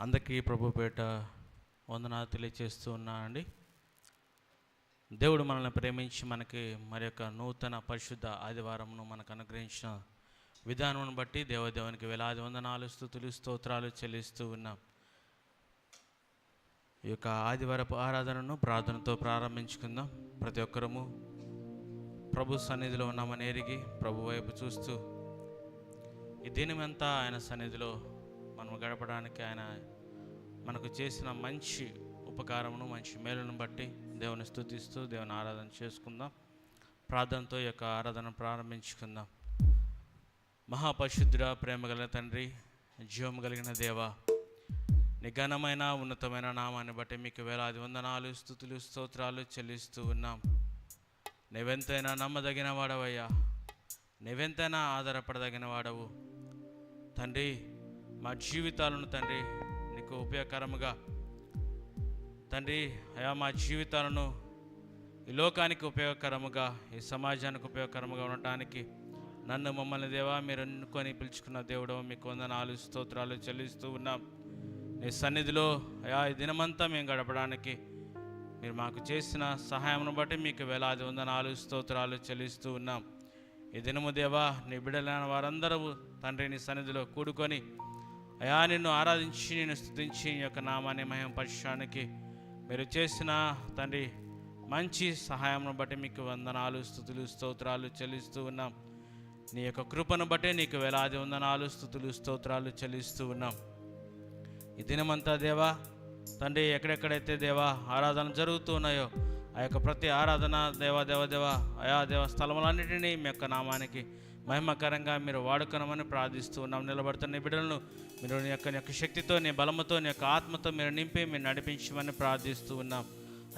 అందరికీ ప్రభుపేట వందనాలు తెలియజేస్తూ ఉన్నానండి. దేవుడు మనల్ని ప్రేమించి మనకి మరి యొక్క నూతన పరిశుద్ధ ఆదివారంను మనకు అనుగ్రహించిన విధానం బట్టి దేవదేవునికి వేలాది వందనాలు, స్తుతులు, స్తోత్రాలు చెల్లిస్తూ ఉన్నాం. ఈ యొక్క ఆదివారపు ఆరాధనను ప్రార్థనతో ప్రారంభించుకుందాం. ప్రతి ఒక్కరము ప్రభు సన్నిధిలో ఉన్నామని ఎరిగి ప్రభు వైపు చూస్తూ ఈ దినమంతా ఆయన సన్నిధిలో మనం గడపడానికి ఆయన మనకు చేసిన మంచి ఉపకారమును, మంచి మేలును బట్టి దేవుని స్తుతిస్తూ దేవుని ఆరాధన చేసుకుందాం. ప్రార్థనతో ఈ యొక్క ఆరాధన ప్రారంభించుకుందాం. మహాపరిశుద్ధుడా, ప్రేమ కలిగిన తండ్రి, జీవము కలిగిన దేవా, నీ ఘనమైన ఉన్నతమైన నామాన్ని బట్టి మీకు వేలాది వందనాలు, స్తుతులు, స్తోత్రాలు చెల్లిస్తూ ఉన్నాం. నీవెంతైనా నమ్మదగిన వాడవయ్యా, నీవెంతైనా ఆధారపడదగిన వాడవు తండ్రి. మా జీవితాలను తండ్రి నీకు ఉపయోగకరముగా తండ్రి అయా, మా జీవితాలను ఈ లోకానికి ఉపయోగకరముగా, ఈ సమాజానికి ఉపయోగకరముగా ఉండటానికి నన్ను మమ్మల్ని దేవా మీరు ఎన్నుకొని పిలుచుకున్న దేవుడు, మీకు వందనాలు, స్తోత్రాలు చెల్లిస్తూ ఉన్నాం. నీ సన్నిధిలో అయా ఈ దినమంతా మేము గడపడానికి మీరు మాకు చేసిన సహాయమును బట్టి మీకు వేలాది వందనాలు, స్తోత్రాలు చెల్లిస్తూ ఉన్నాం. ఈ దినము దేవా నీ బిడ్డలైన వారందరూ తండ్రి నీ సన్నిధిలో కూడుకొని అయా నిన్ను ఆరాధించి, నిన్ను స్తుతించి నీ యొక్క నామాన్ని మహిమపరచడానికి మీరు చేసిన తండ్రి మంచి సహాయమును బట్టి మీకు వందనాలు, స్తుతులు, స్తోత్రాలు చెల్లిస్తూ ఉన్నాం. నీ యొక్క కృపను బట్టి నీకు వేలాది వందనాలు, స్తుతులు, స్తోత్రాలు చెల్లిస్తూ ఉన్నాం. ఈ దినమంతా దేవా తండ్రి ఎక్కడెక్కడైతే దేవా ఆరాధన జరుగుతూ ఉన్నాయో ఆ యొక్క ప్రతి ఆరాధన దేవా ఆయా దేవ స్థలములన్నిటినీ మీ యొక్క నామానికి మహిమకరంగా మీరు వాడుకొనమని ప్రార్థిస్తూ ఉన్నాం. నిలబడుతున్న నీ బిడ్డలను మీరు నీ యొక్క శక్తితో, నీ బలముతో, నీ యొక్క ఆత్మతో మీరు నింపి మీరు నడిపించమని ప్రార్థిస్తూ ఉన్నాం.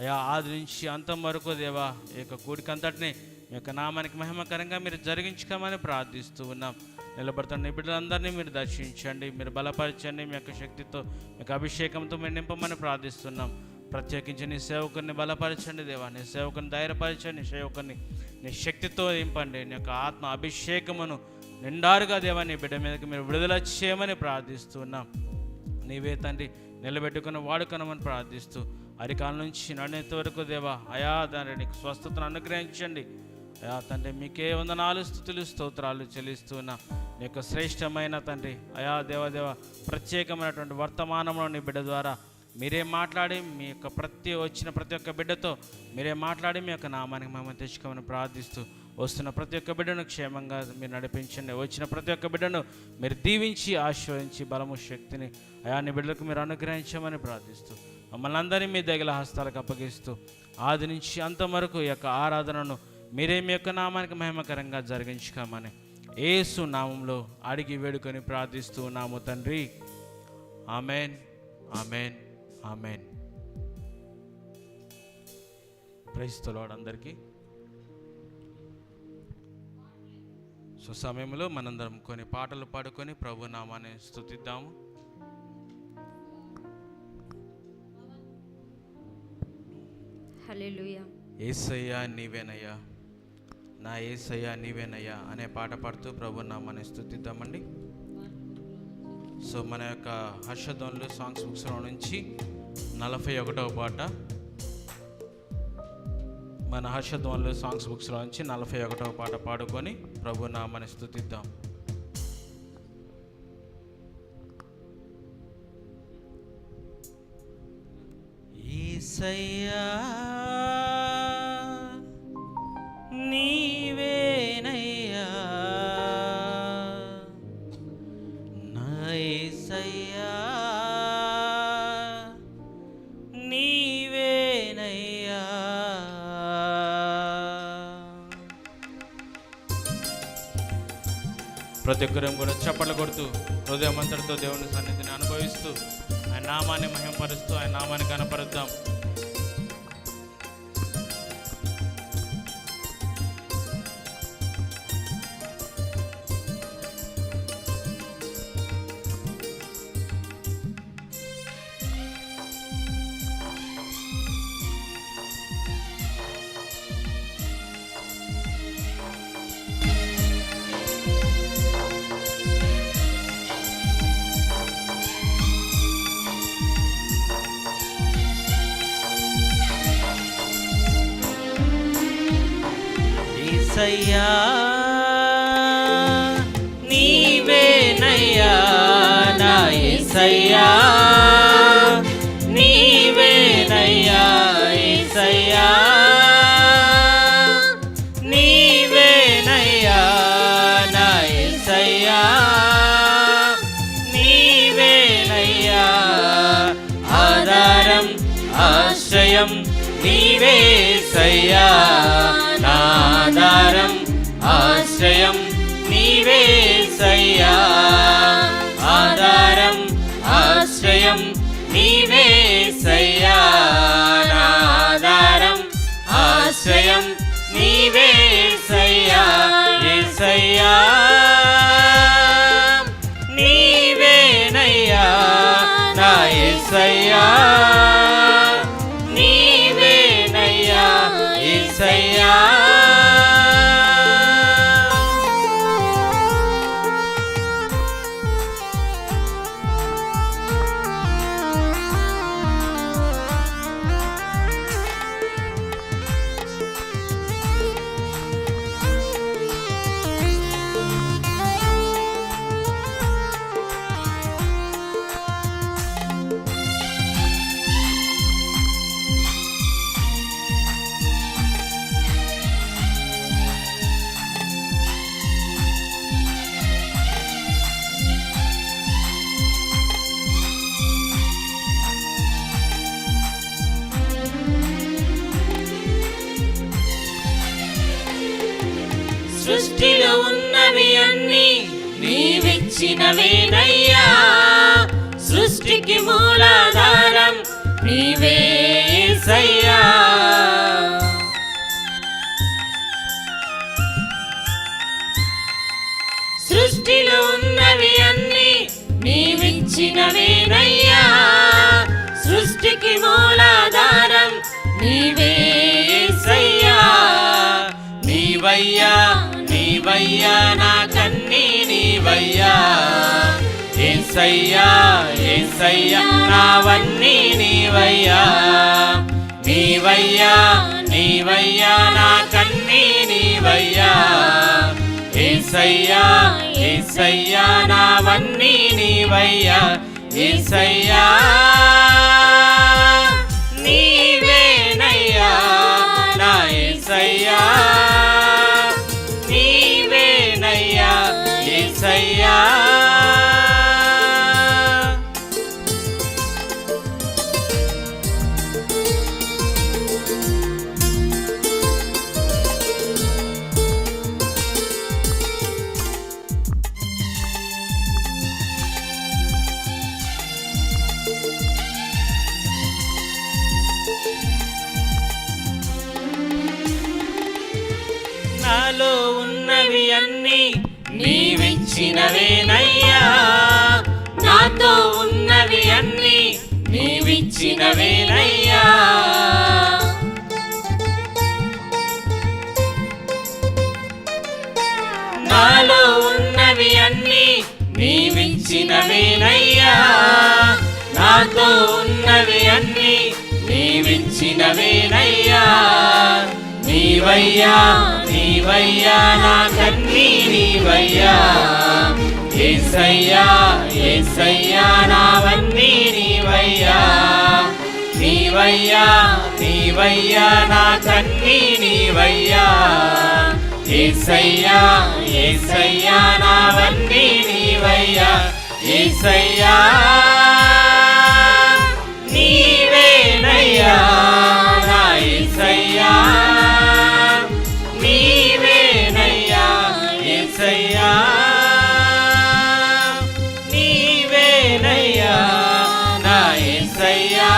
అయా ఆది నుంచి అంతం వరకు దేవా ఈ యొక్క కూడికంతటిని మీ యొక్క నామానికి మహిమకరంగా మీరు జరిగించుకోమని ప్రార్థిస్తూ ఉన్నాం. నిలబడుతున్న నీ బిడ్డలందరినీ మీరు దర్శించండి, మీరు బలపరచండి, మీ యొక్క శక్తితో, మీ యొక్క అభిషేకంతో మీరు నింపమని ప్రార్థిస్తున్నాం. ప్రత్యేకించి నీ సేవకుని బలపరచండి దేవా, నీ సేవకుని ధైర్యపరచండి, నీ సేవకుని నీ శక్తితో నింపండి. నీ యొక్క ఆత్మ అభిషేకమును నిండారుగా దేవా నీ బిడ్డ మీదకి మీరు విడుదల చేయమని ప్రార్థిస్తున్నాం. నీవే తండ్రి నిలబెట్టుకుని వాడుకొనమని ప్రార్థిస్తూ అరికాల నుంచి నడినంత వరకు దేవా అయా తండ్రి నీకు స్వస్థతను అనుగ్రహించండి. అయా తండ్రి మీకే వందనాలు, స్తుతులు, స్తోత్రాలు చెల్లిస్తూ ఉన్నాం. నీ యొక్క శ్రేష్టమైన తండ్రి అయా దేవ ప్రత్యేకమైనటువంటి వర్తమానంలో నీ బిడ్డ ద్వారా మీరే మాట్లాడి మీ యొక్క ప్రతి ఒక్క బిడ్డతో మీరే మాట్లాడి మీ యొక్క నామానికి మేము తెచ్చుకోమని ప్రార్థిస్తూ వస్తున్న ప్రతి ఒక్క బిడ్డను క్షేమంగా మీరు నడిపించండి. వచ్చిన ప్రతి ఒక్క బిడ్డను మీరు దీవించి ఆశీర్వదించి బలము, శక్తిని అయా నీ బిడ్డలకు మీరు అనుగ్రహించమని ప్రార్థిస్తూ మమ్మల్ని అందరినీ మీ దగ్గర హస్తాలకు అప్పగిస్తూ ఆది నుంచి అంతం వరకు ఈ యొక్క ఆరాధనను మీరే మీ యొక్క నామానికి మహిమకరంగా జరిగించుకోమని యేసు నామంలో అడిగి వేడుకొని ప్రార్థిస్తూ ఉన్నాము తండ్రి. Amen, amen, amen. Praise the Lord అందరికీ. సో సమయంలో మనందరం కొన్ని పాటలు పాడుకొని ప్రభు నామాన్ని స్తుతిద్దాము. హల్లెలూయా. యేసయ్యా నీవేనయ్యా, నా యేసయ్యా నీవేనయ్యా అనే పాట పాడుతూ ప్రభు నామాన్ని స్తుతిద్దామండి. సో మన యొక్క హర్షధ్వనులు సాంగ్స్ బుక్స్లో నుంచి 41వ పాట, మన హర్షధ్వనులు సాంగ్స్ బుక్స్లో నుంచి 41వ పాట పాడుకొని ప్రభు నామాన్ని స్తుతిద్దాం. యేసయ్యా నీవేనయ్యా, నా యేసయ్యా నీవేనయ్యా. ప్రతి ఒక్కరం కూడా చప్పట్లు కొడుతూ హృదయమంతటితో దేవుని సన్నిధిని అనుభవిస్తూ ఆయన నామాన్ని మహిమపరుస్తూ ఆయన నామాన్ని కనపరుద్దాం. యేసయ్యా నీవేనయ్యా నా యేసయ్యా నీవేనయ్యా యేసయ్యా నీవేనయ్యా నా యేసయ్యా నీవేనయ్యా ఆధారం ఆశ్రయం నీవేసయ్యా నా ఆధారం ఆశ్రయం నీవేసయ్యా ఆధారం ఆశ్రయం నీవేసయ్యా నా ఆధారం ఆశ్రయం నీవేసయ్యా యేసయ్యా నీవేనయ్యా నా యేసయ్యా నీవేనయ్యా యేసయ్యా సృష్టిలో ఉన్నవి అన్నీ నీవిచ్చినవేనయ్యా సృష్టికి మూలాధారం నీవే యేసయ్యా సృష్టిలో ఉన్నవి అన్నీ నీవిచ్చినవేనయ్యా సృష్టికి మూలాధారం నీవే యేసయ్యా నీవయ్యా నీవయ్యా నా కన్నీ నీవయ్యా యేసయ్యా యేసయ్యా నావన్నీ నీవయ్యా నీవయ్యా నీవయ్యా నా కన్నీ నీవయ్యా యేసయ్యా యేసయ్యా నావన్నీ నీవయ్యా యేసయ్యా నీవేనయ్యా నా యేసయ్యా నీవేనయ్యా యేసయ్యా నాలో ఉన్నవి అన్నీ నీవిచ్చినవేనయ్యా నాతో ఉన్నవి అన్నీ నీవిచ్చినవేనయ్యా నాలో ఉన్నవి అన్నీ నీవిచ్చినవేనయ్యా నాతో ఉన్నవి అన్నీ నీవిచ్చినవేనయ్యా నీవయ్యా నీవయ్యా నా కన్నీ నీవయ్యా యేసయ్యా యేసయ్యా నావన్నీ నీవయ్యా నీవయ్యా నీవయ్యా నా కన్నీ నీవయ్యా యేసయ్యా యేసయ్యా నావన్నీ నీవయ్యా యేసయ్యా నీవేనయ్యా నా యేసయ్యా నీవేనయ్యా యేసయ్యా నీవేనయ్యా నా యేసయ్యా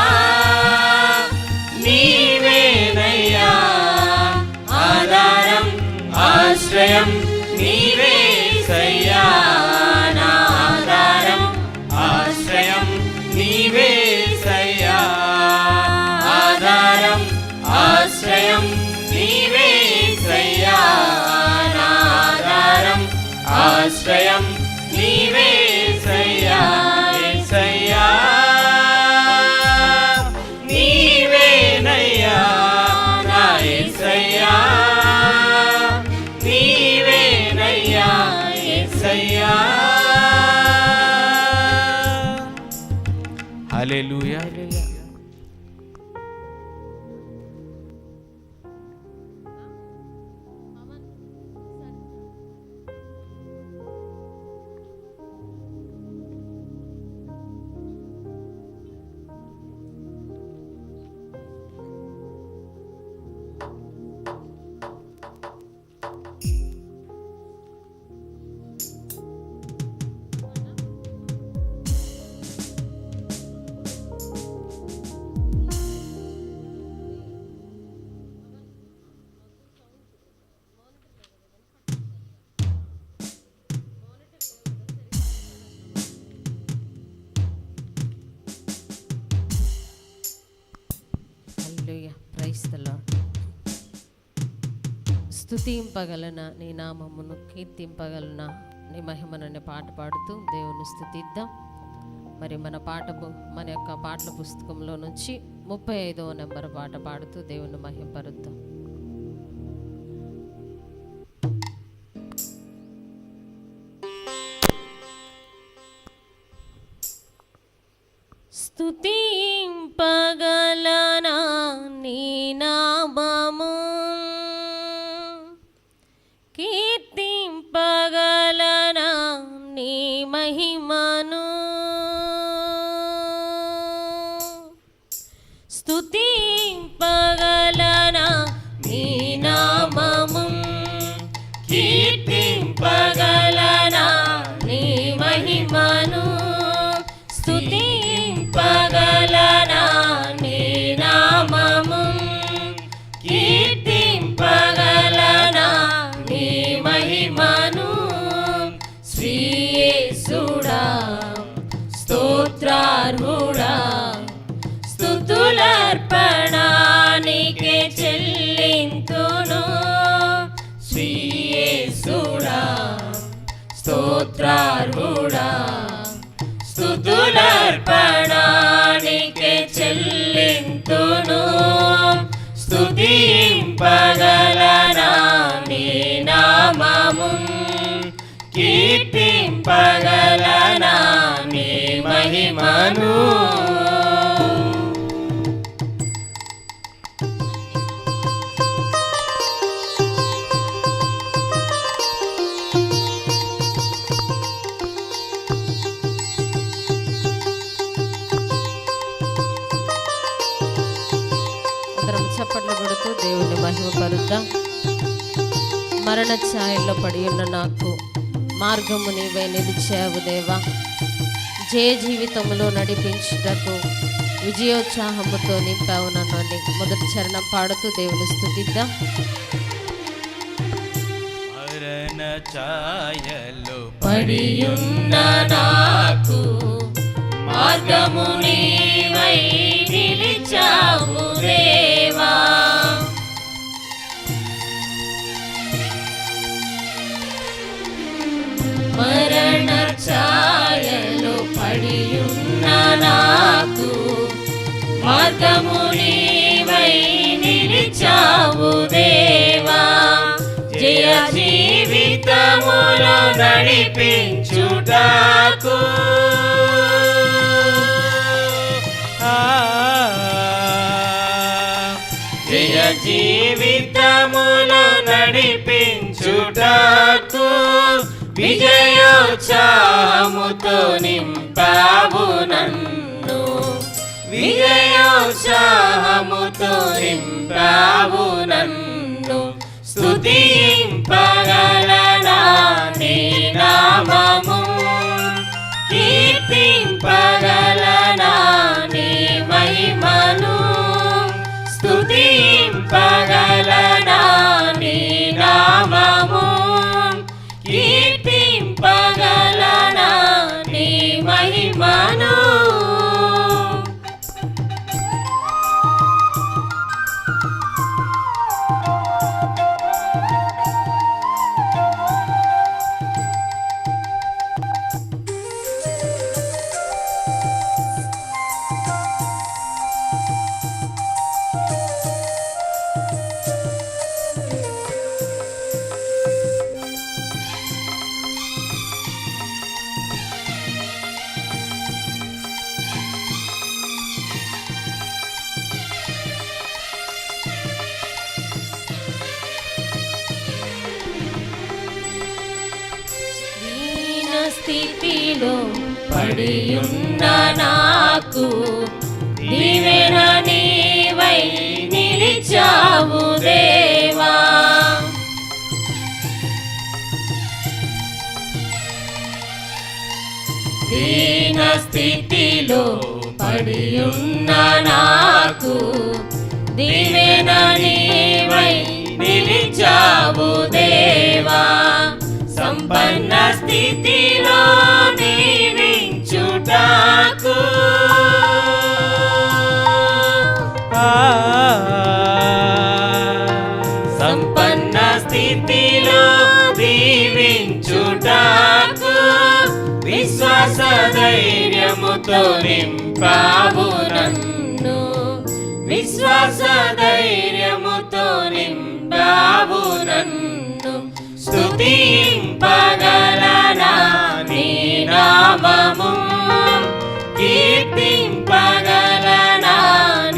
నీవేనయ్యా ఆధారం ఆశ్రయం నీవేసయ్యా నా ఆధారం ఆశ్రయం నీవేసయ్యా ఆధారం ఆశ్రయం నీవేసయ్యా నా ఆధారం ఆశ్రయం నీవేసయ్యా యేసయ్యా నీవేనయ్యా నా యేసయ్యా క్రైస్తలో స్తుతింపగలన నీ నామమును, కీర్తింపగలన నీ మహిమననే పాట పాడుతూ దేవుని స్తుతిద్దాం. మరి మన యొక్క పాటల పుస్తకంలో నుంచి 35వ నెంబర్ పాట పాడుతూ దేవుని మహిమపరుద్దాం. స్తుతింపగలనా నీ నామము, కీర్తింపగలనా నీ మహిమను, స్తుతింపగలనా నీ నామము, కీర్తింపగలనా నీ మహిమను, స్తుతింపగలనా నీ నామము, కీర్తింపగలనా నీ మహిమను. శ్రీ యేసుడా స్తోత్రార్హుడా, స్తుతులర్పణానికే చెల్లింతును. శ్రీ యేసుడా స్తోత్రార్హుడా, స్తుతులర్పణానికే చెల్లింతును. స్తుతింపగలనా నీ నామము, కీర్తింపగలనా నీ మహిమను. చప్పట్లు కొడుతూ దేవుని మహిమపరుద్దాం. మరణ ఛాయల్లో పడి ఉన్న నాకు మార్గము నీవే నిలిచావు దేవా. జయ జీవితంలో నడిపించుటకు విజయోత్సాహముతో నింపావు నన్ను అని మొదటి చరణం పాడుతూ దేవుని స్తుతిద్దాం. మరణ ఛాయల్లో పడి ఉన్న నాకు మార్గము నీవై నిలిచావు దేవా. మరణ ఛాయలో పడి ఉన్న నాకు మార్గము నీవై నిలిచావు దేవా. జయ జీవితములో నడిపించుటకు జయ జీవితములో నడిపించుటకు విజయోత్సాహముతో నింపావు నన్ను. విజయోత్సాహముతో నింపావు నన్ను. స్తుతింపగలనా నీ నామము, కీర్తింపగలనా నీ మహిమను. స్తుతింపగలనా నీ నామము, కీర్తింపగలనా నీ మహిమను. స్థితిలో పడియున్న నాకు దీవెన నీవై నిలిచావు దేవా. దీన స్థితిలో పడియున్న నాకు దీవెన నీవై నిలిచావు దేవా. సంపన్న స్థితిలో దీవించుటకు జీవించుటకు విశ్వాస ధైర్యముతో నింపావు నన్ను, విశ్వాస ధైర్యముతో నింపావు నన్ను. స్తుతింపగలనా నీ నామము, కీర్తింపగలనా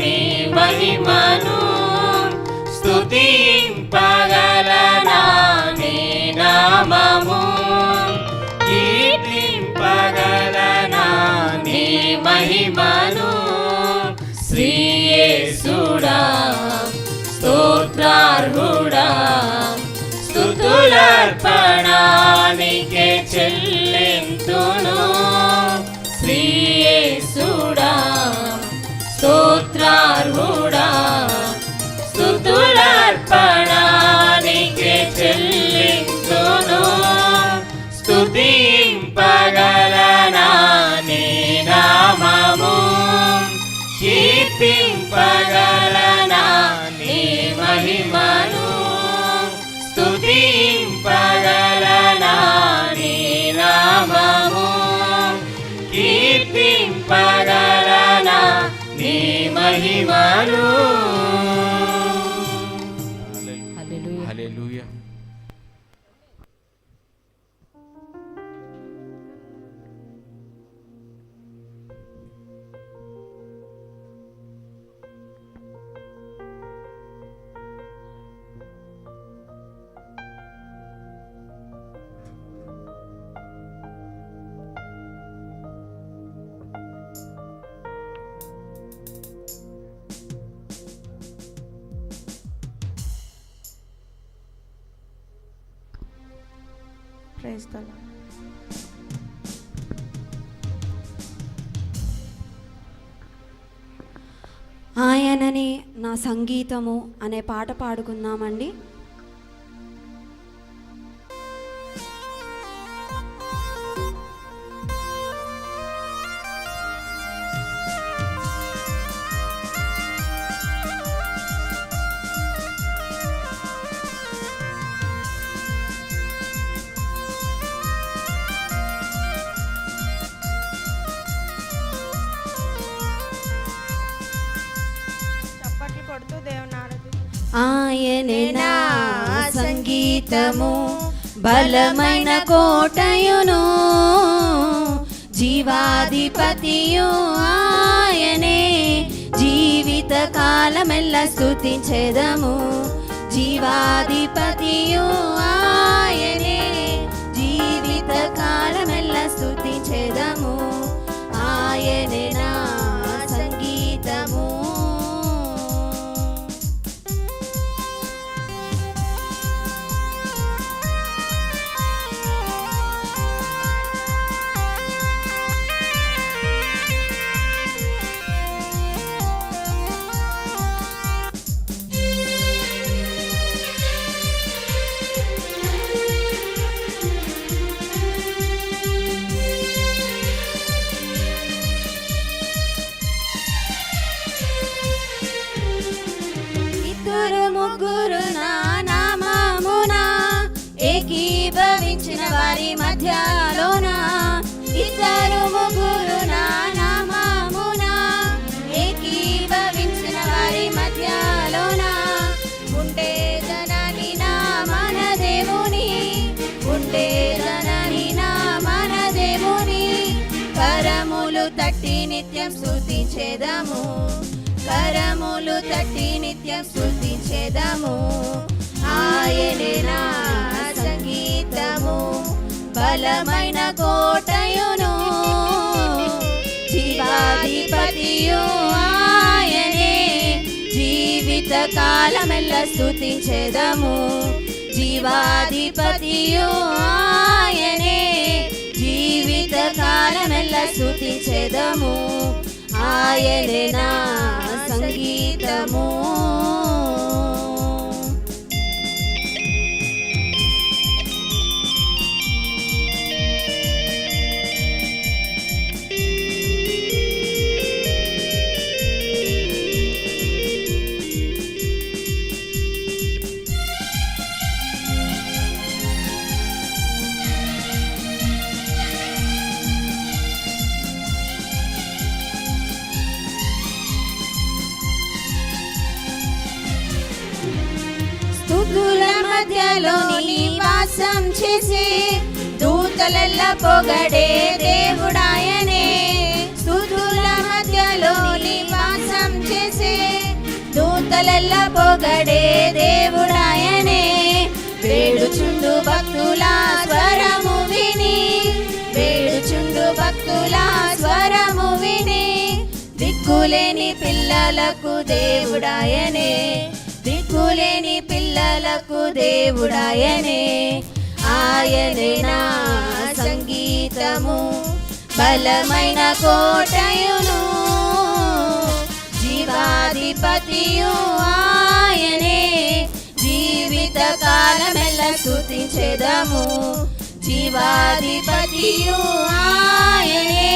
నీ మహిమను. స్తుతింపగలనా నీ నామము, కీర్తింపగలనా నీ మహిమను. శ్రీ యేసుడా స్తోత్రార్హుడా, స్తుతులర్పణానికే చెల్లింతును. శ్రీ యేసుడా స్తోత్రార్హుడా, స్తుతులర్పణానికే చెల్లింతును. స్తుతింపగలనా నీ నామము, కీర్తింపగలనా నీ మహిమను. స్తుతింపగలనా నీ నామము, కీర్తింపగలనా నీ మహిమను. Hallelujah. Hallelujah. Praise the Lord. ఆయనని నా సంగీతము అనే పాట పాడుకుందామండి. చప్పట్లు కొడుతూ దేవుని ఆరాధిద్దాం. ఆయనే నా సంగీతము, బలమైన కోటయును, జీవాధిపతియు ఆయనే. జీవిత కాలమెల్ల స్తుతించెదము, జీవాధిపతియు ఆయనే. జీవిత కాలమెల్ల స్తుతించెదము, ఆయనే నా సంగీతము. ఇద్దరు ముగ్గురు నా నామమున ఏకీభవించిన వారి మధ్యలోన, ఇద్దరు ముగ్గురు నా నామమున ఏకీభవించిన వారి మధ్యలోన, ఉండేదనని నా మన దేవుని, ఉండేదనని నా మన దేవుని. కరములు తట్టి నిత్యం స్తుతించెదము, కరములు తట్టి నిత్యం స్తుతించెదము. ఆయనే నా సంగీతము, బలమైన కోటయును, జీవాధిపతియు ఆయనే. జీవిత కాలమెల్ల స్తుతించెదము, జీవాధిపతియు ఆయనే. జీవిత కాలమెల్ల స్తుతించెదము, ఆయనే నా సంగీతము. స్తుతుల మధ్యలో నివాసం చేసే దూతలెల్ల పొగడే దేవుడాయనే. స్తుతుల మధ్యలో నివాసం చేసే దూతలెల్ల పొగడే దేవుడాయనే. వేడుచుండు భక్తుల స్వరము విని, వేడుచుండు భక్తుల స్వరము విని, దిక్కులేని పిల్లలకు దేవుడాయనే, దిక్కులేని పిల్లలకు దేవుడాయనే. ఆయనే నా సంగీతము, బలమైన కోటయును, జీవాధిపతియు ఆయనే. జీవిత కాలమెల్ల స్తుతించెదము, జీవాధిపతియు ఆయనే.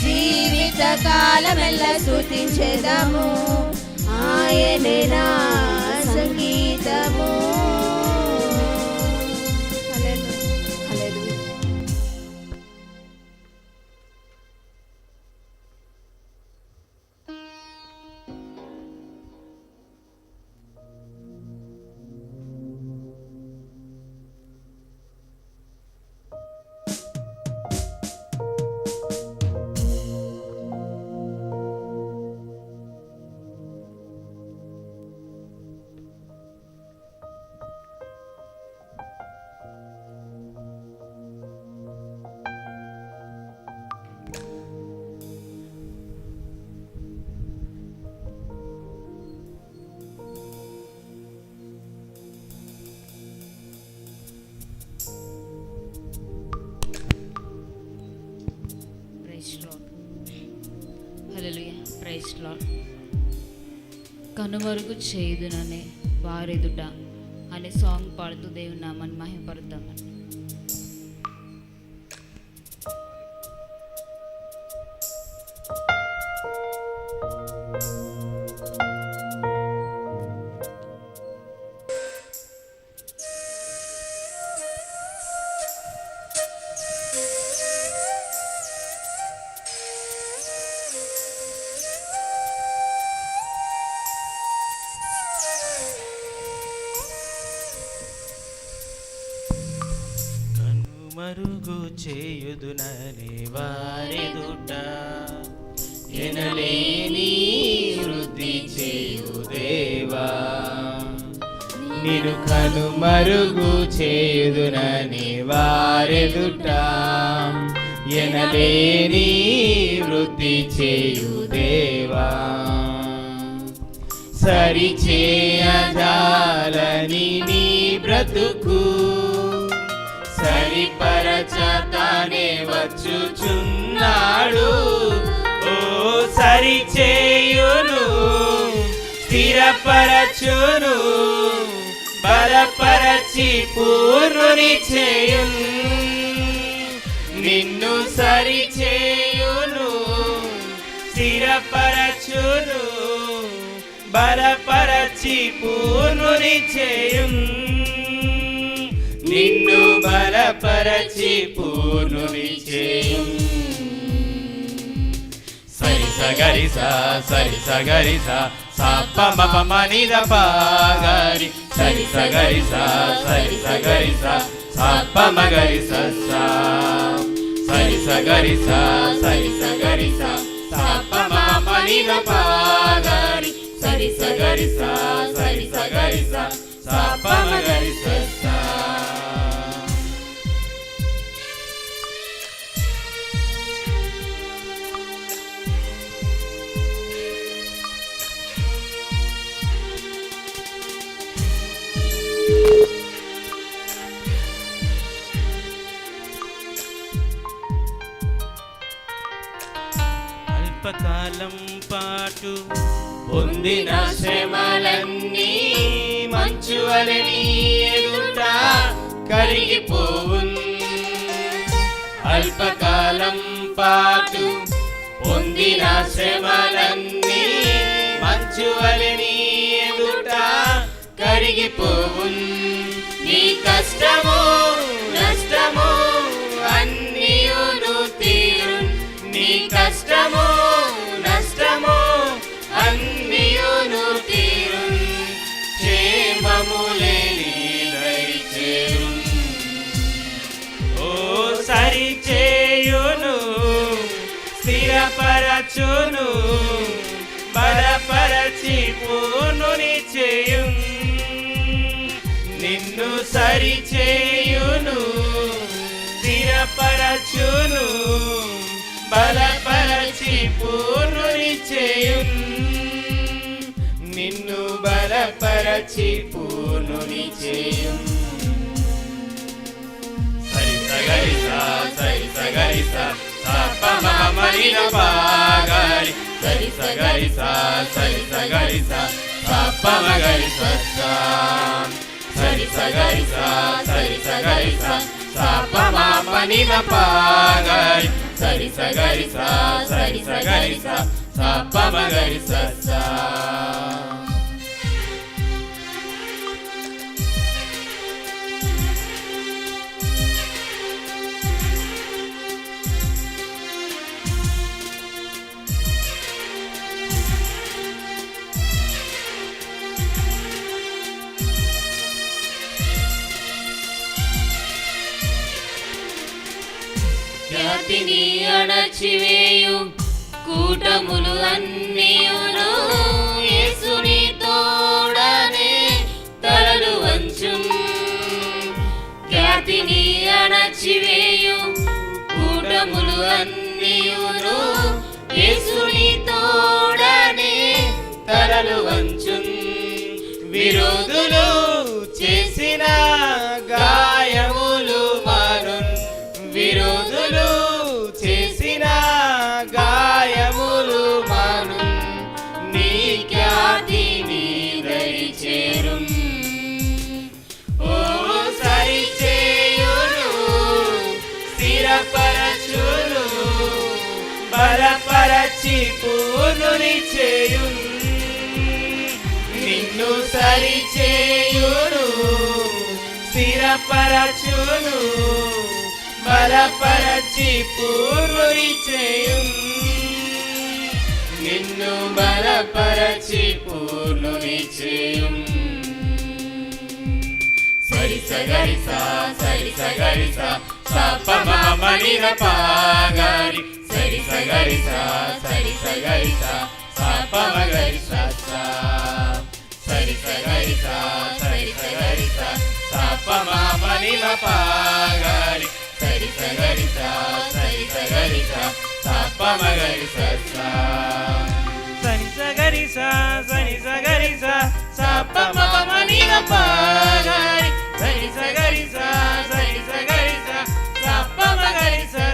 జీవిత కాలమెల్ల స్తుతించెదము, ఆయనే నా సంగీతము. హల్లెలూయా. హల్లెలూయా. Praise Lord. కనుమరుగు చేయుదుననే వారెదుట అనే సాంగ్ పాడుతూ దేవుని నామాన్ని మహిమపరుద్దామండి. మరుగు చేయుదుననే వారెదుట ఎనలేని వృద్ధి చేయు దేవా. నిన్ను కనుమరుగు చేయుదుననే వారెదుట ఎనలేని వృద్ధి చేయు దేవా. సరిచేయజాలని నీ బ్రతుకు సరిపరచతానే వచ్చుచున్నాడు. ఓ సరిచేయును, స్థిరపరచును, బలపరచి పూర్ణుని చేయును. నిన్ను సరిచేయును, స్థిరపరచును, బలపరచి పూర్ణుని చేయును. నిన్ను బలపరచి పూర్ణుని చేయును. సరి సగరిస సరి సగరిస సప్ప మప నిద పాగరి సరి సగరిస సరి సగరిస సప్ప మగరిస సరి సగరిస సరి సగరిస సప్ప మప నిద పాగరి సరి సగరిస సరి సగరిస సప్ప మగరిస. అల్పకాలం పాటు పొందిన శ్రమలన్నీ మంచువలని ఎదుట కరిగిపోవున్. అల్పకాలం పాటు పొందిన శ్రమలన్నీ మంచువలని ఎదుట కరిగిపోవున్. నీ కష్టము నష్టము అన్నియును తీరున్. నీ కష్టము నష్టము అన్నియును తీరున్. క్షేమములే స్థిరపరచును బలపరచి పూర్ణుని చేయు నిన్ను సరిచేయును స్థిరపరచును బలపరచి పూర్ణుని చేయు నిన్ను బలపరచి పూర్ణుని చేయు సరి సగరిసా సరి సగరిసా సపమమరిన పాగరి సరి సగరిసా సరి సగరిసా సపమగరిసా సరి సగరిసా సరి సగరిసా సపమమనిన పాగరి సరి సగరిసా సరి సగరిసా సపమగరిసా ఖ్యాతిని అణచివేయు కూటములు అన్నీయును యేసుని తోడనే తలలు వంచు ఖ్యాతిని అణచివేయు కూటములు అన్నీయును యేసుని తోడనే తలలు వంచు విరోధులు చేసిన గాయములు మాను విరోధులు చేసిన గాయములు మాను నీ ఖ్యాతిని దరిచేరు ఓ సరిచేయును స్థిరపరచును బలపరచి పూర్ణుని చేయు నిన్ను సరిచేయును స్థిరపరచును బలపరచి పూర్ణుని చేయు నిన్ను బలపరచి పూర్ణుని చేయు సరి సగరిసా సరి సగరిసా సపమమనిన పాగరి సరి సగరిసా సరి సగరిసా సపమగరిసా సరి సగరిసా సరి సగరిసా సపమమనిన పాగరి సరి సగరిసా సరి సగరిసా సపమగరిసా సరి సగరిసా సరి సగరిసా సపమమనిన పాగరి సరి సగరిసా సరి సగరిసా సపమగరిసా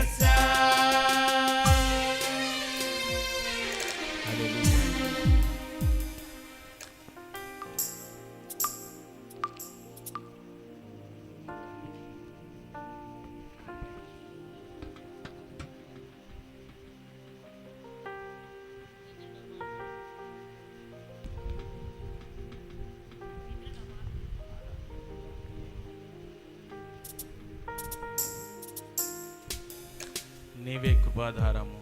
నీవే కృపాధారము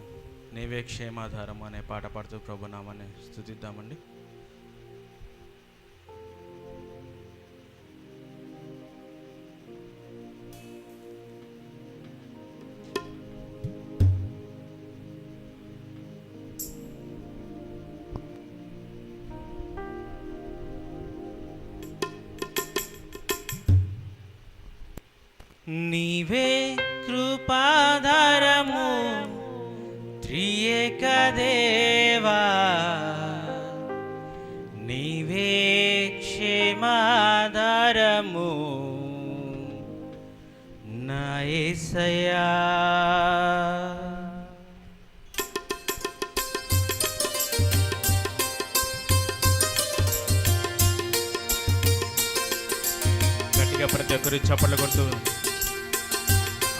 నీవే క్షేమాధారము అనే పాట పాడుతూ ప్రభునామాన్ని స్తుతిద్దామండి. నీవే కృపాధారము త్రియేక దేవా నీవే క్షేమాధారము నా యేసయ్యా గట్టిగా ప్రతి ఒక్కరు చప్పట్లు కొడుతూ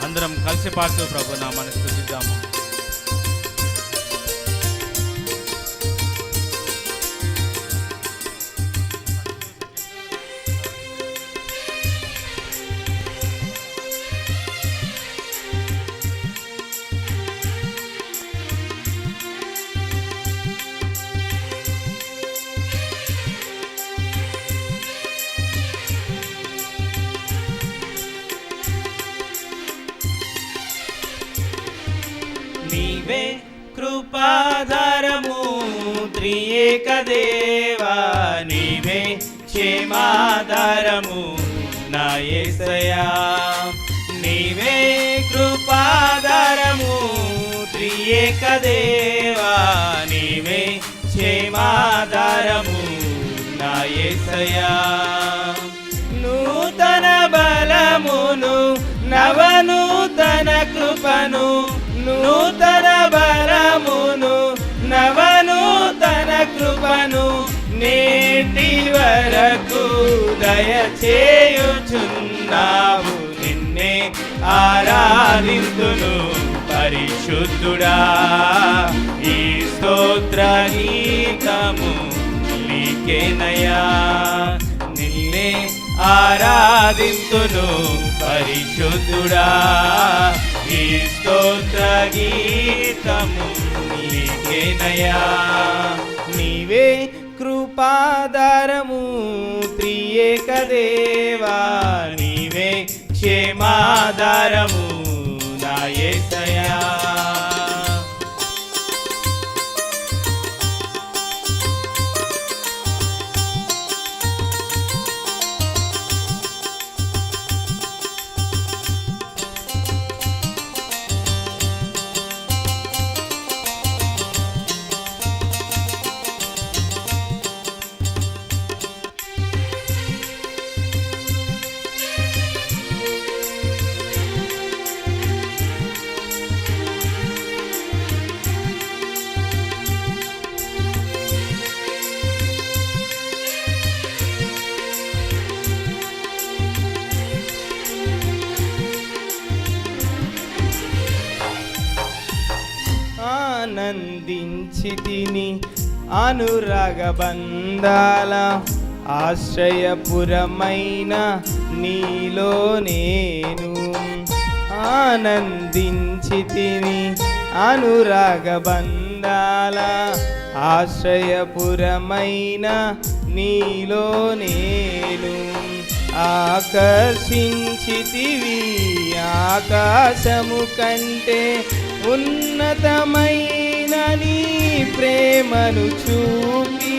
అందరం కలిసి పాడుతూ ప్రభు నామాన్ని స్తుతిద్దాము. నీవే కృపాధారము కృపాధారము త్రియేక దేవా నీవే క్షేమాధారము నా యేసయ్యా నీవే కృపాధారము త్రియేక దేవా నీవే క్షేమాధారము నా యేసయ్యా నూతన బలమును నవనూతన కృపను నూతన బలమును నవనూతన కృపను నేటి వరకు దయచేయుచున్నావు నిన్నే ఆరాధింతును పరిశుద్ధుడా ఈ స్తోత్ర గీతము నీకేనయ్యా నిన్నే ఆరాధింతును పరిశుద్ధుడా ఈ స్తోత్ర గీతము నీకేనయ్యా నీవే కృపాధారము త్రియేక దేవా నీవే క్షేమాధారము నా యేసయ్యా ఆనందించితిని అనురాగ బంధాల ఆశ్రయపురమైన నీలో నేను ఆనందించితిని అనురాగ బంధాల ఆశ్రయపురమైన నీలో నేను ఆకర్షించితివి ఆకాశము కంటే ఉన్నతమైన నీ ప్రేమను చూపి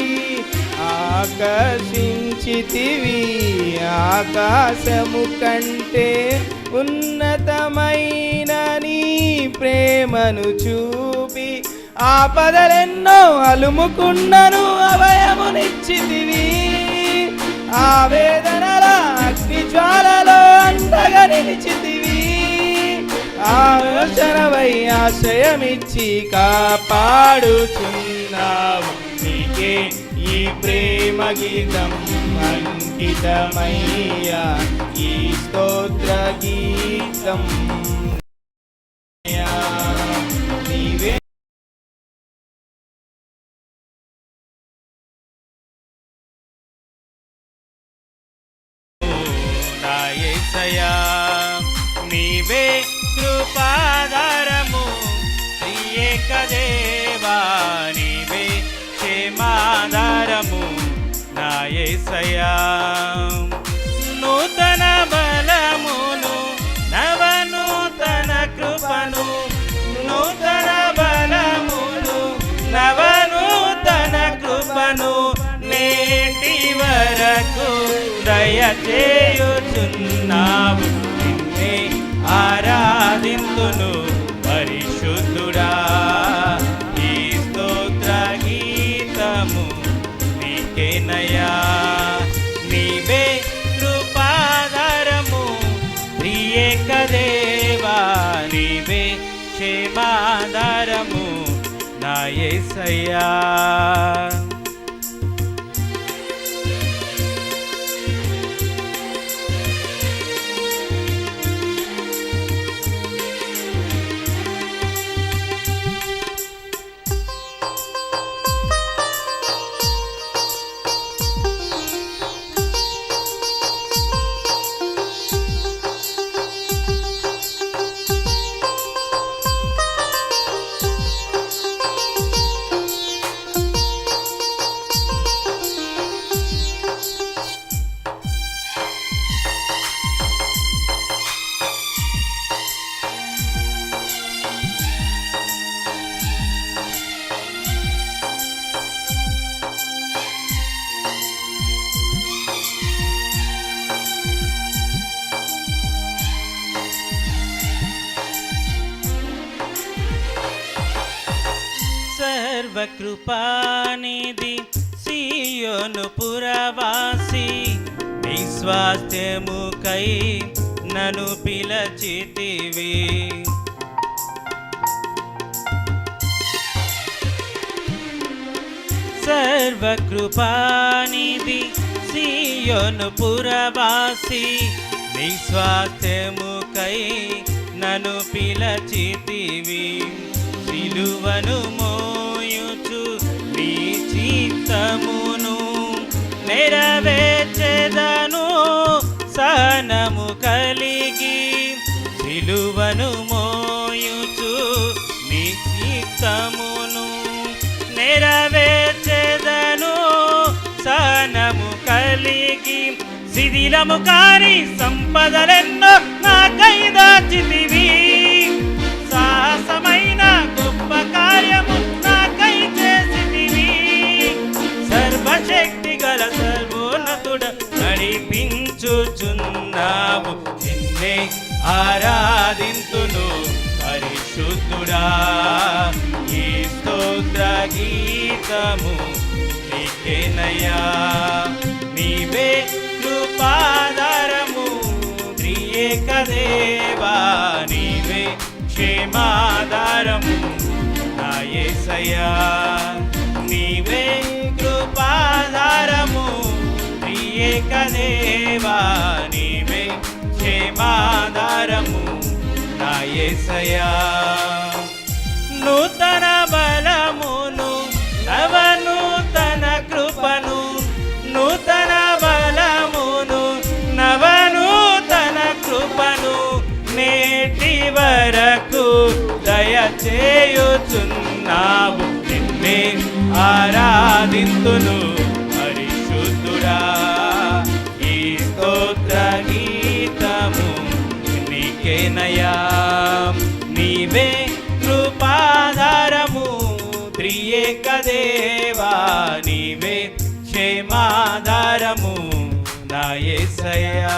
ఆకర్షించితివి ఆకాశము కంటే ఉన్నతమైన నీ ప్రేమను చూపి ఆపదలెన్నో అలుముకున్నను అభయమునిచ్చితివి ఆవేదనల అగ్ని జ్వాలలో అండగా నిలిచితివి ఆలోచనవై ఆశ్రయమిచ్చి కాపాడుచున్నావు నీకే ఈ ప్రేమ గీతం అంకితమయ్యా ఈ స్తోత్ర గీతం నీవే నా యేసయ్యా నీవే కృపాధారము త్రియేక దేవా నీవే క్షేమాధారము నా యేసయ్యా నూతన బలమును నవనూతన కృపను నూతన బలమును నవనూతన కృపను నేటి వరకు దయచేయుచున్నావు నిన్నే ఆరాధింతును పరిశుద్ధుడా ఈ స్తోత్ర గీతము నీకేనయ్యా నీవే కృపాధారము త్రియేక దేవా నీవే క్షేమాధారము నా యేసయ్యా కృపానిధి సియోను పురవాసి నీ స్వాస్థ్యముకై నన్ను పిలచితివి. సర్వకృపానిధి సియోను పురవాసి నీ స్వాస్థ్యముకై నన్ను పిలచితివి. సిలువను మోయుచు నీ చిత్తమును నెరవేర్చెదను సహనము కలిగి. సిలువను మోయుచు నీ చిత్తమును నెరవేర్చెదను సహనము కలిగి. శిథిలము కాని సంపదలెన్నో నాకై దాచితివి. సాహసమైన గొప్ప కార్యము నాకై చేసితివి. సర్వశక్తి గల సర్వోన్నతుడ నడిపించుచున్నావు. నిన్నే ఆరాధింతును పరిశుద్ధుడా. ఈ స్తోత్ర గీతము నీకేనయ్యా. నీవే కృపాధారము త్రియేక దేవా. నీవే క్షేమాధారము నా యేసయ్యా. నీవే కృపాధారము త్రియేక దేవా. నీవే క్షేమాధారము నా యేసయ్యా. నూతన బలమును నవనూతన కృపను, నూతన బలమును నవనూతన కృపను నేటి వరకు దయచేయుచున్నావు. నిన్నే ఆరాధింతును పరిశుద్ధుడా. ఈ స్తోత్ర గీతము నీకేనయ్యా. నీవే కృపాధారము త్రియేక దేవా. నీవే క్షేమాధారము నా యేసయ్యా.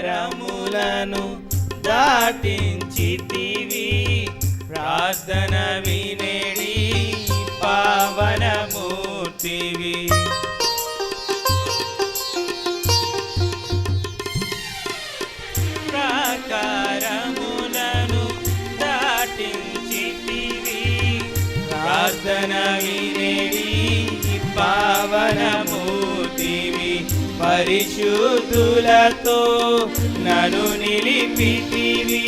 ప్రాకారములను దాటించితివి. ప్రార్థన వినేడి పావనమూర్తివి. ప్రాకారములను దాటించితివి. ప్రార్థన వినేడి పావనమూర్తివి. పరిశుద్ధులతో నన్ను నిలిపితివి.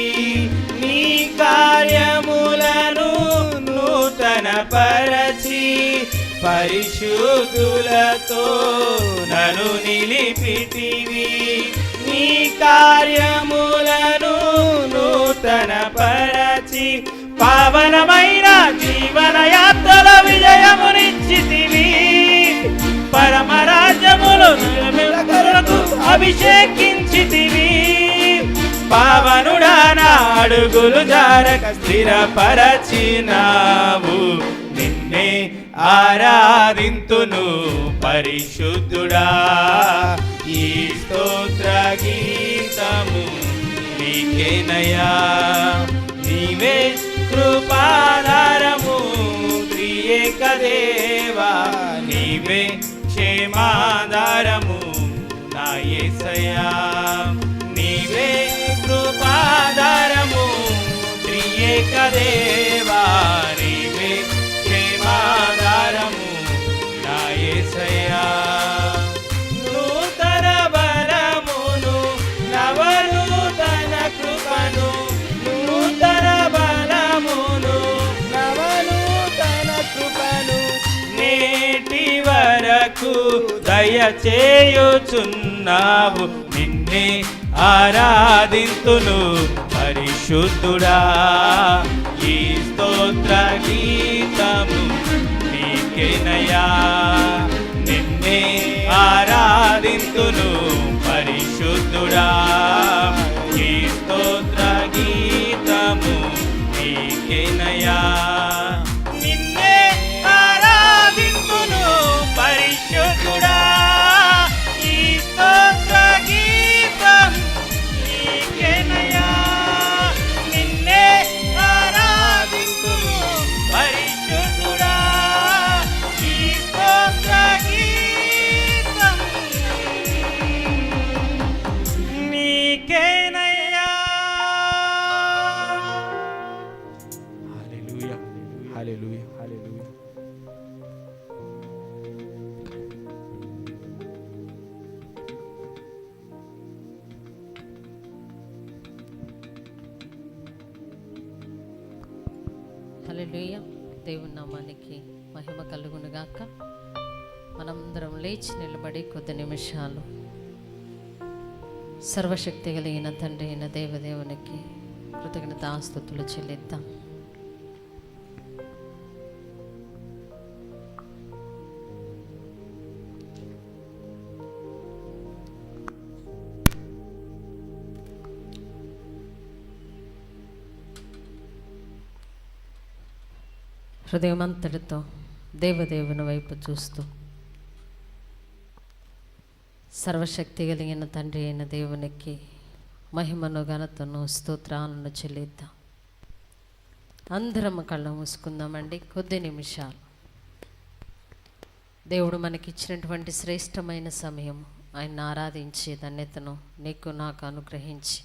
నీ కార్యములను నూతన పరచి పరిశుద్ధులతో నన్ను నిలిపితివి. నీ కార్యములను నూతన పరచి పావనమైన జీవన యాత్రల విజయమునిచ్చితివి. పరమరాజ్యములు అభిషేకించితివి. పావనుడా నా అడుగులు జారక స్థిరపరచినావు. నిన్నే ఆరాధింతును పరిశుద్ధుడా. ఈ స్తోత్ర గీతము నీకేనయ్యా. నీవే కృపాధారము త్రియేక దేవా. నీవే క్షేమాధారము నా యేసయ్యా. నీవే కృపాధారము త్రియేక దేవా. నీవే క్షేమాధారము నా యేసయ్యా. నూతన బలమును నవనూతన కృపను, నూతన బలమును నవనూతన దయచేయుచున్నావు. నిన్నే ఆరాధింతును పరిశుద్ధుడా. ఈ స్తోత్ర గీతము నీకేనయ్యా. నిన్నే ఆరాధింతును పరిశుద్ధుడా. ఈ స్తోత్ర గీతము నీకేనయ్యా. నిన్నే ఆరాధింతును పరిశుద్ధుడా. ఈ స్తోత్ర గీతం నీకేనయ్యా. నిన్నే ఆరాధింతును పరిశుద్ధుడా. ఈ స్తోత్ర గీతం నీకేనయ్యా. హల్లెలూయా, హల్లెలూయా, హల్లెలూయా. హల్లెలూయా. దేవుని నామానికి మహిమ కలుగునుగాక. మనందరం లేచి నిలబడి కొద్ది నిమిషాలు సర్వశక్తి కలిగిన తండ్రి అయిన దేవదేవునికి కృతజ్ఞతాస్తుతులు చెల్లిద్దాం. హృదయమంతటితో దేవదేవుని వైపు చూస్తూ సర్వశక్తి కలిగిన తండ్రి అయిన దేవునికి మహిమను ఘనతను స్తోత్రాలను చెల్లిద్దాం. అందరం కళ్ళ మూసుకుందామండి కొద్ది నిమిషాలు. దేవుడు మనకిచ్చినటువంటి శ్రేష్టమైన సమయం ఆయన ఆరాధించే ధన్యతను నీకు నాకు అనుగ్రహించి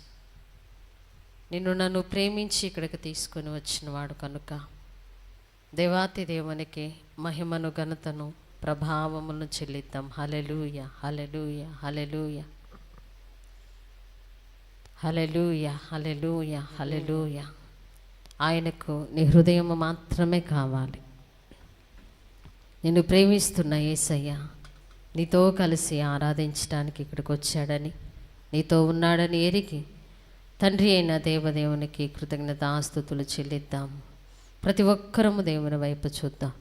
నిన్ను నన్ను ప్రేమించి ఇక్కడికి తీసుకొని వచ్చిన వాడు కనుక దేవాతి దేవునికి మహిమను ఘనతను ప్రభావమును చెల్లిద్దాం. హల్లెలూయా, హల్లెలూయా, హల్లెలూయా, హల్లెలూయా, హల్లెలూయా, హల్లెలూయా. ఆయనకు నీ హృదయం మాత్రమే కావాలి. నిన్ను ప్రేమిస్తున్న యేసయ్య నీతో కలిసి ఆరాధించడానికి ఇక్కడికి వచ్చాడని, నీతో ఉన్నాడని ఎరిగి తండ్రి అయిన దేవదేవునికి కృతజ్ఞతాస్తుతులు చెల్లిద్దాం. ప్రతి ఒక్కరము దేవుని వైపు చూద్దాం.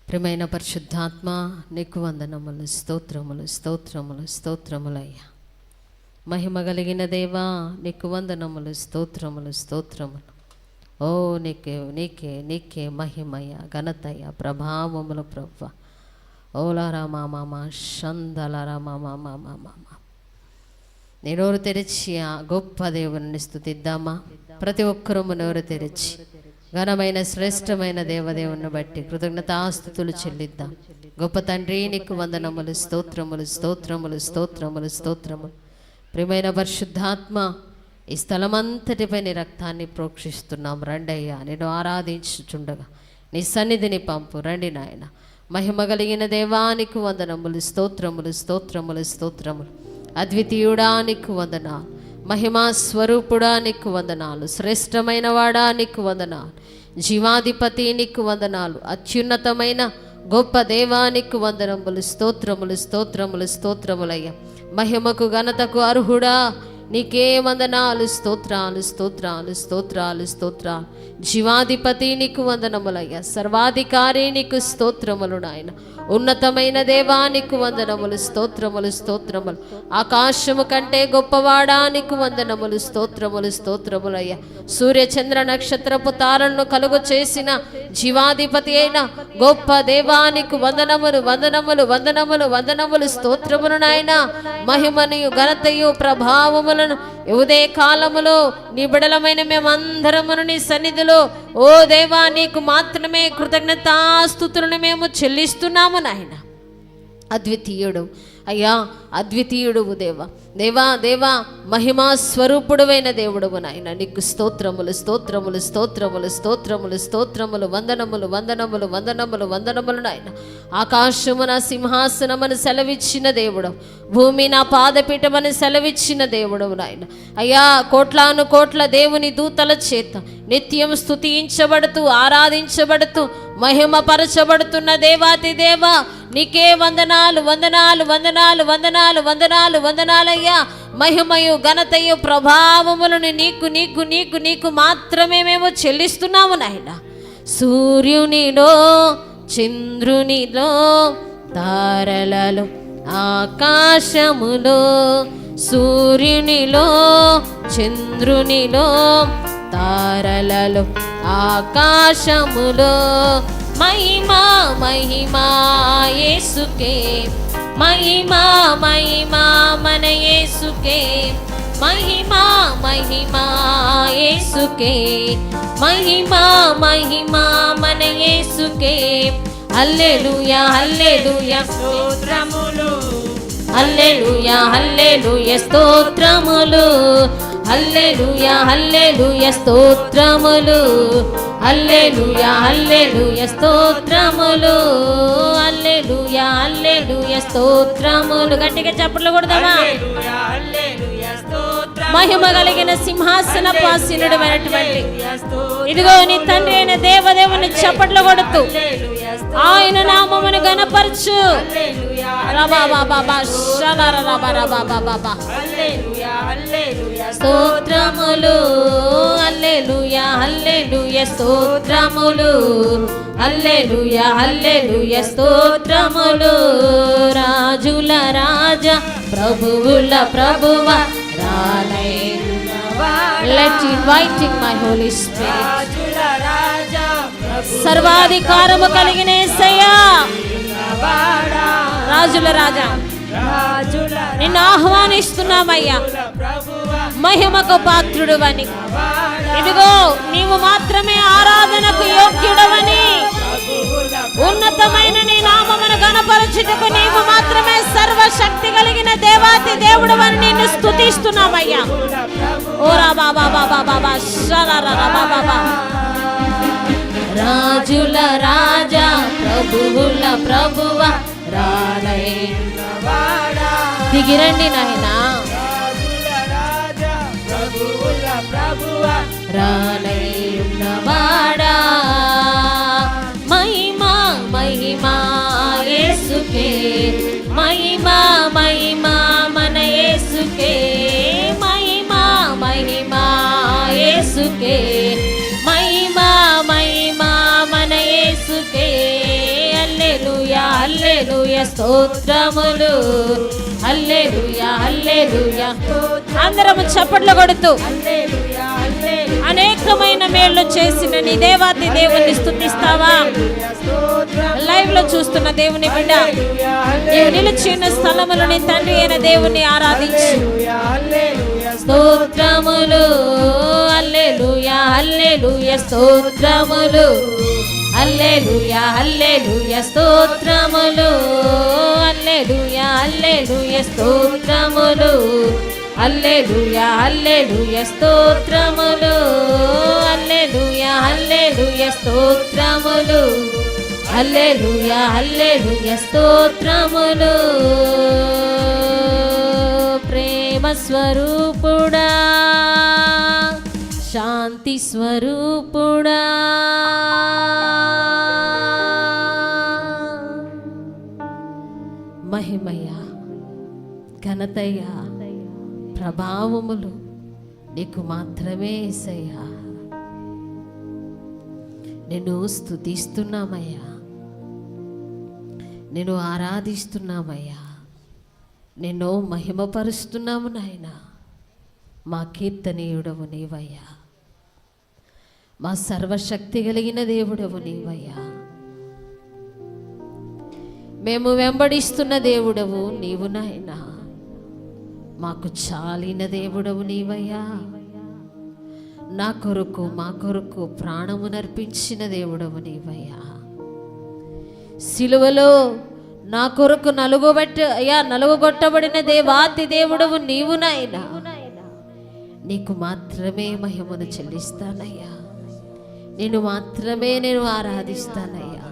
ప్రియమైన పరిశుద్ధాత్మ నీకు వందనములు, స్తోత్రములు, స్తోత్రములు, స్తోత్రములయ్యా. మహిమ కలిగిన దేవా నీకు వందనములు, స్తోత్రములు, స్తోత్రములు. ఓ నీకే నీకే నీకే మహిమయ, ఘనతయ, ప్రభావములు ప్రవ్వ. ఓలారా మామ షందలరా మామ. నీ నోరు తెరిచి ఆ గొప్ప దేవుని స్తుతిద్దామా? ప్రతి ఒక్కరూ నోరు తెరిచి ఘనమైన శ్రేష్టమైన దేవదేవుని బట్టి కృతజ్ఞతాస్తుతులు చెల్లిద్దాం. గొప్ప తండ్రి నీకు వందనములు, స్తోత్రములు, స్తోత్రములు, స్తోత్రములు, స్తోత్రములు. ప్రియమైన పరిశుద్ధాత్మ ఈ స్థలమంతటిపై నీ రక్తాన్ని ప్రోక్షిస్తున్నాం. రండయ్యా నేను ఆరాధించుచుండగా నీ సన్నిధిని పంపు. రండి నాయన. మహిమ కలిగిన దేవానికి వందనములు, స్తోత్రములు, స్తోత్రములు, స్తోత్రములు. అద్వితీయుడానికి వందనాలు, మహిమా స్వరూపుడా నీకు వందనాలు, శ్రేష్టమైన వాడా నీకు వందనాలు, జీవాధిపతి నీకు వందనాలు, అత్యున్నతమైన గొప్ప దేవానికి వందనములు, స్తోత్రములు, స్తోత్రములు, స్తోత్రములయ్యా. మహిమకు ఘనతకు అర్హుడా నీకే వందనాలు, స్తోత్రాలు, స్తోత్రాలు, స్తోత్రాలు, స్తోత్రాలు. జీవాధిపతి నీకు వందనములయ్యా, సర్వాధికారి నీకు స్తోత్రములు నాయన. ఉన్నతమైన దేవానికి వందనములు, స్తోత్రములు, స్తోత్రములు. ఆకాశము కంటే గొప్పవాడా నీకు వందనములు, స్తోత్రములు, స్తోత్రములయ్యా. సూర్య చంద్ర నక్షత్రపు తారలను కలుగు చేసిన జీవాధిపతి అయిన గొప్ప దేవానికి వందనములు, వందనములు, వందనములు, వందనములు, స్తోత్రములు నాయన. మహిమనియు ఘనతయు ప్రభావములను ఉదయ కాలములో నీ బిడలమైన మేమందరమును నీ సన్నిధిలో ఓ దేవా నీకు మాత్రమే కృతజ్ఞతాస్తుతులను మేము చెల్లిస్తున్నాము నాయన. అద్వితీయుడు అయ్యా, అద్వితీయుడువు దేవా, దేవా దేవా మహిమా స్వరూపుడువైన దేవుడువు నాయన. నీకు స్తోత్రములు స్తోత్రములు స్తోత్రములు స్తోత్రములు స్తోత్రములు, వందనములు వందనములు వందనములు వందనములు నాయన. ఆకాశము నా సింహాసనమని సెలవిచ్చిన దేవుడు, భూమి నా పాదపీఠమని సెలవిచ్చిన దేవుడవు నాయన. అయ్యా, కోట్లాను కోట్ల దేవుని దూతల చేత నిత్యం స్తుతించబడుతూ ఆరాధించబడుతూ మహిమపరచబడుతున్న దేవాతి దేవా, నీకే వందనాలు వందనాలు వందనాలు వందనాలు వందనాలు వందనాలయ్యా. మహిమయు ఘనతయు ప్రభావములను నీకు నీకు నీకు నీకు మాత్రమే మేము చెల్లిస్తున్నాము నాయన. సూర్యునిలో చంద్రునిలో తారలలో ఆకాశములో, సూర్యునిలో చంద్రునిలో తారలలో ఆకాశములో, మహిమా మహిమా యేసుకే, మహిమా మహిమా మన యేసుకే, మహిమా మహిమా యేసుకే, మహిమా మహిమా మన యేసుకే. హల్లెలూయా హల్లెలూయా స్తోత్రములు, హల్లెలూయా హల్లెలూయా స్తోత్రములు, హల్లెలూయా హల్లెలూయా స్తోత్రములు, హల్లెలూయా హల్లెలూయా స్తోత్రములు, హల్లెలూయా హల్లెలూయా స్తోత్రములు. గట్టిగా చప్పట్లు కొడదామా? హల్లెలూయా హల్లెలూయా స్తోత్రములు, మహిమ కలిగిన సింహాసనపు ఆసీనుడమైనటువంటి స్తోత్రములు, ఇదిగో నీ తండ్రి అయిన దేవదేవుని చప్పట్లు కొడుతూ ఆయన నామమును గణపరచు. హల్లెలూయా రబాబాబాబా షలరబాబాబాబాబా హల్లెలూయా హల్లెలూయా స్తోత్రములు, హల్లెలూయా హల్లెలూయా స్తోత్రములు, హల్లెలూయా హల్లెలూయా స్తోత్రములు. రాజుల రాజా ప్రభువుల ప్రభువా రానయ్యున్నవా. Let's inviting my Holy Spirit. రాజుల రాజా సర్వాధికారము కలిగిన యేసయ్యా, వాడా, రాజుల రాజా రాజుల నిన్ను ఆహ్వానిస్తున్నామయ్యా. ప్రభువా మహిమకు పాత్రుడువని, ఇదిగో నీవు మాత్రమే ఆరాధనకు యోగ్యుడవని, ఉన్నతమైన నీ నామమును గణపరచుటకు నీవు మాత్రమే సర్వశక్తి కలిగిన దేవాతి దేవుడవని నిన్ను స్తుతిస్తున్నామయ్యా. ఓరా బాబా బాబా బాబా షలరా బాబా. రాజుల రాజా ప్రభువుల ప్రభువా రానయ్యున్నవాడా. దిగిరండి నాయనా. రాజా ప్రభువుల ప్రభువా రానయ్యున్నవాడా. మహిమా మహిమా యేసుకే, మహిమా మహిమా మన యేసుకే, మహిమా మహిమా యేసుకే, మహిమా మహిమా మన యేసుకే. హల్లెలూయా హల్లెలూయా స్తోత్రములు, హల్లెలూయా హల్లెలూయా. అందరము చప్పట్లు కొడుతూ అనేకమైన మేళ్ళు చేసిన నీ దేవాతి దేవుని స్తుతిస్తావా? లైవ్ లో చూస్తున్న దేవుని బిడ్డ, నీవు నిలిచిన స్థలములో నీ తండ్రి అయిన దేవుని ఆరాధించు. స్తోత్రములు, హల్లెలూయా హల్లెలూయా స్తోత్రములు, హల్లెలూయా హల్లెలూయా స్తోత్రములు, హల్లెలూయా హల్లెలూయా స్తోత్రములు, హల్లెలూయా హల్లెలూయా స్తోత్రములు, హల్లెలూయా హల్లెలూయా స్తోత్రములు, హల్లెలూయా హల్లెలూయా స్తోత్రములు. ప్రేమ స్వరూపుడా, శాంతి స్వరూపుడా, మహిమయ ఘనతయ ప్రభావములు నీకు మాత్రమే యేసయ్యా. నిన్ను స్తుతిస్తున్నామయ్యా, నిన్ను ఆరాధిస్తున్నామయ్యా, నిన్ను మహిమపరుస్తున్నాము నాయన. మా కీర్తనీయుడవు నీవయ్యా, మా సర్వశక్తి కలిగిన దేవుడవు నీవయ్యా. మేము వెంబడిస్తున్న దేవుడవు నీవు నాయనా, మాకు చాలిన దేవుడవు నీవయ్యా. నా కొరకు మా కొరకు ప్రాణము నర్పించిన దేవుడవు నీవయ్యా. సిలువలో నా కొరకు నలుగుగొట్టబడిన దేవాతి దేవుడవు నీవు నాయనా. నీకు మాత్రమే మహిమను చెల్లిస్తానయ్యా. నేను మాత్రమే ఆరాధిస్తానయ్యా.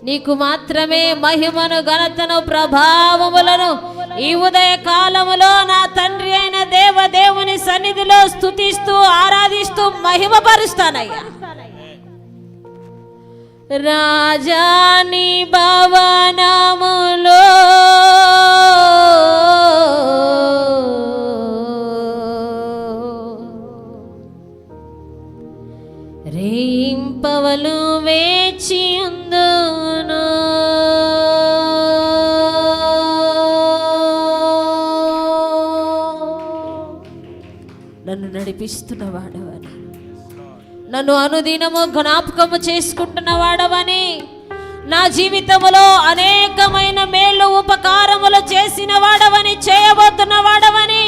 నీకు మాత్రమే మహిమను, ఘనతను, ప్రభావములను ఈ ఉదయ కాలములో నా తండ్రి అయిన దేవుని సన్నిధిలో స్తుతిస్తూ ఆరాధిస్తూ మహిమపరుస్తానయ్యా. రాజాని భవనములో రేయింపవలు వేచియుందును. నన్ను నడిపిస్తున్న వాడవని, నన్ను అనుదినము జ్ఞాపకము చేసుకుంటున్న వాడవని, నా జీవితములో అనేకమైన మేళ్ళు ఉపకారములు చేసిన వాడవని, చేయబోతున్న వాడవని,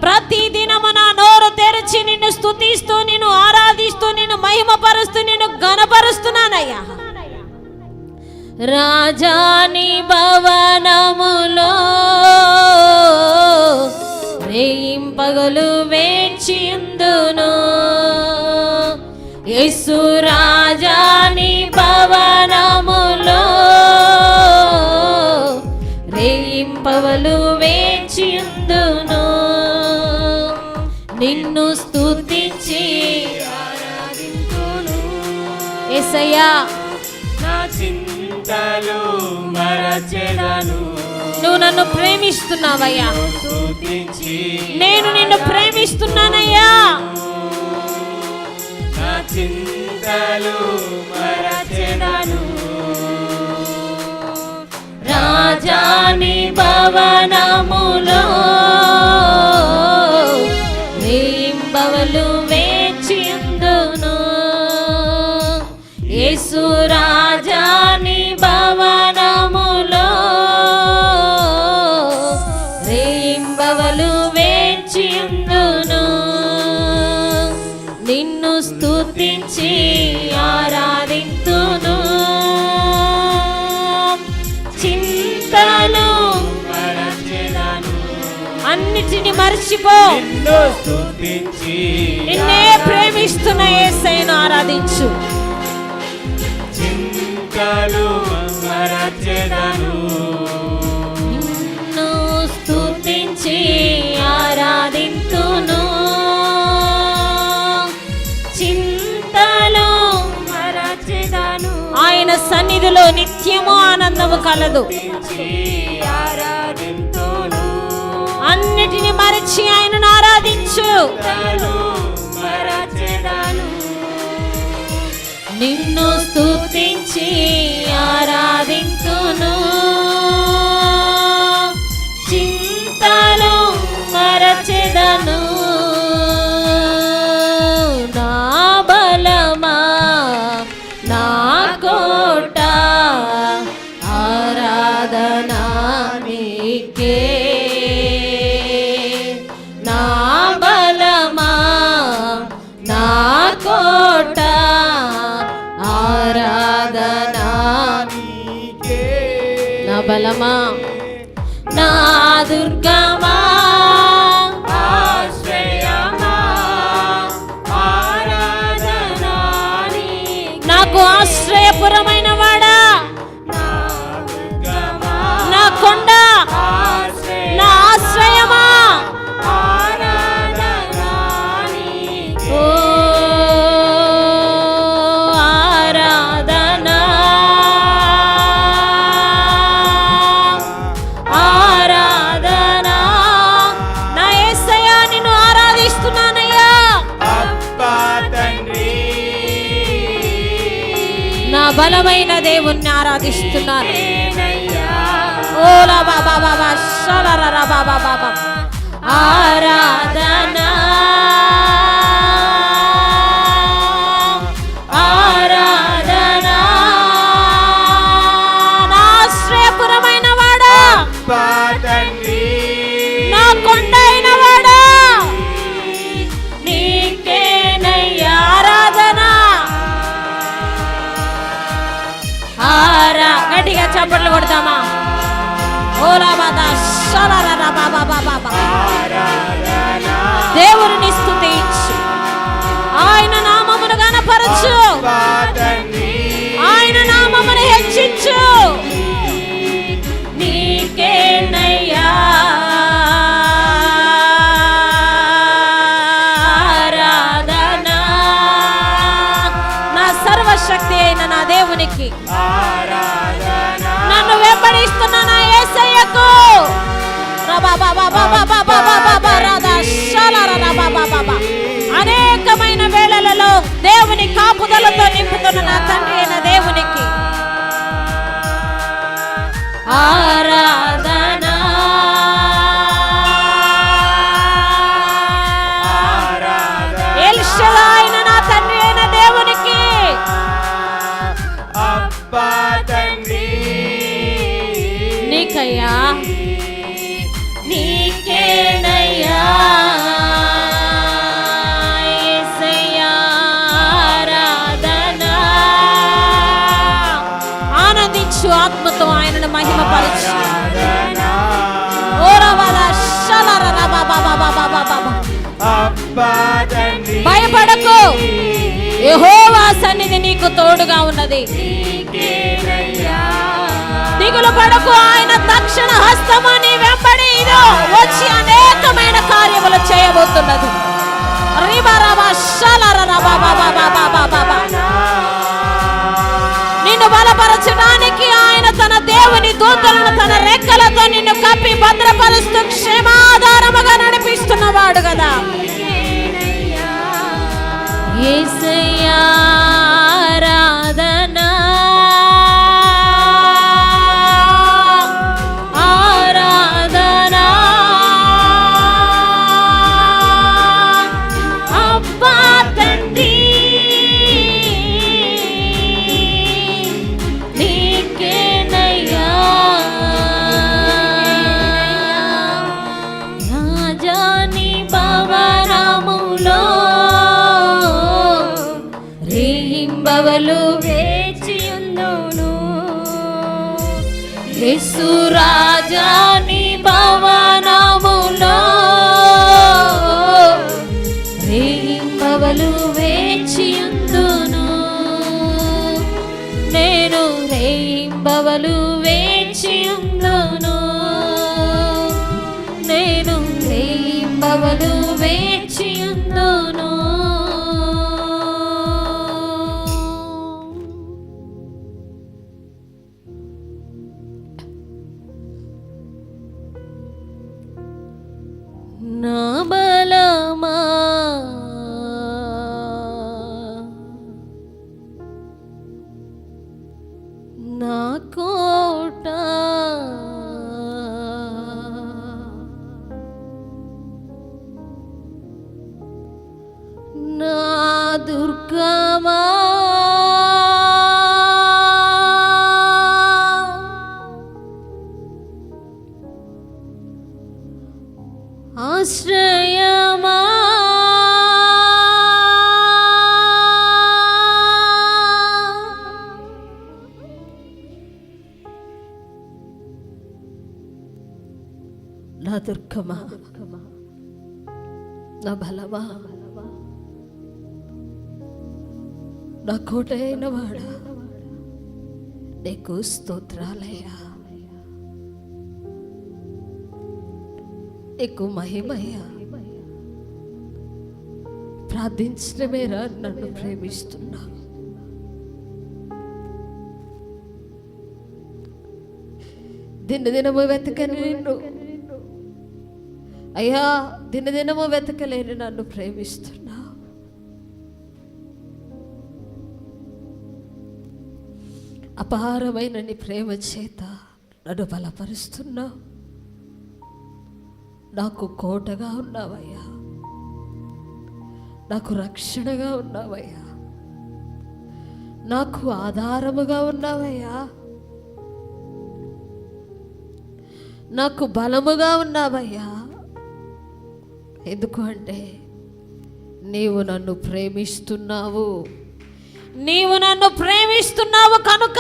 ప్రతి దినము నా నోరు తెరిచి నిన్ను స్తుతిస్తూ, నిన్ను ఆరాధిస్తూ, నిన్ను మహిమపరుస్తూ, నిన్ను ఘనపరుస్తున్నానయ్యా. రాజాని భవనములో రేయింపగలు వేచియుందును. యేసు రాజాని భవనములో రేయింపవలు వేచియుందును. నిన్ను స్తుతించి ఆరాధింతును. యేసయ్యా, నా చింతలు మరచెదను. నువ్వు నన్ను ప్రేమిస్తున్నావయ్యా. స్తుతించి నేను నిన్ను ప్రేమిస్తున్నానయ్యా. నా చింతలు మరచెదను. రాజాని భవనములో రేయింబవలు వేచియుందును. యేసు రాజాని భవనములో రేయింబవలు వేచియుందును. నిన్ను స్తుతించి ఆరాధింతును. చింతలు మరచెదను. అన్నిటిని మర్చిపో. నిన్ను స్తుతించి నిన్నే ప్రేమిస్తున్న యేసయ్యను ఆరాధించు. చింతలు మరచెదను. నిన్ను స్తుతించి ఆరాధింతును. చింతలు మరచెదను. ఆయన సన్నిధిలో నిత్యము ఆనందము కలదు. ఆరాధింతును. అన్నిటిని మరచి ఆయనను ఆరాధించు. మరచెదను. నిన్ను స్తుతించి ఆరాధింతును. చింతలు మరచెదను. నా బలమా, నా కోట, ఆరాధనా నీకే. నా బలమా, నా కోట, ఆరాధనా నీకే. నా బలమా, నా దుర్గమా, ఆశ్రయమా, ఆరాధనా నీకే. నాకు ఆశ్రయపురమైన వాడా, నా దుర్గమా, నా కొండ, ఆశ్రయ నా ఆశ్రయమా. ఆరాధనా నీకే. ఓ ఆరాధనా, ఆరాధనా. నా యేసయ్యా, నిన్ను ఆరాధిస్తున్నానయ్యా. అబ్బా తండ్రి, నా బలమైన దేవుణ్ణి ఆరాధిస్తున్నాను. నేనయ్యా. ఓలా బాబా బాబా షలరా బాబా బాబా. ఆరాధనా, ఆరాధనా. నా ఆశ్రయపురమైన వాడా, అబ్బా తండ్రి, నా కొండ అయిన వాడా, నీకేనయ్యా ఆరాధన. గట్టిగా చప్పట్లు కొడతామా? దేవుని స్తుతించు, ఆయన నామమును గణపరచు, ఆయన నామమును హెచ్చించు. నీకేనయ్యా ఆరాధన, నా సర్వశక్తి అయిన నా దేవునికి, నన్ను వెంబడిస్తున్న నా యేసయ్యకు అనేకమైన వేళలలో దేవుని కాపుదలతో నింపుతున్న నా తండ్రి అయిన దేవునికి ఆరాధన. ఎల్ షదాయ్ అయిన నా తండ్రి అయిన దేవునికి నీకయ్యా, నీకేనయ్యా యేసయ్యా ఆరాధన. ఆనందించు, ఆత్మతో ఆయనను మహిమపరచు. భయపడకు, యెహోవా సన్నిధి నీకు తోడుగా ఉన్నది. దిగులు పడకు, ఆయన తక్షణ హస్తము నీ వెంబడి ఇదో వచ్చి అనేకమైన కార్యములు చేయబోతున్నది. నిన్ను బలపరచడానికి ఆయన తన దేవుని దూతలను తన రెక్కలతో నిన్ను కప్పి భద్రపరుస్తూ క్షేమాధారముగా నడిపిస్తున్నవాడు కదా. యేసయ్యా ఆరాధన, ఆరాధన. అబ్బా తండ్రి నీకేనయ్యా రాజాని భవనములో రేయింబవలు వేచియుందును. యేసు రాజాని భవనములో రేయింబవలు వేచియుందును. నేను రేయింబవలు వేచియుందును. నేను రేయింబవలు వేచియుందును. నా బలమా నా కోట, నా దుర్గమా ఆశ్రయమా, నా దుర్గమా, నా బలమా, నా కోట అయిన వాడా, నీకు స్తోత్రాలయ్యా, నీకు మహిమయ్యా. ప్రార్థించడమేరా నన్ను ప్రేమిస్తున్నా. దినదినము వెతకని నిన్ను అయ్యా, దినదినము వెతకలేని నన్ను ప్రేమిస్తున్నా. అపారమైన నీ ప్రేమ చేత నన్ను బలపరుస్తున్నా. నాకు కోటగా ఉన్నావయ్యా, నాకు రక్షణగా ఉన్నావయ్యా, నాకు ఆధారముగా ఉన్నావయ్యా, నాకు బలముగా ఉన్నావయ్యా. ఎందుకు అంటే నీవు నన్ను ప్రేమిస్తున్నావు, నీవు నన్ను ప్రేమిస్తున్నావు కనుక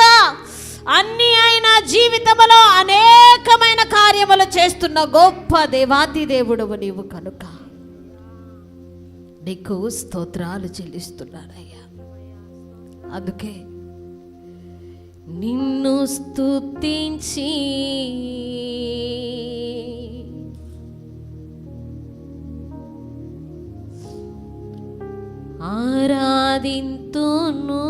అన్ని అయిన జీవితంలో అనేక అనేకమైన కార్యములు చేస్తున్న గొప్ప దేవాతి దేవుడవు నీవు కనుక నీకు స్తోత్రాలు చెల్లిస్తున్నానయ్యా. అందుకే నిన్ను స్తుతించి ఆరాధింతును,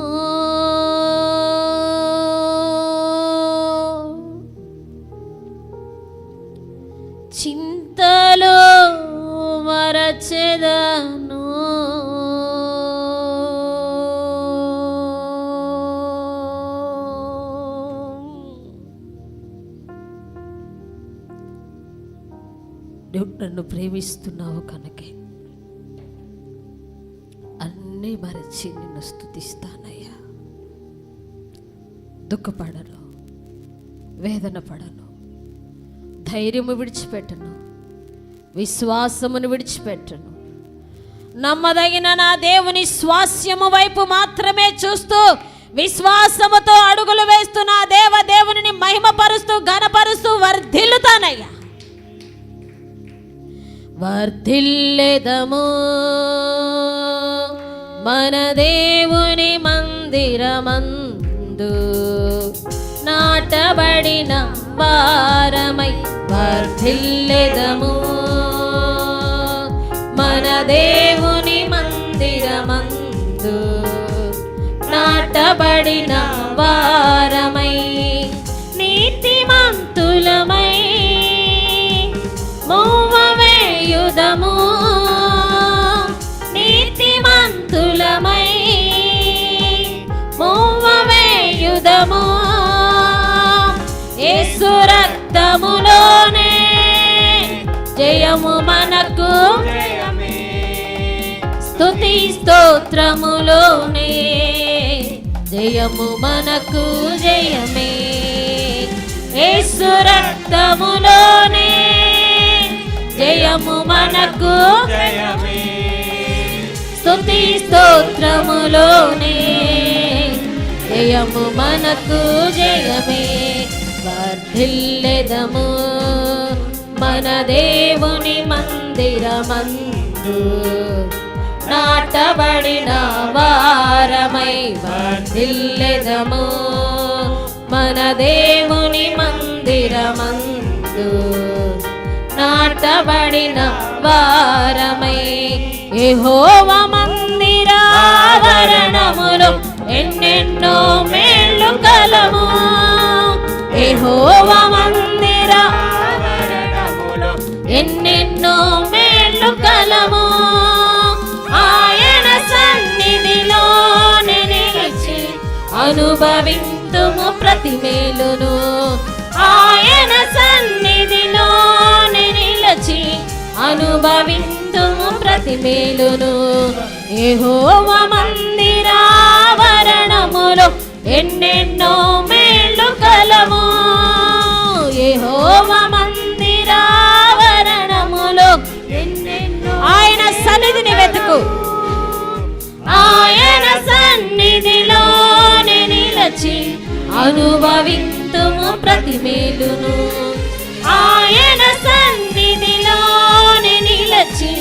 చింతలో మరచెదను, నువ్వు నన్ను ప్రేమిస్తున్నావు కనుకే అన్నీ మరచి నిన్ను స్తుతిస్తానయ్యా. దుఃఖపడను, వేదన పడను, ధైర్యము విడిచిపెట్టను, విశ్వాసమును విడిచిపెట్టను. నమ్మదగిన నా దేవుని స్వాస్యము వైపు మాత్రమే చూస్తూ విశ్వాసముతో అడుగులు వేస్తూ నా దేవుని మహిమపరుస్తూ ఘనపరుస్తూ వర్ధిల్లుతానయ్యా. వర్ధిల్లెదము మన దేవుని మందిరమందు, నాటబడిన వారమై వర్ధిల్లెదము మన దేవుని మందిరమందు, నాటబడిన వారమై నీతిమంతులమై మోవవేయుదము, నీతిమంతులమై మోవవేయుదము. యేసు రక్తములోనే జయము మనకు, స్తుతి స్తోత్రములోనే జయము మనకు జయమే. యేసు రక్తములోనే జయము మనకు జయమే, స్తుతి స్తోత్రములోనే జయము మనకు జయమే. వర్ధిల్లెదము మన దేవుని మందిరమందు, నాటబడిన వారమై వర్ధిల్లెదము మన దేవుని మందిరమందు, నాటబడిన వారమై. యెహోవా మందిరావరణములో ఎన్నెన్నో మేళ్ళు కలము, యెహోవా మందిరావరణములో ఎన్నెన్నో మేళ్ళు కలము. ఆయన సన్నిధిలోనే నిలిచి అనుభవింతుము ప్రతి మేలును, ఆయన సన్నిధిలోనే నిలిచి అనుభవింతుము ప్రతి మేలును. యెహోవా మందిరావరణములో ఎన్నెన్నో మేళ్ళు కలము, యెహోవా మందిరావరణములో ఎన్నెన్నో. ఆయన సన్నిధిని వెతుకు, ఆయన సన్నిధిలోనే నిలిచి అనుభవింతుము ప్రతి మేలును, ఆయన సన్నిధిలోనే నిలిచి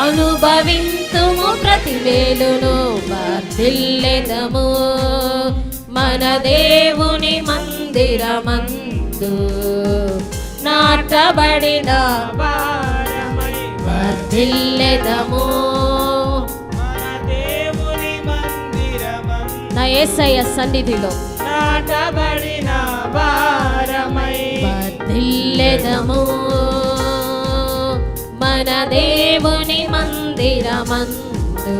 అనుభవింతుము ప్రతి మేలును. వర్ధిల్లెదము మన దేవుని మందిరమందు, నాటబడిన వారమై వర్ధిల్లెదము మన దేవుని మందిరమందు, నా యేసయ్య సన్నిధిలో నాటబడిన వారమై వర్ధిల్లెదము మన దేవుని మందిరమందు,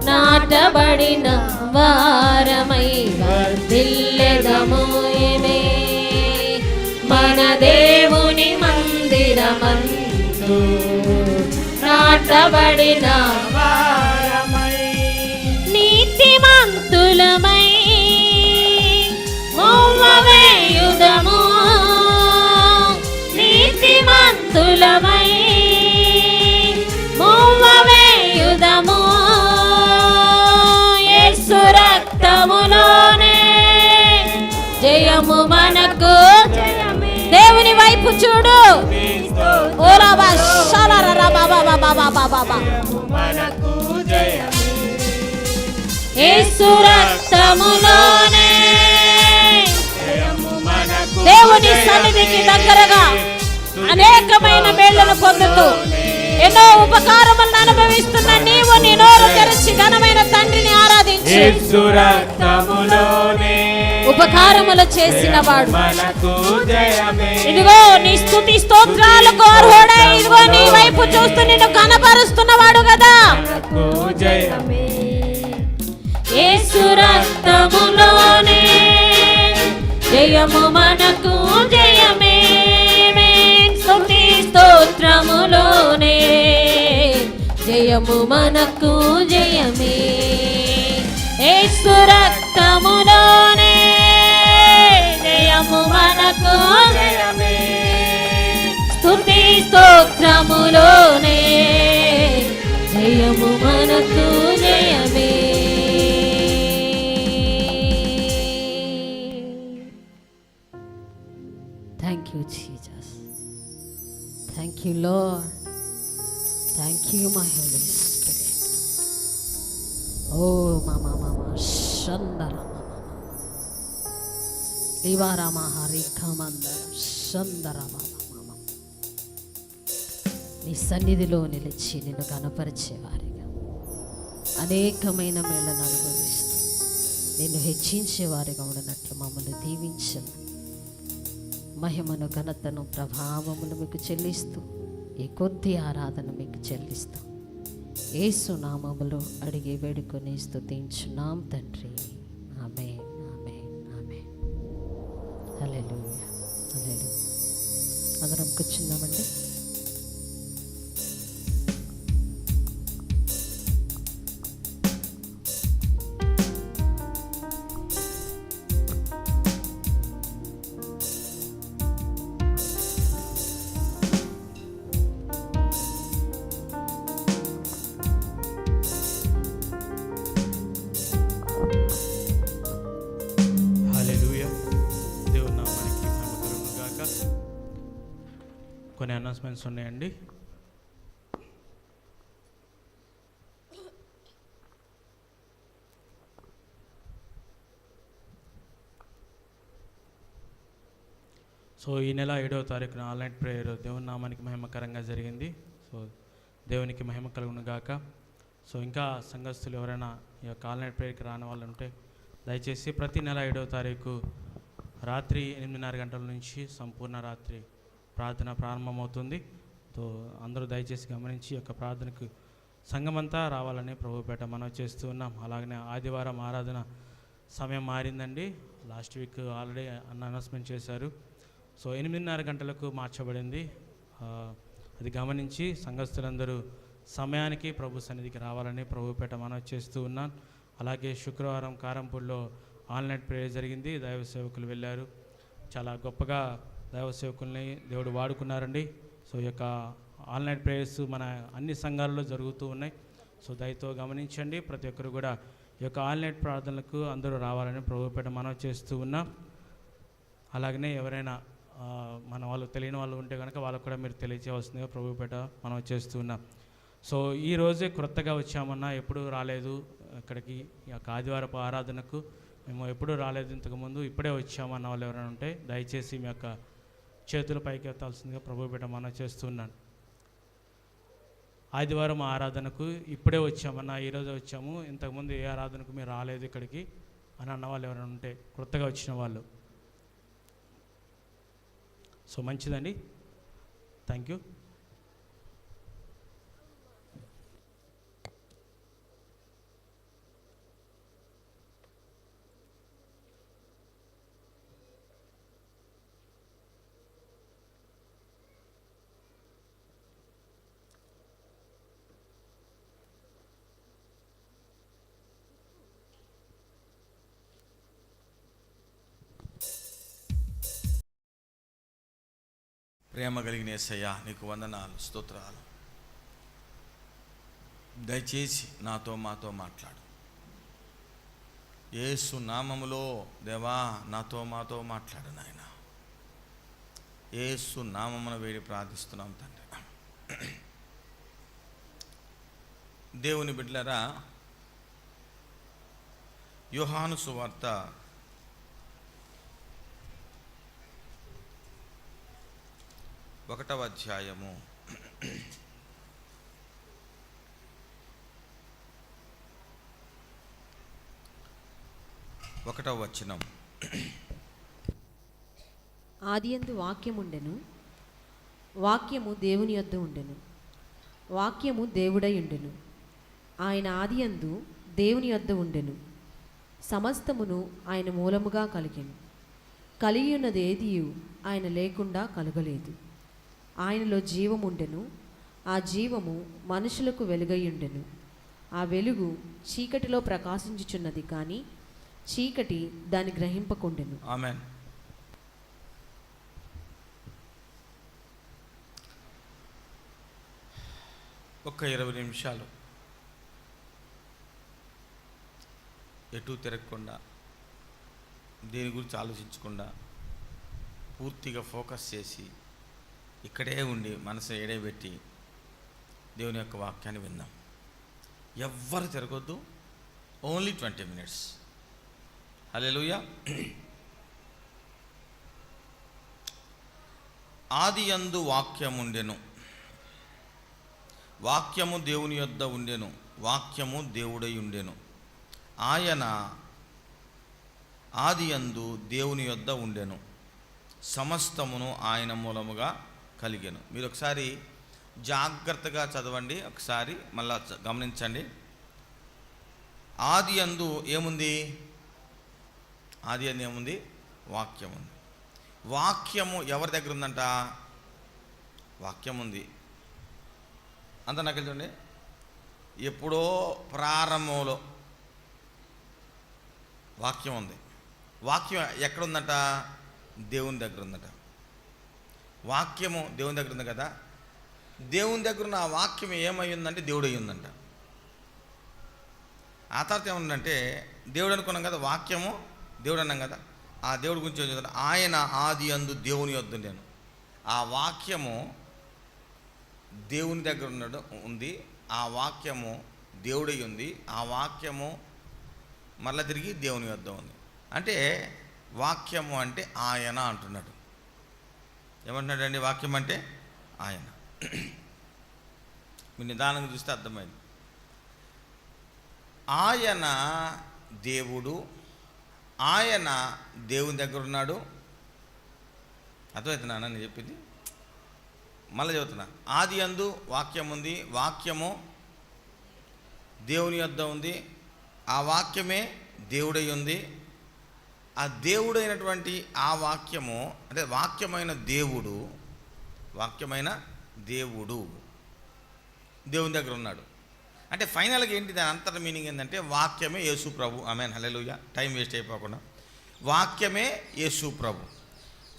నాటబడిన వారమై వర్ధిల్లెదము. మన దేవుని మందిరమందు, నాటబడిన వారమై నీతిమంతులమై మోవవేయుదము, నీతిమంతులమై మోవవేయుదము. యేసు రక్తములోనే జయము మనకు జయమే, చూడు. ఓలా బాషాలరా బాబా బాబా బాబా బాబా. మనకు జయమే యేసు రక్తములోనే జయము మనకు దేవుని సన్నిధికి దగ్గరగా అనేకమైన మేళ్లను పొందుతూ ఎన్నో ఉపకారములను అనుభవిస్తున్న నీవు నీ నోరు తెరిచి ఘనమైన తండ్రిని ఆరాధించు. యేసు రక్తములోనే ఉపకారములు చేసిన వాడు, మనకు జయమే ఇదిగో నీ స్తుతి స్తోత్రాలకు అర్హుడై ఇదిగో నీ వైపు చూస్తూ నిన్ను కనపరుస్తున్నవాడు కదా. మనకు జయమే యేసు రక్తములోనే జయము మనకు జయమే. స్తుతి స్తోత్రములోనే జయము మనకు జయమే. యేసు రక్తములోనే జయము మనకు జయమే స్తుతి స్తోత్రములోనే జయము మనకు జయమే. Thank you Jesus. Thank you Lord. Thank you my holy spirit. ఓ మామా మామా షందర లివారామ హరిఖమందర షందర మామా. నీ సన్నిధిలో నిలిచి నిన్ను కనపరిచేవారిగా అనేకమైన మేళ్లను అనుభవిస్తూ నిన్ను హెచ్చించేవారిగా ఉండనట్లు మమ్మల్ని దీవించను. మహిమను ఘనతను ప్రభావమును మీకు చెల్లిస్తూ ఈ కొద్ది ఆరాధన మీకు చెల్లిస్తూ యేసు నామములో అడిగి వేడుకొని స్తుతించున్నాం తండ్రి. ఆమేన్ ఆమేన్ ఆమేన్. హల్లెలూయా హల్లెలూయా. అందరం కూర్చుందామండి. హల్లెలూయా. దేవుని నామానికి మహిమ కలుగును గాక. కొన్ని అనౌన్స్మెంట్స్ ఉన్నాయండి. సో ఈ నెల 7వ తారీఖున ఆన్లైన్ ప్రేయర్ దేవుని నామానికి మహిమకరంగా జరిగింది. సో దేవునికి మహిమ కలుగును గాక. సో ఇంకా సంఘస్థులు ఎవరైనా ఈ యొక్క ఆన్లైన్ ప్రేయర్కి రాని వాళ్ళు ఉంటే దయచేసి ప్రతి నెల 7వ తారీఖు రాత్రి 8:30 గంటల నుంచి సంపూర్ణ రాత్రి ప్రార్థన ప్రారంభమవుతుంది. సో అందరూ దయచేసి గమనించి ఈ యొక్క ప్రార్థనకు సంఘమంతా రావాలని ప్రభుపేట మనం చేస్తూ ఉన్నాం. అలాగనే ఆదివారం ఆరాధన సమయం మారిందండి. లాస్ట్ వీక్ ఆల్రెడీ అనౌన్స్మెంట్ చేశారు. సో 8:30 గంటలకు మార్చబడింది. అది గమనించి సంఘస్థులందరూ సమయానికి ప్రభు సన్నిధికి రావాలని ప్రభుపేట మనం చేస్తూ ఉన్నాం. అలాగే శుక్రవారం కారంపూడిలో ఆన్లైన్ ప్రేయర్ జరిగింది. దైవ సేవకులు వెళ్ళారు. చాలా గొప్పగా దైవ సేవకుల్ని దేవుడు వాడుకున్నారండి. సో ఈ యొక్క ఆన్లైన్ ప్రేయర్స్ మన అన్ని సంఘాలలో జరుగుతూ ఉన్నాయి. సో దయతో గమనించండి. ప్రతి ఒక్కరు కూడా ఈ యొక్క ఆన్లైన్ ప్రార్థనలకు అందరూ రావాలని ప్రభుపేట మనం చేస్తూ ఉన్నాం. అలాగనే ఎవరైనా మన వాళ్ళు తెలియని వాళ్ళు ఉంటే కనుక వాళ్ళకు కూడా మీరు తెలియచేయవలసిందిగా ప్రభుపేట మనం చేస్తూ ఉన్నాం. సో ఈ రోజే క్రొత్తగా వచ్చామన్నా ఎప్పుడూ రాలేదు ఇక్కడికి ఈ యొక్క ఆదివారపు ఆరాధనకు మేము ఎప్పుడూ రాలేదు ఇంతకుముందు, ఇప్పుడే వచ్చామన్న వాళ్ళు ఎవరైనా ఉంటే దయచేసి మీ యొక్క చేతుల పైకి ఎత్తాల్సిందిగా ప్రభుపేట మనం చేస్తున్నాను. ఆదివారం ఆరాధనకు ఇప్పుడే వచ్చామన్నా ఈరోజు వచ్చాము, ఇంతకుముందు ఏ ఆరాధనకు మీరు రాలేదు ఇక్కడికి అని అన్న వాళ్ళు ఎవరైనా ఉంటే క్రొత్తగా వచ్చిన వాళ్ళు. సో మంచిదండి. Thank you. ప్రేమ కలిగిన యేసయ్యా నీకు వందనాలు, స్తోత్రాలు. దయచేసి నాతో మాతో మాట్లాడు. యేసు నామములో దేవా నాతో మాతో మాట్లాడు నాయన. యేసు నామమున వేడి ప్రార్థిస్తున్నాం తండ్రి. దేవుని బిడ్డలారా, యోహాను సువార్త 1వ అధ్యాయము 1వ వచనం. ఆదియందు వాక్యముండెను, వాక్యము దేవుని యొద్ద ఉండెను, వాక్యము దేవుడై ఉండెను. ఆయన ఆదియందు దేవుని యొద్ద ఉండెను. సమస్తమును ఆయన మూలముగా కలిగెను. కలిగి ఉన్నది ఏదియు ఆయన లేకుండా కలగలేదు. ఆయనలో జీవముండెను, ఆ జీవము మనుషులకు వెలుగై ఉండెను. ఆ వెలుగు చీకటిలో ప్రకాశించుచున్నది, కానీ చీకటి దాన్ని గ్రహింపకుండెను. ఆమేన్. ఒక్క 20 నిమిషాలు ఎటు తిరగకుండా, దేని గురించి ఆలోచించకుండా, పూర్తిగా ఫోకస్ చేసి ఇక్కడే ఉండి మనసు ఎడబెట్టి దేవుని యొక్క వాక్యాన్ని విందాం. ఎవ్వరు తిరగొద్దు. Only 20 minutes. హల్లెలూయా. ఆదియందు వాక్యముండెను, వాక్యము దేవుని యొద్ద ఉండెను, వాక్యము దేవుడై ఉండెను. ఆయన ఆదియందు దేవుని యొద్ద ఉండెను, సమస్తమును ఆయన మూలముగా కలిగెను. మీరు ఒకసారి జాగ్రత్తగా చదవండి, ఒకసారి మళ్ళా గమనించండి. ఆదియందు ఏముంది? ఆదియందు ఏముంది? వాక్యం ఉంది. వాక్యము ఎవరి దగ్గర ఉందంట? వాక్యం ఉంది. అంత నాకు చూడండి, ఎప్పుడో ప్రారంభంలో వాక్యం ఉంది. వాక్యం ఎక్కడుందట? దేవుని దగ్గర ఉందట. వాక్యము దేవుని దగ్గర ఉంది కదా. దేవుని దగ్గర ఉన్న ఆ వాక్యం ఏమై ఉందంటే దేవుడు అయి ఉందంట. ఆ తర్వాత ఏముందంటే దేవుడు అనుకున్నాం కదా, వాక్యము దేవుడు అన్నాం కదా. ఆ దేవుడి గురించి ఏం చెప్తాను? ఆయన ఆదియందు దేవుని యొద్ద ఉండెను. ఆ వాక్యము దేవుని దగ్గర ఉంది. ఆ వాక్యము దేవుడై ఉంది. ఆ వాక్యము మళ్ళీ తిరిగి దేవుని యొద్ద ఉంది. అంటే వాక్యము అంటే ఆయన అంటున్నాడు. ఏమంటున్నాడండి? వాక్యం అంటే ఆయన. మీరు నిదానంగా చూస్తే అర్థమైంది. ఆయన దేవుడు, ఆయన దేవుని దగ్గర ఉన్నాడు. అర్థమవుతున్నా నేను చెప్పింది? మళ్ళీ చెబుతున్నా. ఆదియందు వాక్యం ఉంది, వాక్యము దేవుని యొద్ద ఉంది, ఆ వాక్యమే దేవుడై ఉంది. ఆ దేవుడైనటువంటి ఆ వాక్యము అంటే వాక్యమైన దేవుడు దేవుని దగ్గర ఉన్నాడు. అంటే ఫైనల్గా ఏంటి దాని అంతర్ మీనింగ్ ఏంటంటే వాక్యమే యేసు ప్రభు. ఆమేన్, హల్లెలూయా. టైం వేస్ట్ అయిపోకుండా వాక్యమే యేసు ప్రభు.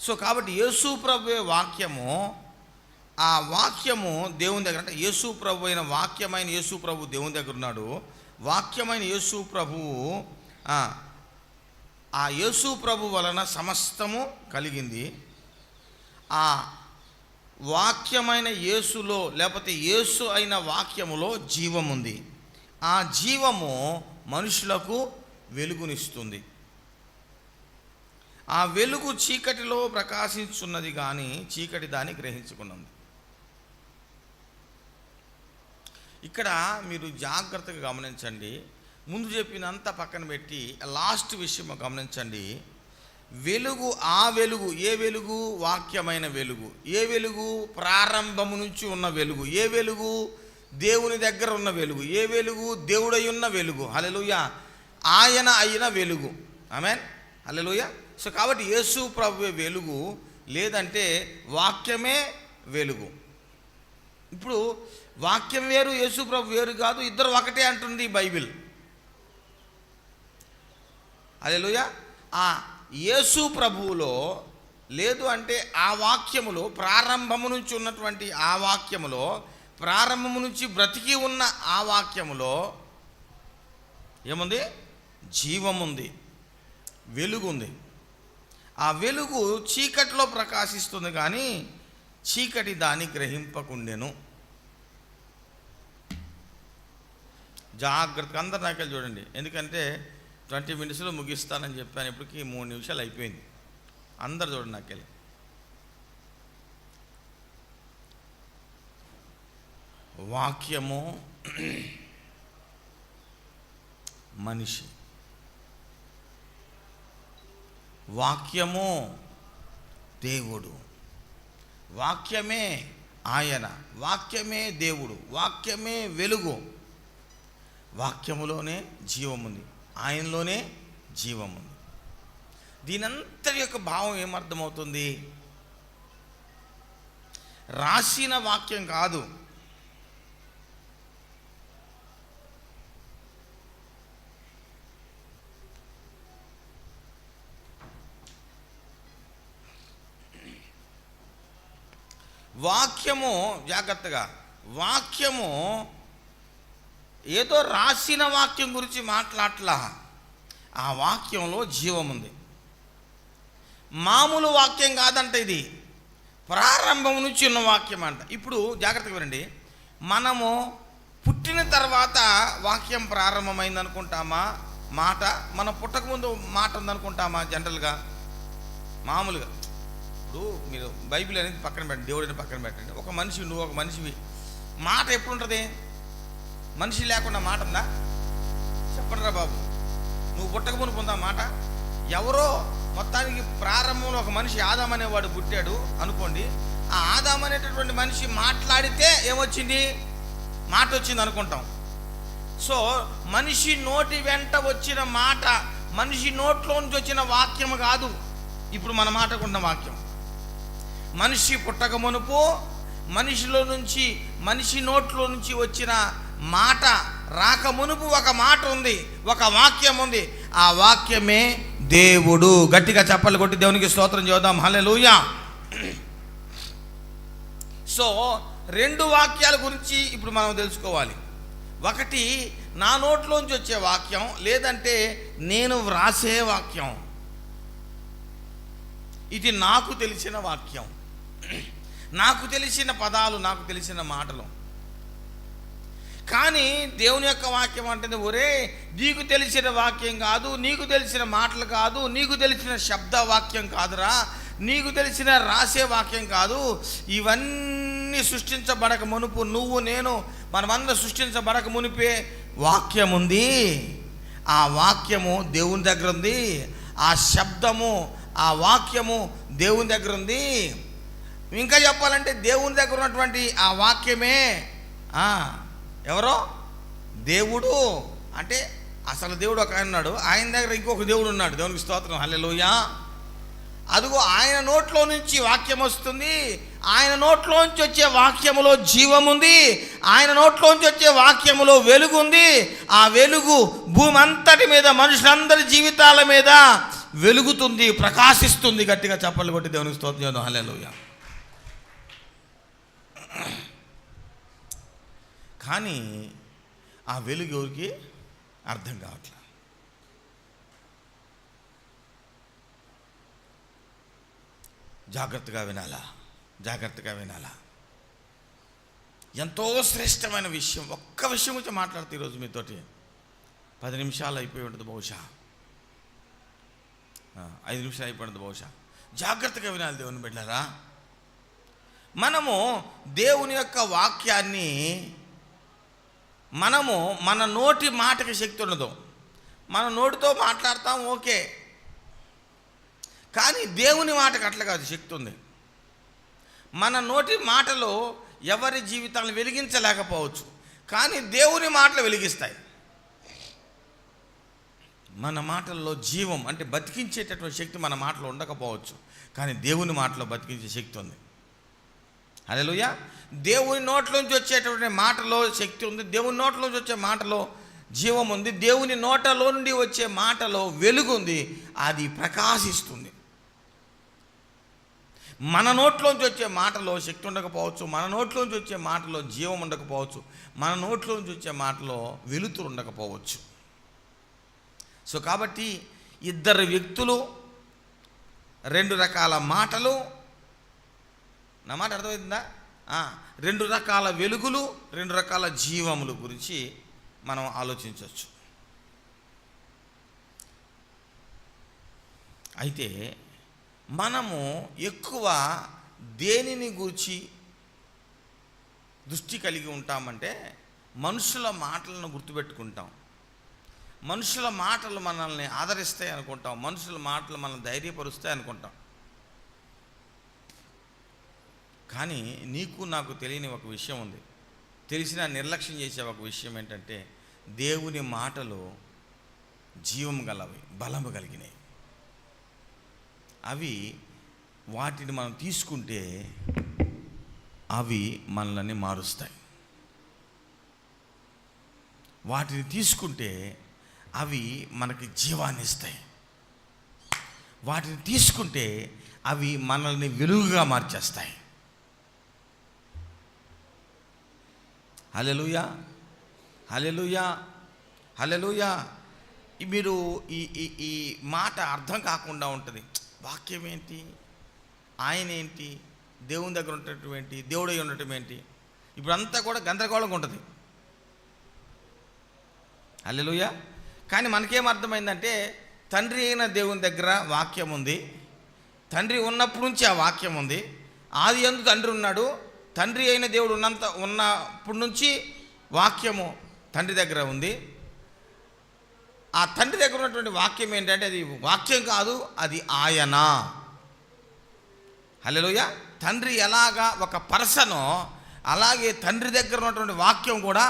సో కాబట్టి యేసు ప్రభువే వాక్యము. ఆ వాక్యము దేవుని దగ్గర, అంటే యేసు ప్రభు అయిన వాక్యమైన యేసు ప్రభు దేవుని దగ్గర ఉన్నాడు. వాక్యమైన యేసు ప్రభువు, ఆ యేసు ప్రభు వలన సమస్తము కలిగింది. ఆ వాక్యమైన యేసులో, లేకపోతే యేసు అయిన వాక్యములో జీవం ఉంది. ఆ జీవము మనుషులకు వెలుగునిస్తుంది. ఆ వెలుగు చీకటిలో ప్రకాశించున్నది, కానీ చీకటి దాన్ని గ్రహించుకున్నది. ఇక్కడ మీరు జాగ్రత్తగా గమనించండి. ముందు చెప్పినంత పక్కన పెట్టి లాస్ట్ విషయం గమనించండి. వెలుగు, ఆ వెలుగు ఏ వెలుగు? వాక్యమైన వెలుగు. ఏ వెలుగు? ప్రారంభము నుంచి ఉన్న వెలుగు. ఏ వెలుగు? దేవుని దగ్గర ఉన్న వెలుగు. ఏ వెలుగు? దేవుడై ఉన్న వెలుగు. హల్లెలూయా. ఆయన అయిన వెలుగు. ఆమేన్, హల్లెలూయా. సో కాబట్టి యేసు ప్రభువే వెలుగు, లేదంటే వాక్యమే వెలుగు. ఇప్పుడు వాక్యం వేరు, యేసు ప్రభు వేరు కాదు, ఇద్దరు ఒకటే అంటుంది బైబిల్. హల్లెలూయా. ఆ యేసు ప్రభువులో లేదు అంటే ఆ వాక్యములో, ప్రారంభము నుంచి ఉన్నటువంటి ఆ వాక్యములో, ప్రారంభము నుంచి బ్రతికి ఉన్న ఆ వాక్యములో ఏముంది? జీవముంది, వెలుగు ఉంది. ఆ వెలుగు చీకటిలో ప్రకాశిస్తుంది కానీ చీకటి దాన్ని గ్రహింపకుండెను. జాగ్రత్తగా అందరు నాకెళ్ళి చూడండి, ఎందుకంటే 20 minutesలో ముగిస్తానని చెప్పాను, ఇప్పటికి 3 నిమిషాలు అయిపోయింది. అందరు చూడండి నాకెళ్ళి. వాక్యము మనిషి, వాక్యము దేవుడు, వాక్యమే ఆయన, వాక్యమే దేవుడు, వాక్యమే వెలుగు. వాక్యములోనే జీవముంది, ఆయనలోనే జీవముంది. దీనంతటి యొక్క భావం ఏమర్థమవుతుంది? రాసిన వాక్యం కాదు, వాక్యము, జాగ్రత్తగా, వాక్యము ఏదో రాసిన వాక్యం గురించి మాట్లాడట్లా, ఆ వాక్యంలో జీవం ఉంది. మామూలు వాక్యం కాదంట, ఇది ప్రారంభం నుంచి ఉన్న వాక్యం అంట. ఇప్పుడు జాగ్రత్తగా వినండి, మనము పుట్టిన తర్వాత వాక్యం ప్రారంభమైంది అనుకుంటామా? మాట మనం పుట్టకముందు మాట ఉందనుకుంటామా? జనరల్గా మామూలుగా ఇప్పుడు మీరు బైబిల్ అనేది పక్కన పెట్టండి, దేవుడిని పక్కన పెట్టండి. ఒక మనిషి, నువ్వు ఒక మనిషివి, మాట ఎప్పుడు ఉంటుంది? మనిషి లేకుండా మాట ఉందా? చెప్పండిరా బాబు, నువ్వు పుట్టకముందు పొందా మాట? ఎవరో మొత్తానికి ప్రారంభంలో ఒక మనిషి ఆదాం అనేవాడు పుట్టాడు అనుకోండి. ఆ ఆదాం అనేటటువంటి మనిషి మాట్లాడితే ఏమొచ్చింది? మాట వచ్చింది అనుకుంటాం. సో మనిషి నోటి వెంట వచ్చిన మాట మనిషి నోట్లో నుంచి వచ్చిన వాక్యం కాదు. ఇప్పుడు మన మాటకున్న వాక్యం, మనిషి పుట్టక మునుపు మనిషిలో నుంచి, మనిషి నోట్లో నుంచి వచ్చిన మాట రాక మునుపు ఒక మాట ఉంది, ఒక వాక్యం ఉంది. ఆ వాక్యమే దేవుడు. గట్టిగా చప్పట్లు కొట్టి దేవునికి స్తోత్రం చేద్దాం. హల్లెలూయా. సో 2 వాక్యాల గురించి ఇప్పుడు మనం తెలుసుకోవాలి. ఒకటి నా నోట్లోంచి వచ్చే వాక్యం, లేదంటే నేను వ్రాసే వాక్యం. ఇది నాకు తెలిసిన వాక్యం, నాకు తెలిసిన పదాలు, నాకు తెలిసిన మాటలు. కానీ దేవుని యొక్క వాక్యం అంటే, ఒరే నీకు తెలిసిన వాక్యం కాదు, నీకు తెలిసిన మాటలు కాదు, నీకు తెలిసిన శబ్ద వాక్యం కాదురా, నీకు తెలిసిన రాసే వాక్యం కాదు. ఇవన్నీ సృష్టించబడక మునుపు, నువ్వు నేను మనమందరం సృష్టించబడక మునిపే వాక్యం ఉంది. ఆ వాక్యము దేవుని దగ్గర ఉంది. ఆ శబ్దము, ఆ వాక్యము దేవుని దగ్గర ఉంది. ఇంకా చెప్పాలంటే దేవుని దగ్గర ఉన్నటువంటి ఆ వాక్యమే ఎవరో దేవుడు. అంటే అసలు దేవుడు ఒక ఆయన ఉన్నాడు, ఆయన దగ్గర ఇంకొక దేవుడు ఉన్నాడు. దేవునికి స్తోత్రం, హల్లెలూయా. అదిగో ఆయన నోట్లో నుంచి వాక్యం వస్తుంది, ఆయన నోట్లోంచి వచ్చే వాక్యములో జీవం ఉంది, ఆయన నోట్లోంచి వచ్చే వాక్యములో వెలుగు ఉంది. ఆ వెలుగు భూమి అంతటి మీద, మనుషులందరి జీవితాల మీద వెలుగుతుంది, ప్రకాశిస్తుంది. గట్టిగా చప్పట్లు కొట్టి దేవునికి స్తోత్రం చేద్దాం. హల్లెలూయా. కానీ ఆ వెలుగు ఎవరికి అర్థం కావట్లేదు. జాగ్రత్తగా వినాలా, జాగ్రత్తగా వినాలా. ఎంతో శ్రేష్టమైన విషయం. ఒక్క విషయం గురించి మాట్లాడితే ఈరోజు మీతోటి 10 నిమిషాలు అయిపోయి ఉంటుంది బహుశా, 5 నిమిషాలు అయిపోయి ఉంటుంది బహుశా. జాగ్రత్తగా వినాలి దేవుని బిడ్డలారా. మనము దేవుని యొక్క వాక్యాన్ని, మనము మన నోటి మాటకి శక్తి ఉండదు. మన నోటితో మాట్లాడతాం, ఓకే, కానీ దేవుని మాటకు అట్లా కాదు, శక్తి ఉంది. మన నోటి మాటలో ఎవరి జీవితాలను వెలిగించలేకపోవచ్చు, కానీ దేవుని మాటలు వెలిగిస్తాయి. మన మాటల్లో జీవం అంటే బతికించేటటువంటి శక్తి మన మాటలో ఉండకపోవచ్చు, కానీ దేవుని మాటలో బతికించే శక్తి ఉంది. హల్లెలూయా. దేవుని నోట్లోంచి వచ్చేటటువంటి మాటలో శక్తి ఉంది, దేవుని నోట్లోంచి వచ్చే మాటలో జీవం ఉంది, దేవుని నోటలో నుండి వచ్చే మాటలో వెలుగు ఉంది, అది ప్రకాశిస్తుంది. మన నోట్లోంచి వచ్చే మాటలో శక్తి ఉండకపోవచ్చు, మన నోట్లోంచి వచ్చే మాటలో జీవం ఉండకపోవచ్చు, మన నోట్లోంచి వచ్చే మాటలో వెలుతురు ఉండకపోవచ్చు. సో కాబట్టి 2 వ్యక్తులు 2 రకాల మాటలు, నా మాట అర్థమవుతుందా? 2 రకాల వెలుగులు, 2 రకాల జీవములు గురించి మనం ఆలోచించవచ్చు. అయితే మనము ఎక్కువ దేనిని గూర్చి దృష్టి కలిగి ఉంటామంటే మనుషుల మాటలను గుర్తుపెట్టుకుంటాం. మనుషుల మాటలు మనల్ని ఆదరిస్తాయి అనుకుంటాం, మనుషుల మాటలు మనల్ని ధైర్యపరుస్తాయి అనుకుంటాం. కానీ నీకు నాకు తెలియని ఒక విషయం ఉంది, తెలిసినా నిర్లక్ష్యం చేసే ఒక విషయం ఏంటంటే దేవుని మాటలు జీవం గలవి, బలము కలిగినవి. అవి వాటిని మనం తీసుకుంటే అవి మనల్ని మారుస్తాయి. వాటిని తీసుకుంటే అవి మనకి జీవాన్ని ఇస్తాయి. వాటిని తీసుకుంటే అవి మనల్ని వెలుగుగా మార్చేస్తాయి. హల్లెలూయా, హల్లెలూయా, హల్లెలూయా. మీరు ఈ మాట అర్థం కాకుండా ఉంటుంది. వాక్యం ఏంటి, ఆయన ఏంటి, దేవుని దగ్గర ఉండటం ఏంటి, దేవుడై ఉండటం ఏంటి, ఇప్పుడంతా కూడా గందరగోళంగా ఉంటుంది. హల్లెలూయా. కానీ మనకేం అర్థమైందంటే తండ్రి అయిన దేవుని దగ్గర వాక్యం ఉంది, తండ్రి ఉన్నప్పటి నుంచి ఆ వాక్యం ఉంది. ఆది యందు తండ్రి ఉన్నాడు, తండ్రి అయిన దేవుడు ఉన్నప్పటి నుంచి వాక్యము తండ్రి దగ్గర ఉంది. ఆ తండ్రి దగ్గర ఉన్నటువంటి వాక్యం ఏంటంటే అది వాక్యం కాదు, అది ఆయన. హల్లెలూయా. తండ్రి ఎలాగా ఒక పర్సనో అలాగే తండ్రి దగ్గర ఉన్నటువంటి వాక్యం కూడా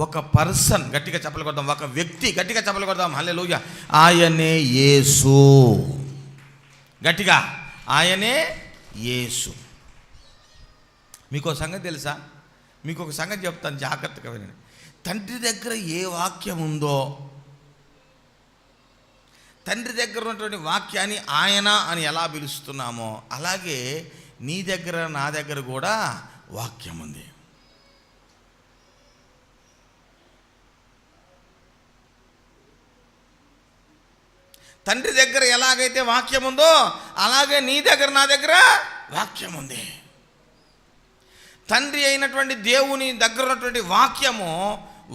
ఒక పర్సన్. గట్టిగా చెప్పలు కొడదాం, ఒక వ్యక్తి. గట్టిగా చెప్పలు కొడదాం. హల్లెలూయా. ఆయనే యేసు. గట్టిగా, ఆయనే యేసు. మీకు ఒక సంగతి తెలుసా? మీకు ఒక సంగతి చెప్తాను, జాగ్రత్తగా వినండి. తండ్రి దగ్గర ఏ వాక్యం ఉందో, తండ్రి దగ్గర ఉన్నటువంటి వాక్యాన్ని ఆయన అని ఎలా పిలుస్తున్నామో అలాగే నీ దగ్గర నా దగ్గర కూడా వాక్యం ఉంది. తండ్రి దగ్గర ఎలాగైతే వాక్యం ఉందో అలాగే నీ దగ్గర నా దగ్గర వాక్యం ఉంది. తండ్రి అయినటువంటి దేవుని దగ్గర ఉన్నటువంటి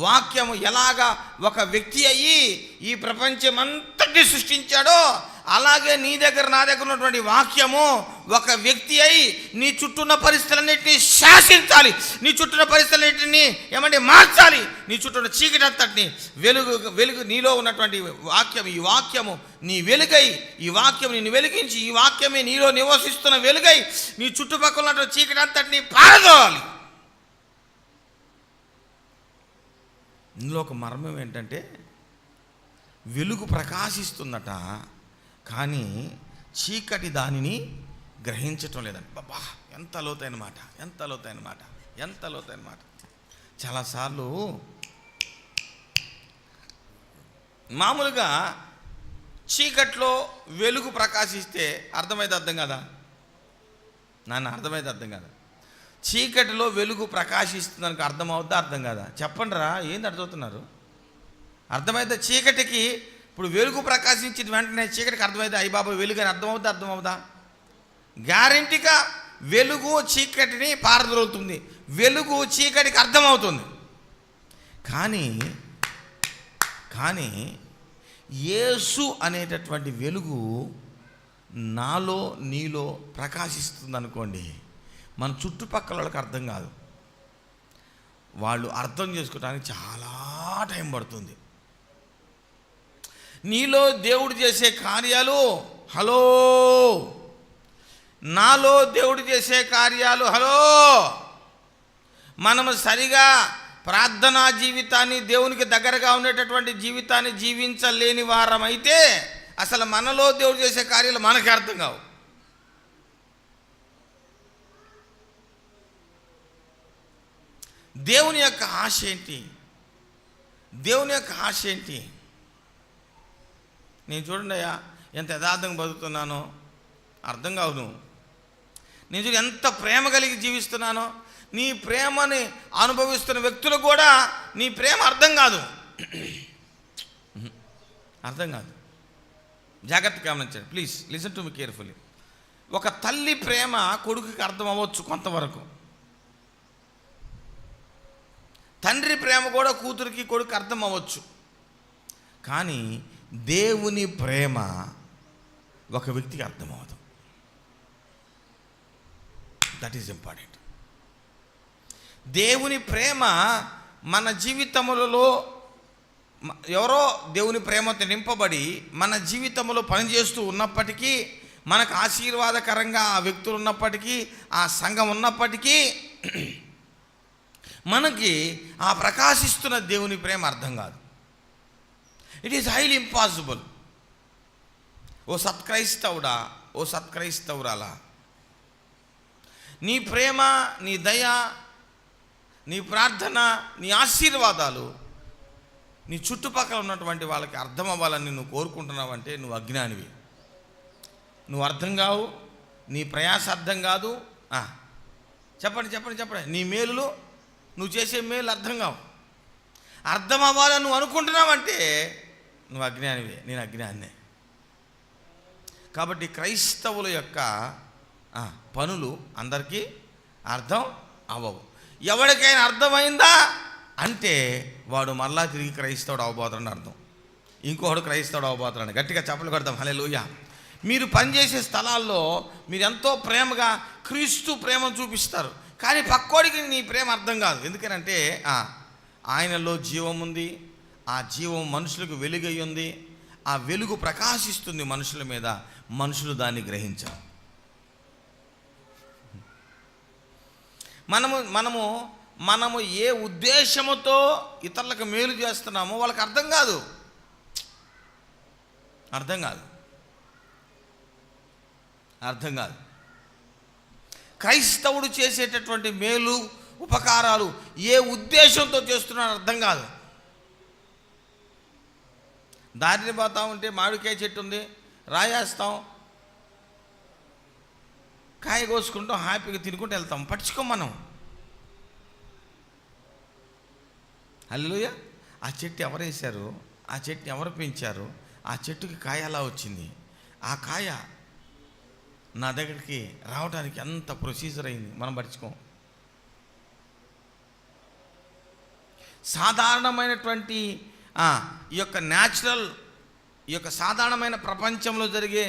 వాక్యము ఎలాగా ఒక వ్యక్తి అయ్యి ఈ ప్రపంచమంతటి సృష్టించాడో అలాగే నీ దగ్గర నా దగ్గర ఉన్నటువంటి వాక్యము ఒక వ్యక్తి అయి నీ చుట్టూన్న పరిస్థితులన్నింటినీ శాసించాలి, నీ చుట్టూన్న పరిస్థితులన్నింటినీ ఏమంటే మార్చాలి, నీ చుట్టూన్న చీకటి అంతటిని వెలుగు నీలో ఉన్నటువంటి వాక్యం, ఈ వాక్యము నీ వెలుగై, ఈ వాక్యం నిన్ను వెలిగించి, ఈ వాక్యమే నీలో నివసిస్తున్న వెలుగై నీ చుట్టుపక్కల ఉన్నటువంటి చీకటి అంతటిని పారదోవాలి. ఇందులో ఒక మర్మం ఏంటంటే వెలుగు ప్రకాశిస్తుందట, కానీ చీకటి దానిని గ్రహించటం లేదంట. బాబా, ఎంత లోతైన మాట, ఎంత లోతైన మాట, ఎంత లోతైన మాట. చాలాసార్లు మామూలుగా చీకట్లో వెలుగు ప్రకాశిస్తే అర్థమైతే అర్థం కదా నాన్న, అర్థమైతే అర్థం కదా. చీకటిలో వెలుగు ప్రకాశిస్తుందనికి అర్థమవుద్దా అర్థం కాదా? చెప్పండి రా, ఏంది అర్థమవుతున్నారు? అర్థమైతే చీకటికి ఇప్పుడు వెలుగు ప్రకాశించిన వెంటనే చీకటికి అర్థమైతే అయ్యి బాబా వెలుగు అని అర్థమవుద్దా అర్థమవుదా? గ్యారెంటీగా వెలుగు చీకటిని పారద్రోలుతుంది, వెలుగు చీకటికి అర్థమవుతుంది. కానీ యేసు అనేటటువంటి వెలుగు నాలో నీలో ప్రకాశిస్తుంది అనుకోండి, మన చుట్టుపక్కల వాళ్ళకి అర్థం కాదు, వాళ్ళు అర్థం చేసుకోవడానికి చాలా టైం పడుతుంది. నీలో దేవుడు చేసే కార్యాలు హలో, నాలో దేవుడు చేసే కార్యాలు హలో. మనము సరిగా ప్రార్థనా జీవితాన్ని, దేవునికి దగ్గరగా ఉండేటటువంటి జీవితాన్ని జీవించలేని వారమైతే అసలు మనలో దేవుడు చేసే కార్యాలు మనకి అర్థం కావు. దేవుని యొక్క ఆశ ఏంటి? దేవుని యొక్క ఆశ ఏంటి? నేను చూడండి అయ్యా, ఎంత యథార్థంగా బతుకుతున్నానో అర్థం కావు నువ్వు. నేను చూడు ఎంత ప్రేమ కలిగి జీవిస్తున్నానో, నీ ప్రేమని అనుభవిస్తున్న వ్యక్తులకు కూడా నీ ప్రేమ అర్థం కాదు, అర్థం కాదు. జాగ్రత్తగా గమనించండి, please listen to me carefully. ఒక తల్లి ప్రేమ కొడుకుకి అర్థం అవ్వచ్చు కొంతవరకు, తండ్రి ప్రేమ కూడా కూతురికి కొడుకు అర్థం అవ్వచ్చు. కానీ దేవుని ప్రేమ ఒక వ్యక్తికి అర్థం అవ్వదు. That is important. దేవుని ప్రేమ మన జీవితములలో ఎవరో దేవుని ప్రేమతో నింపబడి మన జీవితంలో పనిచేస్తూ ఉన్నప్పటికీ, మనకు ఆశీర్వాదకరంగా ఆ వ్యక్తులు ఉన్నప్పటికీ, ఆ సంఘం ఉన్నప్పటికీ, మనకి ఆ ప్రకాశిస్తున్న దేవుని ప్రేమ అర్థం కాదు. It is highly impossible. ఓ సత్క్రైస్తవుడా, ఓ సత్క్రైస్తవురాలా, నీ ప్రేమ, నీ దయ, నీ ప్రార్థన, నీ ఆశీర్వాదాలు నీ చుట్టుపక్కల ఉన్నటువంటి వాళ్ళకి అర్థం అవ్వాలని నువ్వు కోరుకుంటున్నావంటే నువ్వు అజ్ఞానివి. నువ్వు అర్థం కావు, నీ ప్రయాస అర్థం కాదు. చెప్పండి చెప్పండి చెప్పండి, నీ మేలులు, నువ్వు చేసే మేలు అర్థం కావు. అర్థం అవ్వాలని నువ్వు అనుకుంటున్నావంటే నువ్వు అజ్ఞానివే, నేను అజ్ఞానినే. కాబట్టి క్రైస్తవుల యొక్క పనులు అందరికీ అర్థం అవ్వవు. ఎవరికైనా అర్థమైందా అంటే వాడు మళ్ళా తిరిగి క్రైస్తవుడు అవబోతాడని అర్థం. ఇంకొకడు క్రైస్తవుడు అవబోతాడని గట్టిగా చప్పట్లు కొడతాం. హల్లెలూయా. మీరు పనిచేసే స్థలాల్లో మీరు ఎంతో ప్రేమగా క్రీస్తు ప్రేమను చూపిస్తారు, కానీ పక్కోడికి నీ ప్రేమ అర్థం కాదు. ఎందుకనంటే ఆయనలో జీవం ఉంది, ఆ జీవం మనుషులకు వెలుగై ఉంది, ఆ వెలుగు ప్రకాశిస్తుంది మనుషుల మీద, మనుషులు దాన్ని గ్రహించారు. మనము ఏ ఉద్దేశముతో ఇతరులకు మేలు చేస్తున్నామో వాళ్ళకి అర్థం కాదు. క్రైస్తవుడు చేసేటటువంటి మేలు ఉపకారాలు ఏ ఉద్దేశంతో చేస్తున్నాడో అర్థం కాదు. దారిని పోతా ఉంటే మామిడికాయ చెట్టు ఉంది, రాయేస్తాం, కాయ కోసుకుంటాం, హ్యాపీగా తినుకుంటూ వెళ్తాం, పట్టించుకోం మనం. హల్లెలూయా. ఆ చెట్టు ఎవరు వేశారు, ఆ చెట్టు ఎవరు పెంచారు, ఆ చెట్టుకి కాయ ఎలా వచ్చింది, ఆ కాయ నా దగ్గరికి రావడానికి ఎంత ప్రొసీజర్ అయింది, మనం పట్టించుకోం. సాధారణమైనటువంటి ఈ యొక్క న్యాచురల్, ఈ యొక్క సాధారణమైన ప్రపంచంలో జరిగే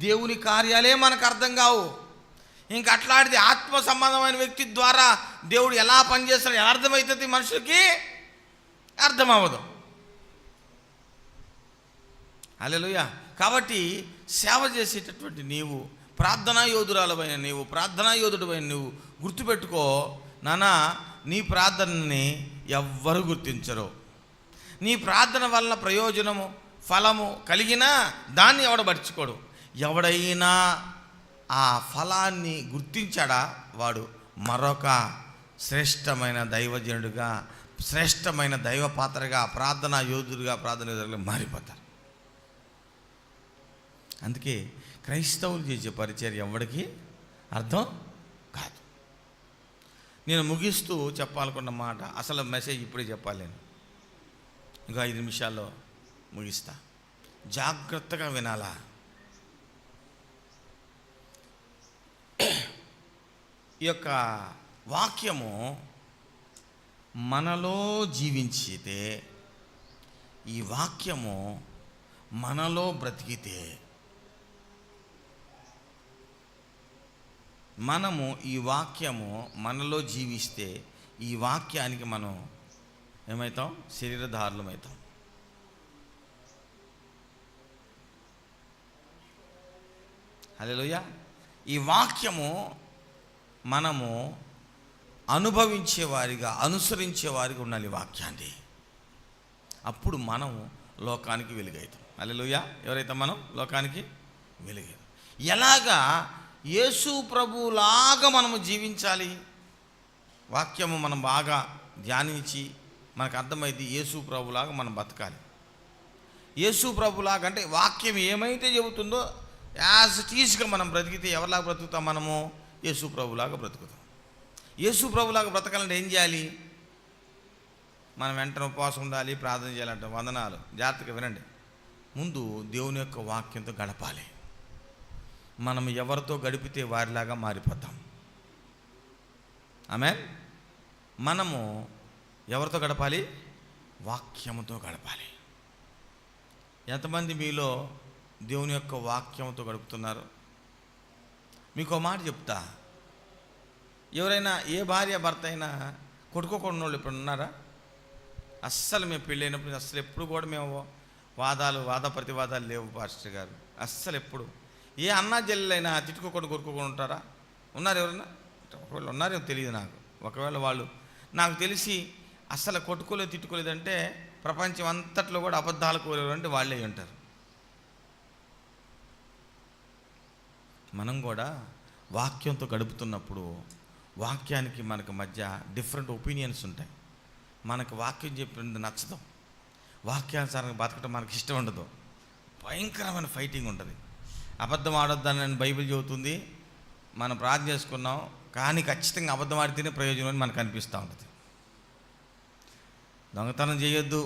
దేవుని కార్యాలే మనకు అర్థం కావు. ఇంకా అట్లాంటిది ఆత్మ సంబంధమైన వ్యక్తి ద్వారా దేవుడు ఎలా పనిచేస్తాడు ఎలా అర్థమవుతుంది, మనుషులకి అర్థం అవ్వదు. హల్లెలూయా. కాబట్టి సేవ చేసేటటువంటి నీవు, ప్రార్థనా యోధురాలమైన నీవు, ప్రార్థనా యోధుడమైన నువ్వు గుర్తుపెట్టుకో నానా, నీ ప్రార్థనని ఎవ్వరు గుర్తించరు. నీ ప్రార్థన వలన ప్రయోజనము ఫలము కలిగినా దాన్ని ఎవడ పట్టించుకోడు. ఎవడైనా ఆ ఫలాన్ని గుర్తించాడా వాడు మరొక శ్రేష్టమైన దైవజనుడిగా, శ్రేష్టమైన దైవ పాత్రగా, ప్రార్థనా యోధుడిగా, ప్రార్థనా యోధులుగా మారిపోతారు. అందుకే క్రైస్తవులు చేసే పరిచర్య ఎవరికి అర్థం కాదు. నేను ముగిస్తూ చెప్పాలనుకున్న మాట, అసలు మెసేజ్ ఇప్పుడే చెప్పాలి, నేను ఇంకా 5 నిమిషాల్లో ముగిస్తా. జాగ్రత్తగా వినాలా. ఈ యొక్క వాక్యము మనలో జీవించితే, ఈ వాక్యము మనలో బ్రతికితే, మనము ఈ వాక్యము మనలో జీవిస్తే ఈ వాక్యానికి మనం ఏమవుతాం, శరీరధారులమవుతాం. హల్లెలూయా. ఈ వాక్యము మనము అనుభవించేవారిగా, అనుసరించేవారిగా ఉండాలి ఈ వాక్యాన్ని. అప్పుడు మనం లోకానికి వెలుగవుతాం. హల్లెలూయా. ఎవరైతే మనం లోకానికి వెలుగవుతాం. ఎలాగా యేసు ప్రభులాగా మనము జీవించాలి. వాక్యము మనం బాగా ధ్యానించి మనకు అర్థమైంది, యేసు ప్రభులాగా మనం బతకాలి. యేసు ప్రభులాగా అంటే వాక్యం ఏమైతే చెబుతుందో యాజ్ ఇట్ ఈజ్గా మనం బ్రతికితే ఎవరిలాగా బ్రతుకుతాం, మనము యేసు ప్రభులాగా బ్రతుకుతాం. యేసు ప్రభులాగా బ్రతకాలంటే ఏం చేయాలి, మనం వెంటనే ఉపవాసం ఉండాలి, ప్రార్థన చేయాలంటే వందనాలు. జాగ్రత్తగా వినండి. ముందు దేవుని యొక్క వాక్యంతో గడపాలి. మనం ఎవరితో గడిపితే వారిలాగా మారిపోతాం. ఆమేన్. మనము ఎవరితో గడపాలి? వాక్యముతో గడపాలి. ఎంతమంది మీలో దేవుని యొక్క వాక్యంతో గడుపుతున్నారు? మీకు ఒక మాట చెప్తా, ఎవరైనా ఏ భార్య భర్త అయినా కొట్టుకోకుండా వాళ్ళు ఇప్పుడు ఉన్నారా? అస్సలు మేము పెళ్ళైనప్పుడు అస్సలు ఎప్పుడు కూడా మేము వాద ప్రతివాదాలు లేవు పాస్టర్ గారు. అస్సలు ఎప్పుడు ఏ అన్నా చెల్లెలైనా తిట్టుకోకుండా కొట్టుకోకుండా ఉంటారా? ఉన్నారు ఎవరైనా? ఒకవేళ ఉన్నారేమో తెలియదు నాకు. ఒకవేళ వాళ్ళు నాకు తెలిసి అస్సలు కొట్టుకోలేదు తిట్టుకోలేదంటే ప్రపంచం అంతట్లో కూడా అబద్ధాలు కోరేవారు అంటే వాళ్ళే ఉంటారు. మనం కూడా వాక్యంతో గడుపుతున్నప్పుడు వాక్యానికి మనకు మధ్య డిఫరెంట్ ఒపీనియన్స్ ఉంటాయి. మనకు వాక్యం చెప్పింది నచ్చదు, వాక్యానుసారంగా బతకడం మనకి ఇష్టం ఉండదు, భయంకరమైన ఫైటింగ్ ఉంటుంది. అబద్ధం ఆడొద్దని బైబిల్ చెబుతుంది, మనం ప్రార్థన చేసుకున్నాం, కానీ ఖచ్చితంగా అబద్ధం ఆడితేనే ప్రయోజనం అని మనకు అనిపిస్తూ ఉంటుంది. దొంగతనం చేయొద్దు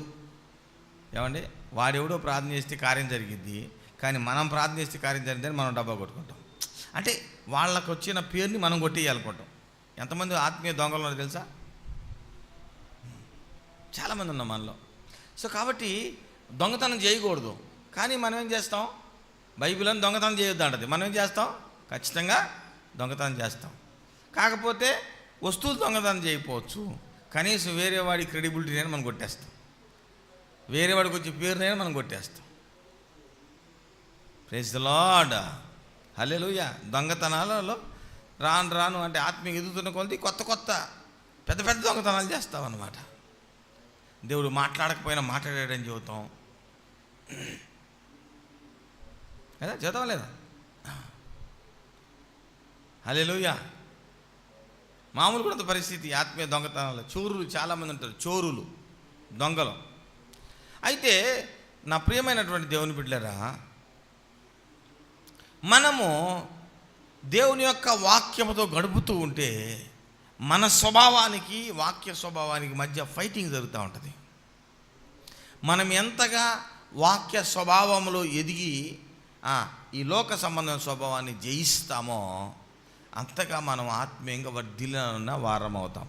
ఏమండి, వాడెవడో ప్రార్థన చేస్తే కార్యం జరిగిద్ది, కానీ మనం ప్రార్థన చేస్తే కార్యం జరిగిందని మనం డబ్బా కొట్టుకుంటాం. అంటే వాళ్ళకు వచ్చిన పేరుని మనం కొట్టేయాలనుకుంటాం. ఎంతమంది ఆత్మీయ దొంగలు ఉన్నారో తెలుసా? చాలామంది ఉన్నాం మనలో. సో కాబట్టి దొంగతనం చేయకూడదు, కానీ మనం ఏం చేస్తాం? బైబిల్ అని దొంగతనం చేయొద్దు అంటది, మనం ఏం చేస్తాం? ఖచ్చితంగా దొంగతనం చేస్తాం. కాకపోతే వస్తువులు దొంగతనం చేయకపోవచ్చు, కనీసం వేరే వాడి క్రెడిబిలిటీ నేను మనం కొట్టేస్తాం, వేరే వాడికి వచ్చే పేరునైనా మనం కొట్టేస్తాం. ప్రైజ్ ది లార్డ్, హల్లెలూయా. దొంగతనాలలో రాను అంటే ఆత్మీయ ఎదుగుతున్న కొద్ది కొత్త పెద్ద దొంగతనాలు చేస్తాం అన్నమాట. దేవుడు మాట్లాడకపోయినా మాట్లాడాడని చెబుతాం కదా, చదవం లేదా? హల్లెలూయా. మామూలు కూడా పరిస్థితి ఆత్మీయ దొంగతనాలు. చోరులు చాలామంది ఉంటారు, చోరులు, దొంగలు. అయితే నా ప్రియమైనటువంటి దేవుని బిడ్డలారా, మనము దేవుని యొక్క వాక్యముతో గడుపుతూ ఉంటే మన స్వభావానికి వాక్య స్వభావానికి మధ్య ఫైటింగ్ జరుగుతూ ఉంటుంది. మనం ఎంతగా వాక్య స్వభావంలో ఎదిగి ఈ లోక సంబంధమైన స్వభావాన్ని జయిస్తామో అంతగా మనం ఆత్మీయంగా వర్ధిల్లిన వారం అవుతాం,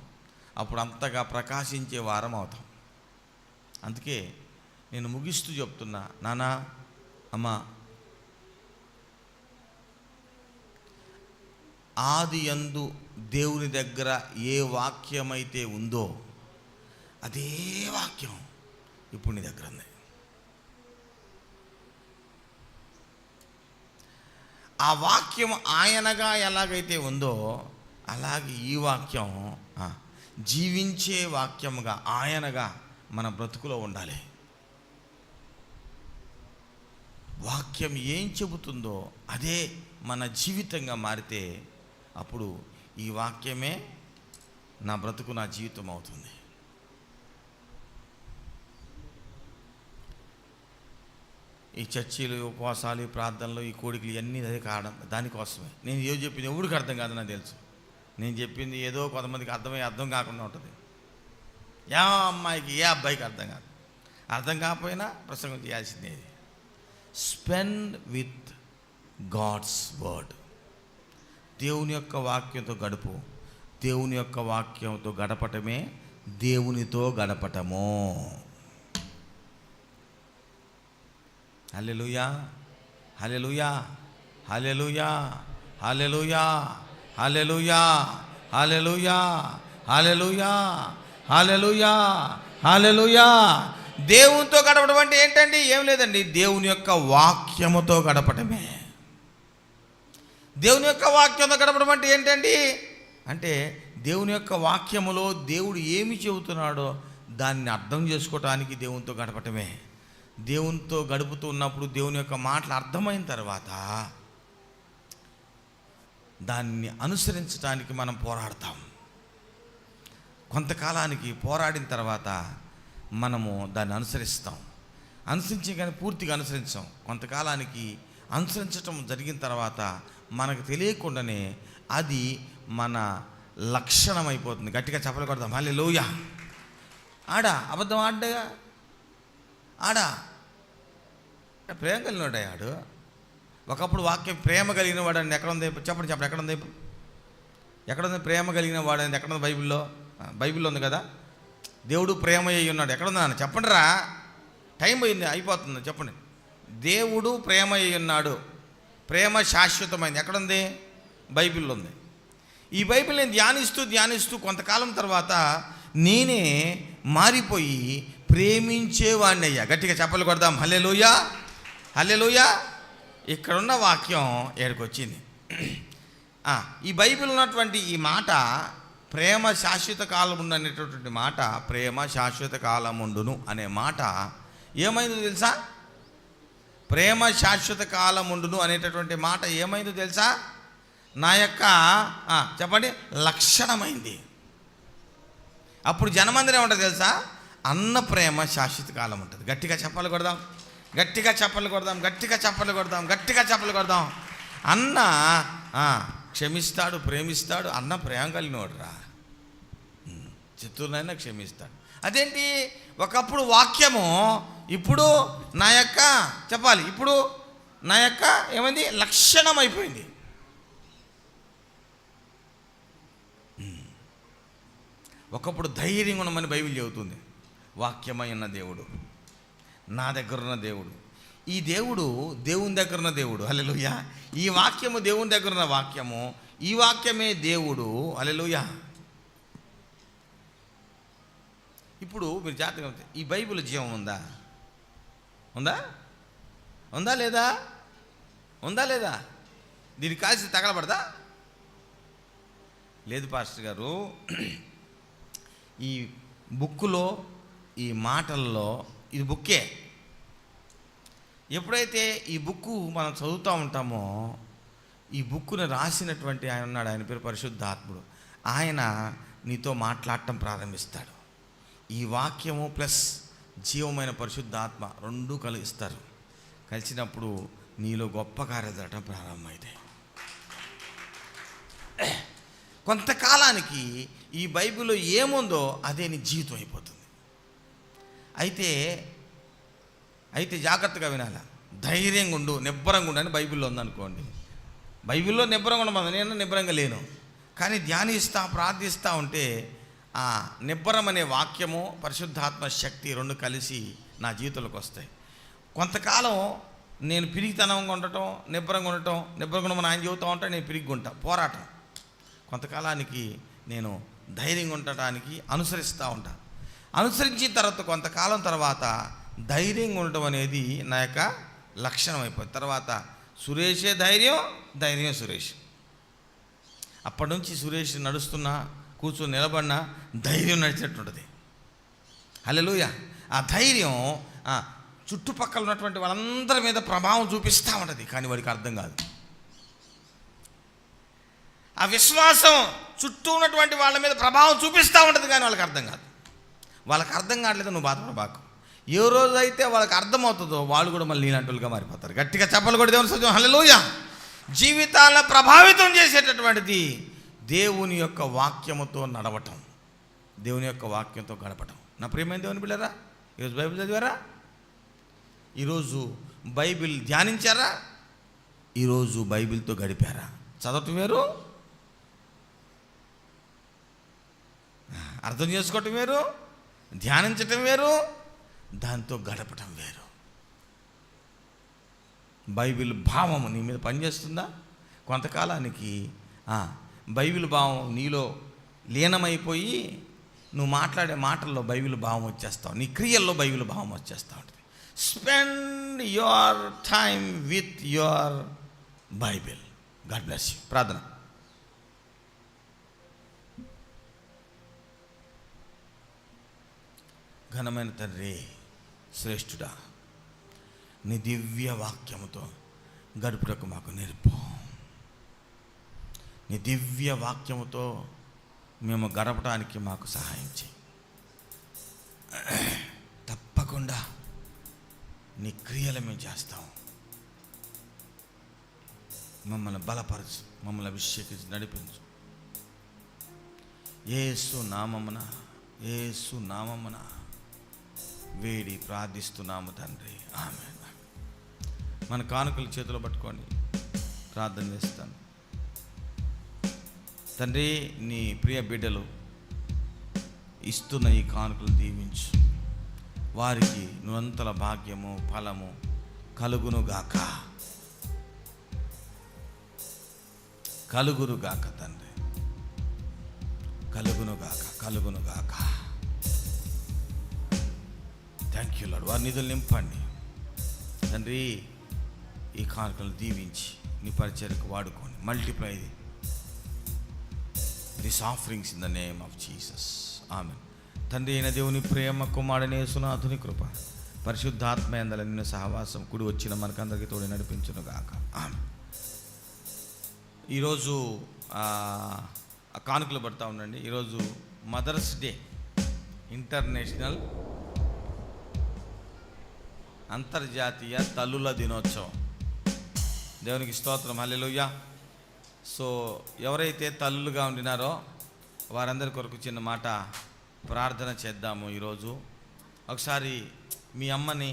అప్పుడు అంతగా ప్రకాశించే వారం అవుతాం. అందుకే నేను ముగిస్తూ చెప్తున్నా, నానా అమ్మ, ఆది యందు దేవుని దగ్గర ఏ వాక్యమైతే ఉందో అదే వాక్యం ఇప్పుడు నీ దగ్గర ఉంది. ఆ వాక్యం ఆయనగా ఎలాగైతే ఉందో అలాగే ఈ వాక్యం జీవించే వాక్యముగా ఆయనగా మన బ్రతుకులో ఉండాలి. వాక్యం ఏం చెబుతుందో అదే మన జీవితంగా మారితే అప్పుడు ఈ వాక్యమే నా బ్రతుకు, నా జీవితం అవుతుంది. ఈ చర్చీలు, ఉపవాసాలు, ప్రార్థనలు, ఈ కోడికలు ఇవన్నీ అదే కారణం, దానికోసమే. నేను ఏదో చెప్పింది ఎవరికి అర్థం కాదు నాకు తెలుసు. నేను చెప్పింది ఏదో కొంతమందికి అర్థం కాకుండా ఉంటుంది. ఏ అమ్మాయికి ఏ అబ్బాయికి అర్థం కాదు. అర్థం కాకపోయినా ప్రసంగం చేయాల్సిందే. Spend with God's word. దేవుని యొక్క వాక్యంతో గడుపు. దేవుని యొక్క వాక్యంతో గడపటమే దేవునితో గడపటము. హల్లెలూయా, హల్లెలూయా, హల్లెలూయా, హల్లెలూయా, హల్లెలూయా, హల్లెలూయా, హల్లెలూయా, హల్లెలూయా, హల్లెలూయా. దేవునితో గడపడం అంటే ఏంటండి? ఏం లేదండి, దేవుని యొక్క వాక్యముతో గడపటమే. దేవుని యొక్క వాక్యంతో గడపడం అంటే ఏంటండి? అంటే దేవుని యొక్క వాక్యములో దేవుడు ఏమి చెబుతున్నాడో దాన్ని అర్థం చేసుకోవటానికి దేవునితో గడపటమే. దేవునితో గడుపుతూ ఉన్నప్పుడు దేవుని యొక్క మాటలు అర్థమైన తర్వాత దాన్ని అనుసరించడానికి మనం పోరాడతాం. కొంతకాలానికి పోరాడిన తర్వాత మనము దాన్ని అనుసరిస్తాం. అనుసరించి కానీ పూర్తిగా అనుసరించాం. కొంతకాలానికి అనుసరించటం జరిగిన తర్వాత మనకు తెలియకుండానే అది మన లక్షణం అయిపోతుంది. గట్టిగా చెప్పలు కొడతాం హల్లెలూయా. అబద్ధం ఆడా ప్రేమ కలిగినోడా ఆడు. ఒకప్పుడు వాక్యం ప్రేమ కలిగిన వాడని ఎక్కడ ఉంది? చెప్పండి ఎక్కడ ఉంది? ఎక్కడ ఉంది ప్రేమ కలిగిన వాడని? ఎక్కడ ఉంది? బైబిల్లో ఉంది కదా. దేవుడు ప్రేమ అయి ఉన్నాడు. ఎక్కడ ఉంది నాన్న? చెప్పండి రా, టైం పోయింది, అయిపోతుంది. చెప్పండి. దేవుడు ప్రేమ అయి ఉన్నాడు. ప్రేమ శాశ్వతమైంది. ఎక్కడుంది? బైబిల్లో ఉంది. ఈ బైబిల్ నేను ధ్యానిస్తూ కొంతకాలం తర్వాత నేనే మారిపోయి ప్రేమించేవాడిని అయ్యా. గట్టిగా చెప్పలు కొడదాం. హల్లెలూయా, హల్లెలూయా. ఇక్కడున్న వాక్యం ఏడుకొచ్చింది. ఈ బైబిల్ ఉన్నటువంటి ఈ మాట ప్రేమ శాశ్వత కాలముండు అనేటటువంటి మాట, ప్రేమ శాశ్వత కాలముండును అనే మాట ఏమైందో తెలుసా? ప్రేమ శాశ్వత కాలముండును అనేటటువంటి మాట ఏమైందో తెలుసా? నా యొక్క చెప్పండి లక్షణమైంది. అప్పుడు జనమందిరం ఏమంటుంది తెలుసా? అన్న ప్రేమ శాశ్వత కాలం ఉంటుంది. గట్టిగా చెప్పలు కొడదాం, గట్టిగా చెప్పలు కొడదాం, గట్టిగా చెప్పలు కొడదాం, గట్టిగా చెప్పలు కొడదాం. అన్న క్షమిస్తాడు, ప్రేమిస్తాడు. అన్న ప్రేమ కలిగినవాడు రా, చిత్తూరునైనా క్షమిస్తాడు. అదేంటి? ఒకప్పుడు వాక్యము, ఇప్పుడు నా యొక్క చెప్పాలి, ఇప్పుడు నా యొక్క ఏమైంది? లక్షణం అయిపోయింది. ఒకప్పుడు ధైర్యంగా ఉండమని బైబిల్ చెబుతుంది. వాక్యమై ఉన్న దేవుడు, నా దగ్గర ఉన్న దేవుడు, ఈ దేవుడు దేవుని దగ్గర ఉన్న దేవుడు. హల్లెలూయా. ఈ వాక్యము దేవుని దగ్గర ఉన్న వాక్యము, ఈ వాక్యమే దేవుడు. హల్లెలూయా. ఇప్పుడు మీరు జాగ్రత్తగా ఉంటే, ఈ బైబిల్ జీవం ఉందా? ఉందా? ఉందా లేదా? ఉందా లేదా? దీన్ని కాల్చి తగలబడదా? లేదు పాస్టర్ గారు. ఈ బుక్కులో, ఈ మాటల్లో, ఇది బుక్కే. ఎప్పుడైతే ఈ బుక్కు మనం చదువుతూ ఉంటామో, ఈ బుక్కును రాసినటువంటి ఆయన ఉన్నాడు, ఆయన పేరు పరిశుద్ధాత్ముడు. ఆయన నీతో మాట్లాడటం ప్రారంభిస్తాడు. ఈ వాక్యము ప్లస్ జీవమైన పరిశుద్ధాత్మ రెండూ కలిగిస్తారు. కలిసినప్పుడు నీలో గొప్ప కార్యాలు జరగడం ప్రారంభమవుతాయి. కొంతకాలానికి ఈ బైబిల్లో ఏముందో అదే నీ జీవితం అయిపోతుంది. అయితే జాగ్రత్తగా వినాలి. ధైర్యంగా ఉండు, నిబ్బరంగా ఉండు అని బైబిల్లో ఉందనుకోండి. బైబిల్లో నిబ్బరంగా ఉండమని, నేను నిబ్బరంగా లేను, కానీ ధ్యానిస్తూ ప్రార్థిస్తూ ఉంటే ఆ నిబ్బరం అనే వాక్యము, పరిశుద్ధాత్మ శక్తి రెండు కలిసి నా జీవితంలోకి వస్తాయి. కొంతకాలం నేను పిరిగితనంగా ఉండటం, నిబ్బరంగా ఉండమని ఆయన చెబుతూ ఉంటే నేను పిరిగిగుంటా, పోరాటం. కొంతకాలానికి నేను ధైర్యంగా ఉండటానికి అనుసరిస్తూ ఉంటాను. అనుసరించిన తర్వాత కొంతకాలం తర్వాత ధైర్యంగా ఉండటం అనేది నా యొక్క లక్షణం అయిపోయింది. తర్వాత సురేషే ధైర్యం సురేష్. అప్పటి నుంచి సురేష్ నడుస్తున్నా, కూర్చొని నిలబడినా ధైర్యం నడిచినట్టుంటుంది. హల్లెలూయా. ఆ ధైర్యం చుట్టుపక్కల ఉన్నటువంటి వాళ్ళందరి మీద ప్రభావం చూపిస్తూ ఉంటుంది, కానీ వాడికి అర్థం కాదు. ఆ విశ్వాసం చుట్టూ ఉన్నటువంటి వాళ్ళ మీద ప్రభావం చూపిస్తూ ఉంటుంది, కానీ వాళ్ళకి అర్థం కాదు. వాళ్ళకి అర్థం కావట్లేదు, నువ్వు బాధపడబాకు. ఏ రోజైతే వాళ్ళకి అర్థమవుతుందో వాళ్ళు కూడా మళ్ళీ నీలాంటిగా మారిపోతారు. గట్టిగా చెప్పలు కూడా దేవుని సత్యం. హల్లెలూయా. జీవితాలను ప్రభావితం చేసేటటువంటిది దేవుని యొక్క వాక్యముతో నడవటం, దేవుని యొక్క వాక్యంతో గడపటం. నా ప్రియమైన దేవుని బిడ్డలారా, ఈరోజు బైబిల్ చదివారా? ఈరోజు బైబిల్ ధ్యానించారా? ఈరోజు బైబిల్తో గడిపారా? చదవటం వేరు, అర్థం చేసుకోవటం వేరు, ధ్యానించటం వేరు, దాంతో గడపటం వేరు. బైబిల్ భావము నీ మీద పనిచేస్తుందా? కొంతకాలానికి బైబిల్ భావం నీలో లీనమైపోయి నువ్వు మాట్లాడే మాటల్లో బైబిల్ భావం వచ్చేస్తావు, నీ క్రియల్లో బైబిల్ భావం వచ్చేస్తూ ఉంటుంది. Spend your time with your Bible. God bless you. ప్రార్థన. ఘనమైన తండ్రి, శ్రేష్ఠుడా, నీ దివ్య వాక్యముతో గడుపుటకు మాకు నేర్పు. నీ దివ్య వాక్యముతో మేము గడపడానికి మాకు సహాయం చేయి. తప్పకుండా నీ క్రియలు మేము చేస్తాం. మమ్మల్ని బలపరచు, మమ్మల్ని అభిషేకించి నడిపించు. యేసు నామమున వేడి ప్రార్థిస్తున్నాము తండ్రి. ఆమేన్. మన కానుకలు చేతిలో పట్టుకోండి. ప్రార్థన చేస్తాను. తండ్రి, నీ ప్రియ బిడ్డలు ఇస్తున్న ఈ కానుకలు దీవించు. వారికి నువ్వంతల భాగ్యము ఫలము కలుగునుగాక, కలుగునుగాక తండ్రి, కలుగునుగాక, కలుగునుగాక. Thank you lord. వారి నిధులు నింపండి తండ్రి. ఈ కానుకలు దీవించి నీ పరిచర్యకు వాడుకోండి. Multiply this offerings in the name of Jesus. Amen. తండ్రి అయిన దేవుని ప్రేమ, కుమారుని యేసునాథుని కృప, పరిశుద్ధాత్మ యందల నిన్ను సహవాసం కూడి వచ్చిన మనకందరికీ తోడి నడిపించునుగాక. ఆమెన్. ఈరోజు కానుకలు పడతా ఉండండి. ఈరోజు మదర్స్ డే, ఇంటర్నేషనల్ అంతర్జాతీయ తల్లుల దినోత్సవం. దేవునికి స్తోత్రం, హల్లెలూయా. సో ఎవరైతే తల్లులుగా ఉండినారో వారందరి కొరకు చిన్న మాట ప్రార్థన చేద్దాము. ఈరోజు ఒకసారి మీ అమ్మని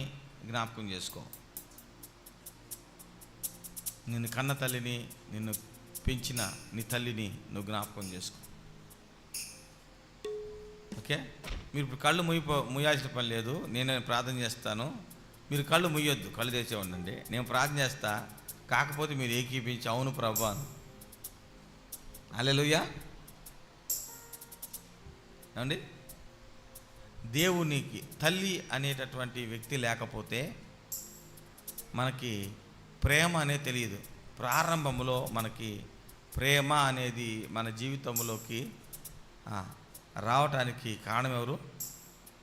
జ్ఞాపకం చేసుకో. నిన్ను కన్న తల్లిని, నిన్ను పెంచిన నీ తల్లిని నువ్వు జ్ఞాపకం చేసుకో. ఓకే, మీరు ఇప్పుడు కళ్ళు ముయ్యాల్సిన పని లేదు. నేను ప్రార్థన చేస్తాను, మీరు కళ్ళు ముయ్యొద్దు, కళ్ళు తెచ్చే ఉండండి. నేను ప్రార్థన చేస్తా, కాకపోతే మీరు ఏకీపించి అవును ప్రభువా అని. హల్లెలూయా. ఏమండి, దేవునికి తల్లి అనేటటువంటి వ్యక్తి లేకపోతే మనకి ప్రేమ అనేది తెలియదు. ప్రారంభంలో మనకి ప్రేమ అనేది మన జీవితంలోకి రావటానికి కారణం ఎవరు?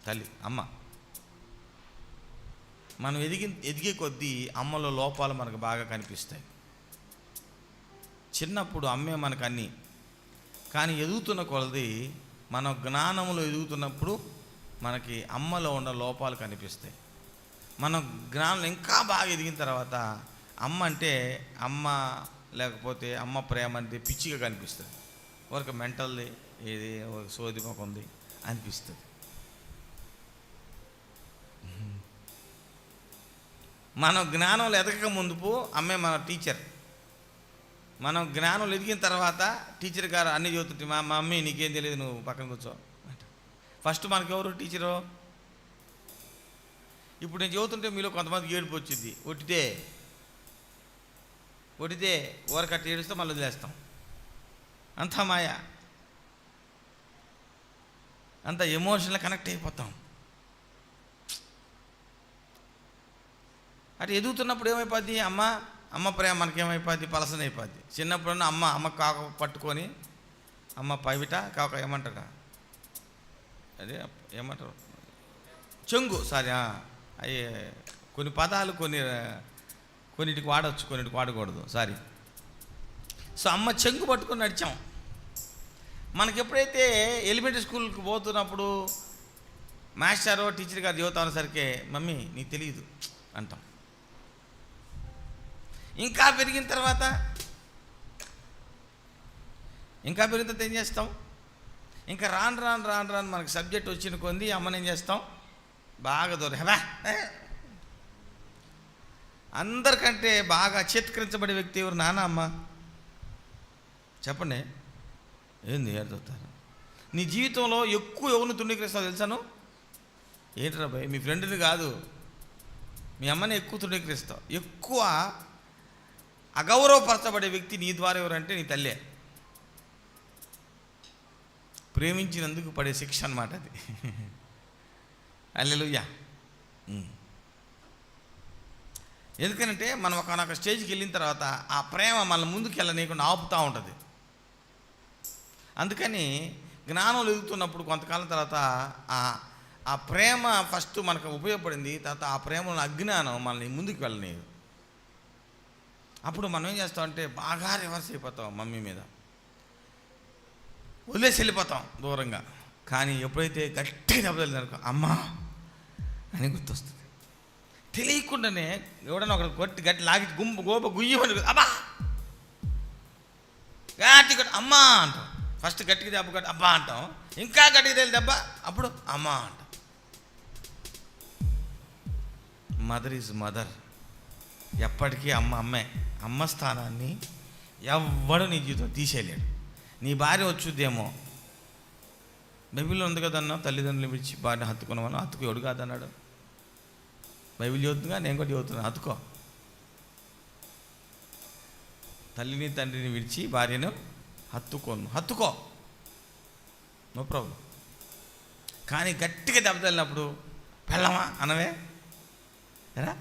తల్లి, అమ్మ. మనం ఎదిగే కొద్దీ అమ్మలో లోపాలు మనకు బాగా కనిపిస్తాయి. చిన్నప్పుడు అమ్మే మనకు అన్నీ, కానీ ఎదుగుతున్న కొలది మన జ్ఞానంలో ఎదుగుతున్నప్పుడు మనకి అమ్మలో ఉన్న లోపాలు కనిపిస్తాయి. మన జ్ఞానం ఇంకా బాగా ఎదిగిన తర్వాత అమ్మ అంటే అమ్మ లేకపోతే అమ్మ ప్రేమ అంటే పిచ్చిగా కనిపిస్తుంది. ఒక మెంటల్ది ఏది ఒక సోదిమొక ఉంది అనిపిస్తుంది. మనం జ్ఞానంలో ఎదగక ముందుపు అమ్మే మన టీచర్. మనం జ్ఞానంలో ఎదిగిన తర్వాత టీచర్ గారు అన్నీ చదువుతుంటే మా మమ్మీ నీకేం తెలియదు, నువ్వు పక్కన కూర్చో. ఫస్ట్ మనకి ఎవరు టీచరు? ఇప్పుడు నేను చదువుతుంటే మీలో కొంతమందికి ఏడుపు వచ్చింది. ఒట్టితే ఊరకట్టి ఏడుస్తే మళ్ళీ వదిలేస్తాం. అంతా మాయ, అంత ఎమోషనల్ కనెక్ట్ అయిపోతాం. అటు ఎదుగుతున్నప్పుడు ఏమైపోద్ది? అమ్మ ప్రేమ మనకేమైపోద్ది? పలసన అయిపోద్ది. చిన్నప్పుడున్న అమ్మ కాక పట్టుకొని అమ్మ పైవిట కాక ఏమంటారు, అదే ఏమంటారు, చెంగు. సారీ, అవి కొన్ని పదాలు కొన్నిటికి వాడవచ్చు, కొన్నిటికి వాడకూడదు. సారీ. సో అమ్మ చెంగు పట్టుకొని నడిచాం. మనకి ఎప్పుడైతే ఎలిమెంటరీ స్కూల్కి పోతున్నప్పుడు మాస్టరు టీచర్ గారు చదువుతా ఉన్నసరికి మమ్మీ నీకు తెలియదు అంటాం. ఇంకా పెరిగిన తర్వాత ఏం చేస్తాం? ఇంకా రాను మనకి సబ్జెక్ట్ వచ్చిన కొంది అమ్మని ఏం చేస్తాం? బాగా దూరం. అందరికంటే బాగా చేత్కరించబడే వ్యక్తి ఎవరు? నాన్న, అమ్మ? చెప్పండి. ఏంది అడుగుతారు? నీ జీవితంలో ఎక్కువ ఎవరిని తృణీకరిస్తావు తెలుసాను? ఏంటి రాబాయ్, మీ ఫ్రెండ్ని కాదు, మీ అమ్మని ఎక్కువ తృణీకరిస్తావు. ఎక్కువ అగౌరవపరచబడే వ్యక్తి నీ ద్వారా ఎవరంటే నీ తల్లే. ప్రేమించినందుకు పడే శిక్ష అన్నమాట అది. హల్లెలూయా. ఎందుకంటే మనం ఒక స్టేజ్కి వెళ్ళిన తర్వాత ఆ ప్రేమ మన ముందుకు వెళ్ళనీయకుండా ఆపుతూ ఉంటుంది. అందుకని జ్ఞానంలో ఎదుగుతున్నప్పుడు కొంతకాలం తర్వాత ఆ ప్రేమ ఫస్ట్ మనకు ఉపయోగపడింది. తర్వాత ఆ ప్రేమలో అజ్ఞానం మనల్ని ముందుకు వెళ్ళనీయదు. అప్పుడు మనం ఏం చేస్తామంటే బాగా రివర్స్ అయిపోతాం, మమ్మీ మీద వదిలేసి వెళ్ళిపోతాం దూరంగా. కానీ ఎప్పుడైతే గట్టిగా దెబ్బతలిందనుకో అమ్మా అని గుర్తొస్తుంది. తెలియకుండానే ఎవడన్నా ఒకటి గట్టి లాగి గోప గుయ్యమని అబ్బా గట్టి అమ్మా అంటాం. ఫస్ట్ గట్టిగా దెబ్బ కట్టి అబ్బా అంటాం. ఇంకా గట్టిగా తెలియదు దెబ్బ, అప్పుడు అమ్మా అంటాం. Mother is mother. ఎప్పటికీ అమ్మే. అమ్మ స్థానాన్ని ఎవ్వడు నీ జీవితం తీసేయలేడు. నీ భార్య వచ్చుద్దేమో, బైబిల్లో ఉంది కదన్నా, తల్లిదండ్రులు విడిచి భార్యను హత్తుకున్నామని. హత్తుకు ఎవడు కాదన్నాడు? బైబిల్ చదువుతుందిగా, నేను కూడా చదువుతున్నాను. హత్తుకో. తల్లిని తండ్రిని విడిచి భార్యను హత్తుకో, నో ప్రాబ్లం. కానీ గట్టిగా దెబ్బ తగిలినప్పుడు పెళ్ళమా అనవే ఎరా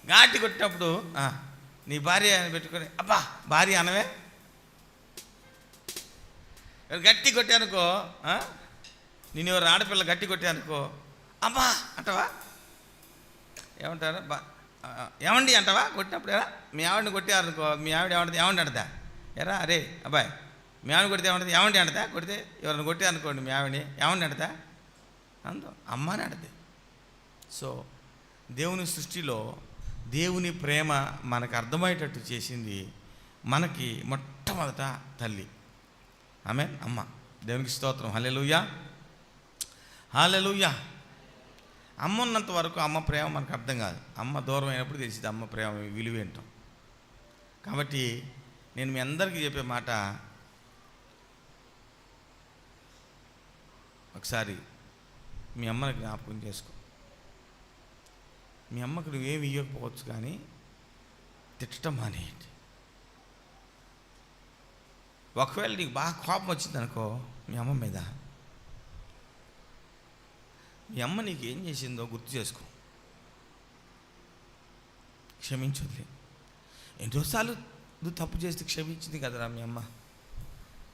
ఘాటి కొట్టినప్పుడు నీ భార్య పెట్టుకొని అబ్బా భార్య అనవే. గట్టి కొట్టానుకో, నేను ఎవరు ఆడపిల్ల గట్టి కొట్టానుకో అబ్బా అంటావా? ఏమంటారు? ఏమండి అంటావా? కొట్టినప్పుడు ఎరా మీ ఆవిడని కొట్టారనుకో, మీ ఆవిడ ఏమండి అంటదా? ఎరా అరే అబ్బాయి మీ ఆవిడ కొడితే ఏమంటుంది? ఏమండి అంటదా? కొడితే ఎవరిని కొట్టారనుకోండి మీ ఆవిడని ఏమండి అంటదా? అందో అమ్మని అంటది. సో దేవుని సృష్టిలో దేవుని ప్రేమ మనకు అర్థమయ్యేటట్టు చేసింది మనకి మొట్టమొదట తల్లి. ఆమెన్, అమ్మ. దేవునికి స్తోత్రం. హల్లెలూయా, హల్లెలూయా. అమ్మ ఉన్నంత వరకు అమ్మ ప్రేమ మనకు అర్థం కాదు. అమ్మ దూరం అయినప్పుడు తెలిసింది అమ్మ ప్రేమ విలువ ఏంటో. కాబట్టి నేను మీ అందరికీ చెప్పే మాట, ఒకసారి మీ అమ్మని జ్ఞాపకం చేసుకో. మీ అమ్మకు నువ్వేమి ఇవ్వకపోవచ్చు, కానీ తిట్టడం మానేయండి. ఒకవేళ నీకు బాగా కోపం వచ్చిందనుకో మీ అమ్మ మీద, మీ అమ్మ నీకు ఏం చేసిందో గుర్తు చేసుకో, క్షమించొద్దు. ఎన్నోసార్లు నువ్వు తప్పు చేస్తే క్షమించింది కదరా మీ అమ్మ,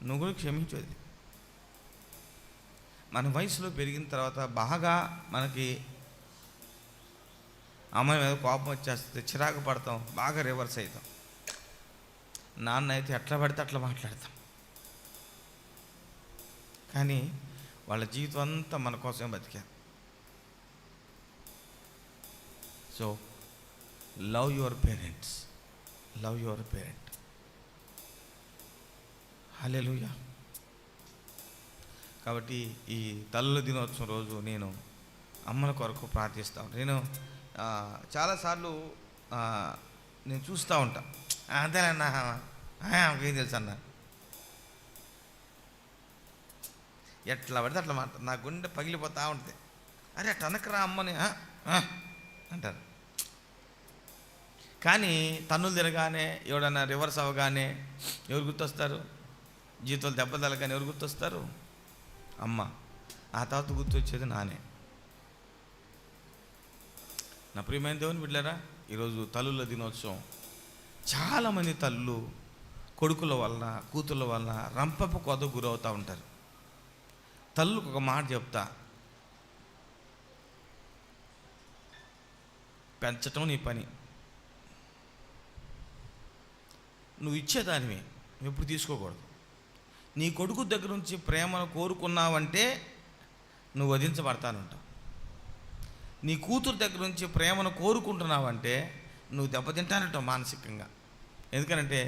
నువ్వు కూడా క్షమించొద్దు. మన వయసులో పెరిగిన తర్వాత బాగా మనకి అమ్మ మీద కోపం వచ్చేస్తే చిరాకు పడతాం, బాగా రివర్స్ అవుతాం. నాన్న అయితే ఎట్లా పడితే అట్లా మాట్లాడతాం. కానీ వాళ్ళ జీవితం అంతా మన కోసం బతికారు. So love your parents, love your parent. Hallelujah. కాబట్టి ఈ తల్లుల దినోత్సవం రోజు నేను అమ్మల కొరకు ప్రార్థిస్తూ ఉంటాను. నేను చాలాసార్లు నేను చూస్తూ ఉంటాను, అదేనన్నా ఏం తెలుసు అన్న, ఎట్లా పడితే అట్లా మాట నా గుండె పగిలిపోతూ ఉంటుంది. అరే అట్లా అనకరా అమ్మని అంటారు. కానీ తన్నులు తిరగానే, ఎవడన్నా రివర్స్ అవ్వగానే ఎవరు గుర్తొస్తారు? జీవితాలు దెబ్బ తలగానే ఎవరు గుర్తొస్తారు? అమ్మ. ఆ తర్వాత గుర్తొచ్చేది నానే. నా ప్రియమైన దేవుని బిడ్డలారా, ఈరోజు తల్లుల దినోత్సవం. చాలామంది తల్లులు కొడుకుల వలన, కూతుళ్ళ వలన రంపపు కొద గురవుతూ ఉంటారు. తల్లుకు ఒక మాట చెప్తా, పెంచటం నీ పని, నువ్వు ఇచ్చేదానివి, నువ్వు ఎప్పుడు తీసుకోకూడదు. నీ కొడుకు దగ్గర నుంచి ప్రేమను కోరుకున్నావంటే నువ్వు వధించబడతానంటావు. నీ కూతురు దగ్గర నుంచి ప్రేమను కోరుకుంటున్నావంటే నువ్వు దెబ్బతింటానంటావు మానసికంగా. ఎందుకంటే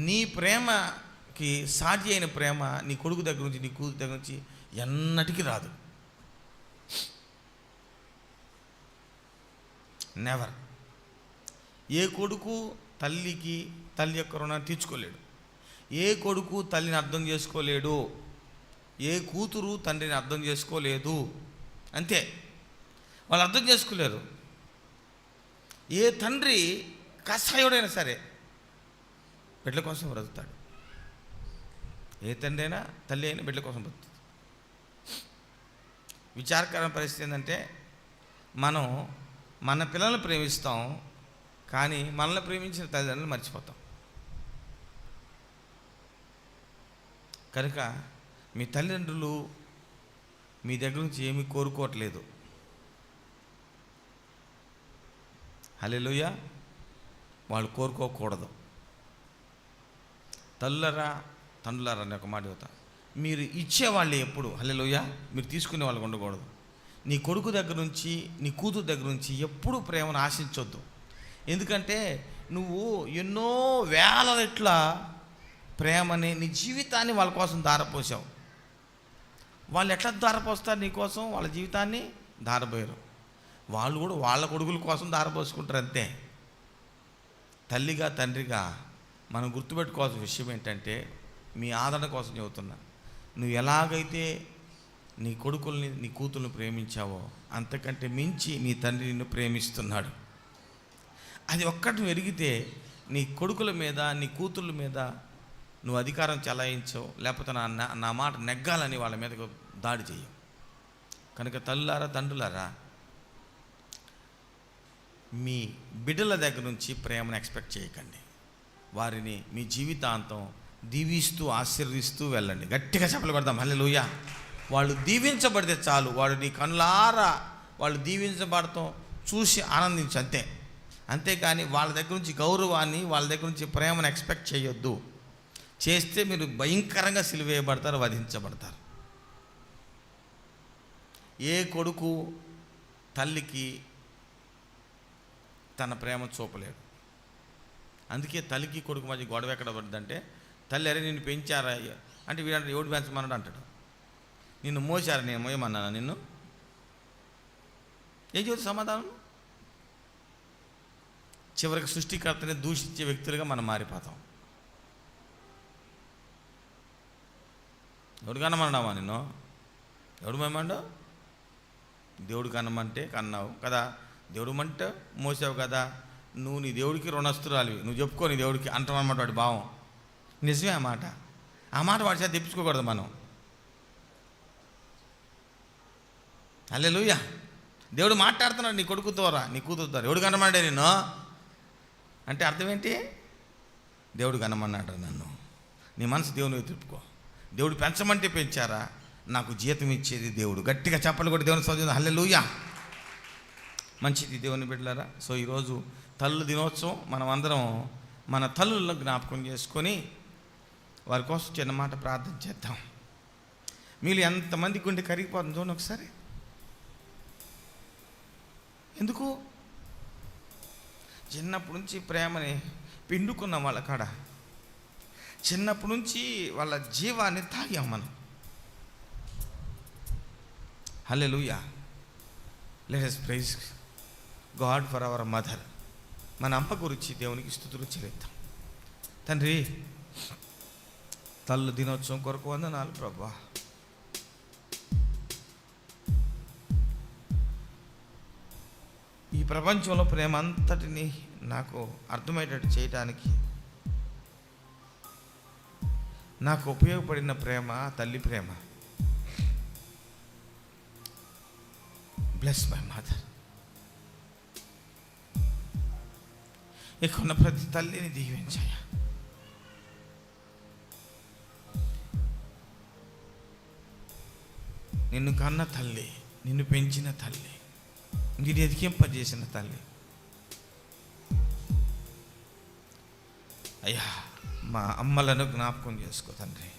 నీ ప్రేమకి సాటి అయిన ప్రేమ నీ కొడుకు దగ్గర నుంచి, నీ కూతురు దగ్గర నుంచి ఎన్నటికీ రాదు. నెవర్. ఏ కొడుకు తల్లికి తల్లి యొక్క రుణాన్ని తీర్చుకోలేడు. ఏ కొడుకు తల్లిని అర్థం చేసుకోలేడు. ఏ కూతురు తండ్రిని అర్థం చేసుకోలేదు. అంతే, వాళ్ళు అర్థం చేసుకోలేరు. ఏ తండ్రి కషాయుడైనా సరే బిడ్డల కోసం బ్రతుకుతాడు. ఏ తండ్రి అయినా తల్లి అయినా బిడ్డల కోసం బ్రతుకుతుంది. విచారకరమైన పరిస్థితి ఏంటంటే, మనం మన పిల్లల్ని ప్రేమిస్తాం, కానీ మనల్ని ప్రేమించిన తల్లిదండ్రులు మర్చిపోతాం. కనుక మీ తల్లిదండ్రులు మీ దగ్గర నుంచి ఏమీ కోరుకోవట్లేదు. హల్లెలూయా. వాళ్ళు కోరుకోకూడదు. తల్లులరా తండ్రులారా అని ఒక మాట చెబుతా, మీరు ఇచ్చేవాళ్ళు ఎప్పుడు, హల్లెలూయా, మీరు తీసుకునే వాళ్ళకి ఉండకూడదు. నీ కొడుకు దగ్గర నుంచి, నీ కూతురు దగ్గర నుంచి ఎప్పుడు ప్రేమను ఆశించొద్దు. ఎందుకంటే నువ్వు ఎన్నో వేల రెట్ల ప్రేమని, నీ జీవితాన్ని వాళ్ళ కోసం ధారపోసావు. వాళ్ళు ఎట్లా ధారపోస్తారు నీ కోసం? వాళ్ళ జీవితాన్ని ధారపోయారు. వాళ్ళు కూడా వాళ్ళ కొడుకుల కోసం ధారపోసుకుంటారు అంతే. తల్లిగా తండ్రిగా మనం గుర్తుపెట్టుకోవాల్సిన విషయం ఏంటంటే, మీ ఆదరణ కోసం చెబుతున్నా, నువ్వు ఎలాగైతే నీ కొడుకుల్ని నీ కూతుర్ని ప్రేమించావో అంతకంటే మించి నీ తండ్రి నిన్ను ప్రేమిస్తున్నాడు. అది ఒక్కటి నువ్వు ఎరిగితే నీ కొడుకుల మీద నీ కూతుర్ల మీద నువ్వు అధికారం చెలాయించవు, లేకపోతే నా మాట నెగ్గాలని వాళ్ళ మీద దాడి చేయవు. కనుక తల్లులారా, తండ్రులారా, మీ బిడ్డల దగ్గర నుంచి ప్రేమను ఎక్స్పెక్ట్ చేయకండి. వారిని మీ జీవితాంతం దీవిస్తూ ఆశీర్వదిస్తూ వెళ్ళండి. గట్టిగా చెప్పలు కొడదాం హల్లెలూయా. వాళ్ళు దీవించబడితే చాలు. వాడు నీ కళ్ళారా వాళ్ళు దీవించబడతాం చూసి ఆనందించు, అంతే. అంతేకాని వాళ్ళ దగ్గర నుంచి గౌరవాన్ని, వాళ్ళ దగ్గర నుంచి ప్రేమను ఎక్స్పెక్ట్ చేయొద్దు. చేస్తే మీరు భయంకరంగా సిలువేయబడతారు, వధించబడతారు. ఏ కొడుకు తల్లికి తన ప్రేమ చూపలేడు. అందుకే తల్లికి కొడుకు మధ్య గొడవ ఎక్కడ పడుతుందంటే, తల్లి అరే నిన్ను పెంచారా అంటే వీడంటే ఎవడు పెంచమన్నాడు అంటాడు. నిన్ను మోసారా, నేను మోయమన్నానా నిన్ను? ఏం చెబుతుంది సమాధానం? చివరికి సృష్టికర్తని దూషించే వ్యక్తులుగా మనం మారిపోతాం. ఎవడు కనమన్నావా నిన్ను? ఎవడు మేమండవు? దేవుడు కనమంటే కన్నావు కదా, దేవుడు మంటే మోసావు కదా, నువ్వు నీ దేవుడికి రుణస్తురాలివి, నువ్వు చెప్పుకో నీ దేవుడికి అంటామన్నమాట వాడి భావం. నిజమే ఆ మాట. ఆ మాట వాడి చేత తెప్పించుకోకూడదు మనం. హల్లెలూయా. దేవుడు మాట్లాడుతున్నాడు నీ కొడుకు ద్వారా, నీ కూతురు ద్వారా. ఎవడు కనమన్నాడే నిన్ను అంటే అర్థం ఏంటి? దేవుడు కనమన్నాడు నన్ను. నీ మనసు దేవుని తిప్పుకో. దేవుడు పెంచమంటే పెంచారా, నాకు జీతం ఇచ్చేది దేవుడు. గట్టిగా చెప్పలు కూడా దేవుని స్తోత్రం హల్లెలూయా. మంచిది దేవుని బిడ్డలారా. సో ఈరోజు తల్లుల దినోత్సవం. మనం అందరం మన తల్లులను జ్ఞాపకం చేసుకొని వారి కోసం చిన్న మాట ప్రార్థన చేద్దాం. మీరు ఎంతమంది గుండె కరిగిపోతుంది చూడండి ఒకసారి. ఎందుకు? చిన్నప్పటి నుంచి ప్రేమని పిండుకున్నాం వాళ్ళ కాడ. చిన్నప్పటి నుంచి వాళ్ళ జీవాన్ని తాగాం మనం. Hallelujah. Let us praise God for our mother. మన అమ్మ గురించి దేవునికి స్తుతులు చెల్లిద్దాం. తండ్రి, తల్లు దినోత్సవం కొరకు వందనాలు ప్రభువా. ఈ ప్రపంచంలో ప్రేమ అంతటిని నాకు అర్థమయ్యేటట్టు చేయడానికి నాకు ఉపయోగపడిన ప్రేమ తల్లి ప్రేమ. Bless my mother. ఇక్కడ ప్రతి తల్లిని దీవించాయా. నిన్ను కన్న తల్లి, నిన్ను పెంచిన తల్లి, నిన్ను ఎదిగింపజేసిన తల్లి. అయ్యా, మా అమ్మలను జ్ఞాపకం చేసుకో తండ్రి.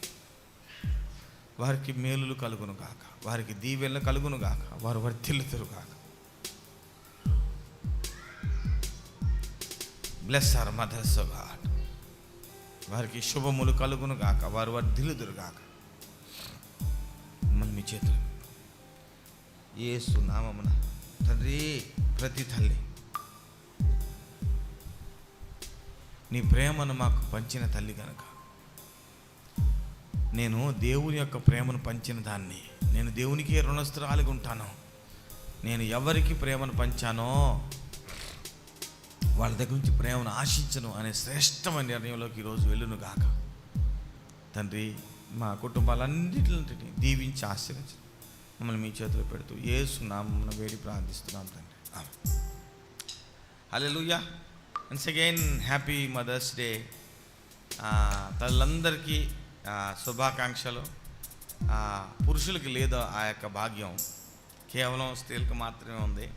వారికి మేలులు కలుగును గాక, వారికి దీవెనలు కలుగును గాక, వారు వర్ధిల్లుతారు గాక. Bless our mothers of God. వారికి శుభములు కలుగును గాక, వారు వర్ధిల్లుదురు గాక. మన మీ చేతులు యేసు నామమున తండ్రి, ప్రతి తల్లి నీ ప్రేమను మాకు పంచిన తల్లి కనుక నేను దేవుని యొక్క ప్రేమను పంచిన దాన్ని, నేను దేవునికే రుణస్తురాలిగా ఉంటాను. నేను ఎవరికి ప్రేమను పంచానో వాళ్ళ దగ్గర నుంచి ప్రేమను ఆశించను అనే శ్రేష్టమైన నిర్ణయంలోకి ఈరోజు వెళ్ళును గాక. తండ్రి, మా కుటుంబాలన్నింటిని దీవించి ఆశీర్వదించు. మమ్మల్ని మీ చేతిలో పెడుతూ యేసు నామమున వేడి ప్రార్థిస్తున్నాం తండ్రి. Hallelujah. Once again happy mother's day. తల్లందరికీ శుభాకాంక్షలు. పురుషులకి లేదు ఆ యొక్క భాగ్యం, కేవలం స్త్రీలకు మాత్రమే ఉంది.